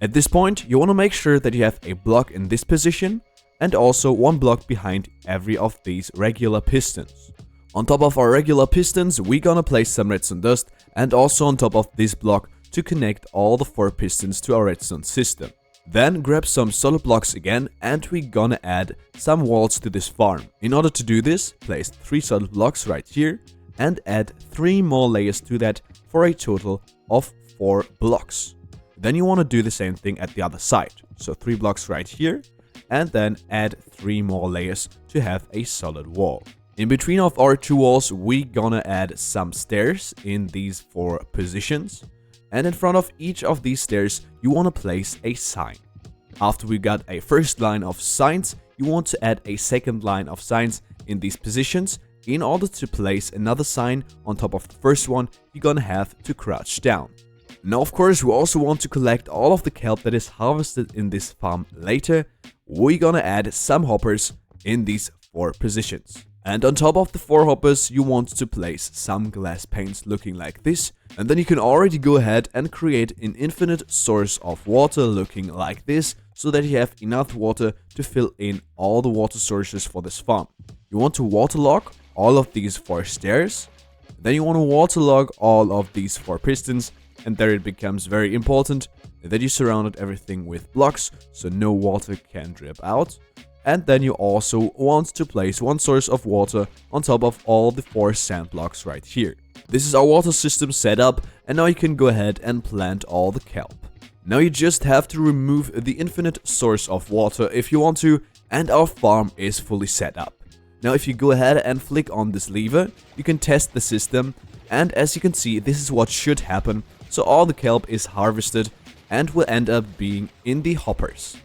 At this point, you want to make sure that you have a block in this position and also 1 block behind every of these regular pistons. On top of our regular pistons, we're gonna place some redstone dust and also on top of this block to connect all the 4 pistons to our redstone system. Then grab some solid blocks again and we're gonna add some walls to this farm. In order to do this, place 3 solid blocks right here and add 3 more layers to that for a total of 4 blocks. Then you want to do the same thing at the other side. So 3 blocks right here and then add 3 more layers to have a solid wall. In between of our 2 walls, we're gonna add some stairs in these 4 positions. And in front of each of these stairs, you want to place a sign. After we got a first line of signs, you want to add a second line of signs in these positions. In order to place another sign on top of the first one, you're gonna have to crouch down. Now of course, we also want to collect all of the kelp that is harvested in this farm later. We're gonna add some hoppers in these 4 positions. And on top of the 4 hoppers, you want to place some glass panes looking like this. And then you can already go ahead and create an infinite source of water looking like this, so that you have enough water to fill in all the water sources for this farm. You want to waterlog all of these 4 stairs. Then you want to waterlog all of these 4 pistons. And there it becomes very important that you surrounded everything with blocks, so no water can drip out. And then you also want to place 1 source of water on top of all the 4 sand blocks right here. This is our water system set up, and now you can go ahead and plant all the kelp. Now you just have to remove the infinite source of water if you want to, and our farm is fully set up. Now if you go ahead and flick on this lever, you can test the system, and as you can see, this is what should happen. So all the kelp is harvested and will end up being in the hoppers.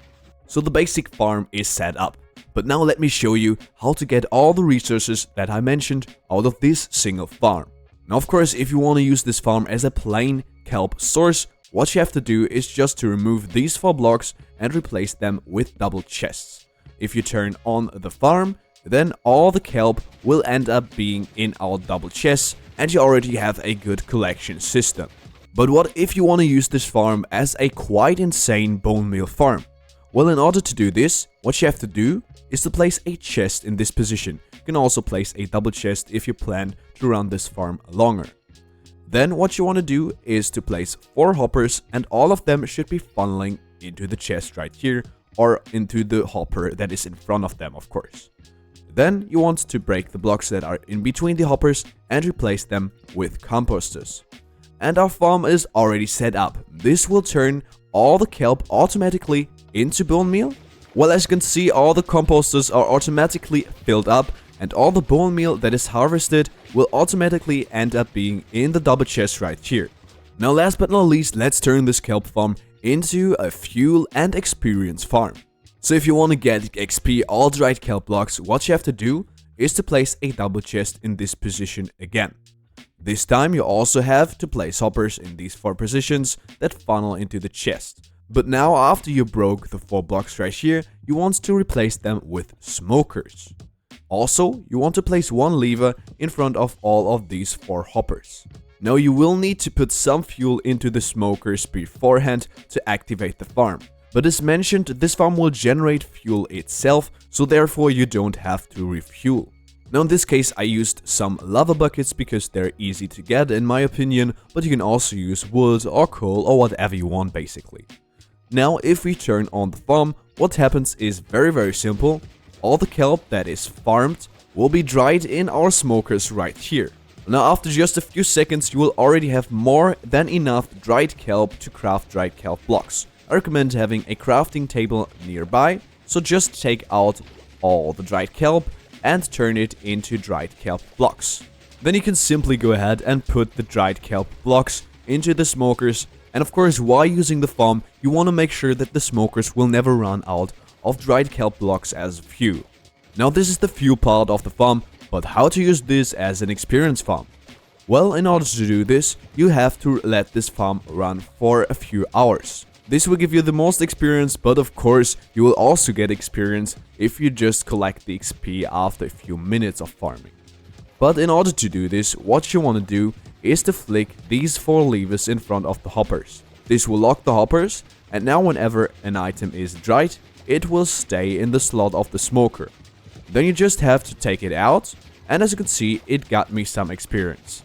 So the basic farm is set up. But now let me show you how to get all the resources that I mentioned out of this single farm. Now of course, if you want to use this farm as a plain kelp source, what you have to do is just to remove these 4 blocks and replace them with double chests. If you turn on the farm, then all the kelp will end up being in our double chests and you already have a good collection system. But what if you want to use this farm as a quite insane bone meal farm? Well, in order to do this, what you have to do is to place a chest in this position. You can also place a double chest if you plan to run this farm longer. Then what you want to do is to place 4 hoppers, and all of them should be funneling into the chest right here, or into the hopper that is in front of them, of course. Then you want to break the blocks that are in between the hoppers and replace them with composters. And our farm is already set up. This will turn all the kelp automatically into bone meal. Well, as you can see, all the composters are automatically filled up, and all the bone meal that is harvested will automatically end up being in the double chest right here. Now last but not least, let's turn this kelp farm into a fuel and experience farm. So if you want to get XP all dried kelp blocks, what you have to do is to place a double chest in this position again. This time you also have to place hoppers in these 4 positions that funnel into the chest. But now after you broke the 4 blocks right here, you want to replace them with smokers. Also, you want to place 1 lever in front of all of these 4 hoppers. Now you will need to put some fuel into the smokers beforehand to activate the farm. But as mentioned, this farm will generate fuel itself, so therefore you don't have to refuel. Now in this case I used some lava buckets because they're easy to get in my opinion, but you can also use wood or coal or whatever you want basically. Now if we turn on the farm, what happens is very simple. All the kelp that is farmed will be dried in our smokers right here. Now after just a few seconds you will already have more than enough dried kelp to craft dried kelp blocks. I recommend having a crafting table nearby, so just take out all the dried kelp and turn it into dried kelp blocks. Then you can simply go ahead and put the dried kelp blocks into the smokers, and of course while using the farm you want to make sure that the smokers will never run out of dried kelp blocks as fuel. Now this is the fuel part of the farm, but how to use this as an experience farm? Well, in order to do this, you have to let this farm run for a few hours. This will give you the most experience, but of course you will also get experience if you just collect the XP after a few minutes of farming. But in order to do this, what you want to do is to flick these 4 levers in front of the hoppers. This will lock the hoppers, and now whenever an item is dried, it will stay in the slot of the smoker. Then you just have to take it out, and as you can see, it got me some experience.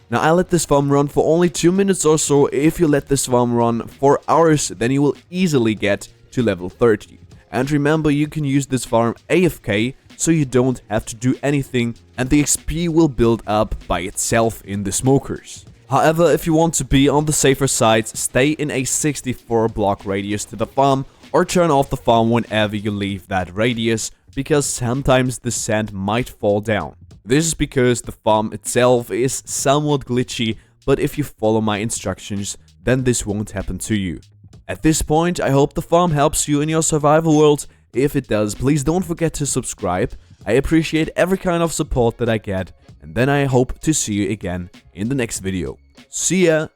Now I let this farm run for only 2 minutes or so. If you let this farm run for hours, then you will easily get to level 30. And remember, you can use this farm AFK, so you don't have to do anything, and the XP will build up by itself in the smokers. However, if you want to be on the safer side, stay in a 64 block radius to the farm, or turn off the farm whenever you leave that radius, because sometimes the sand might fall down. This is because the farm itself is somewhat glitchy, but if you follow my instructions, then this won't happen to you. At this point, I hope the farm helps you in your survival world. If it does, please don't forget to subscribe. I appreciate every kind of support that I get, and then I hope to see you again in the next video. See ya!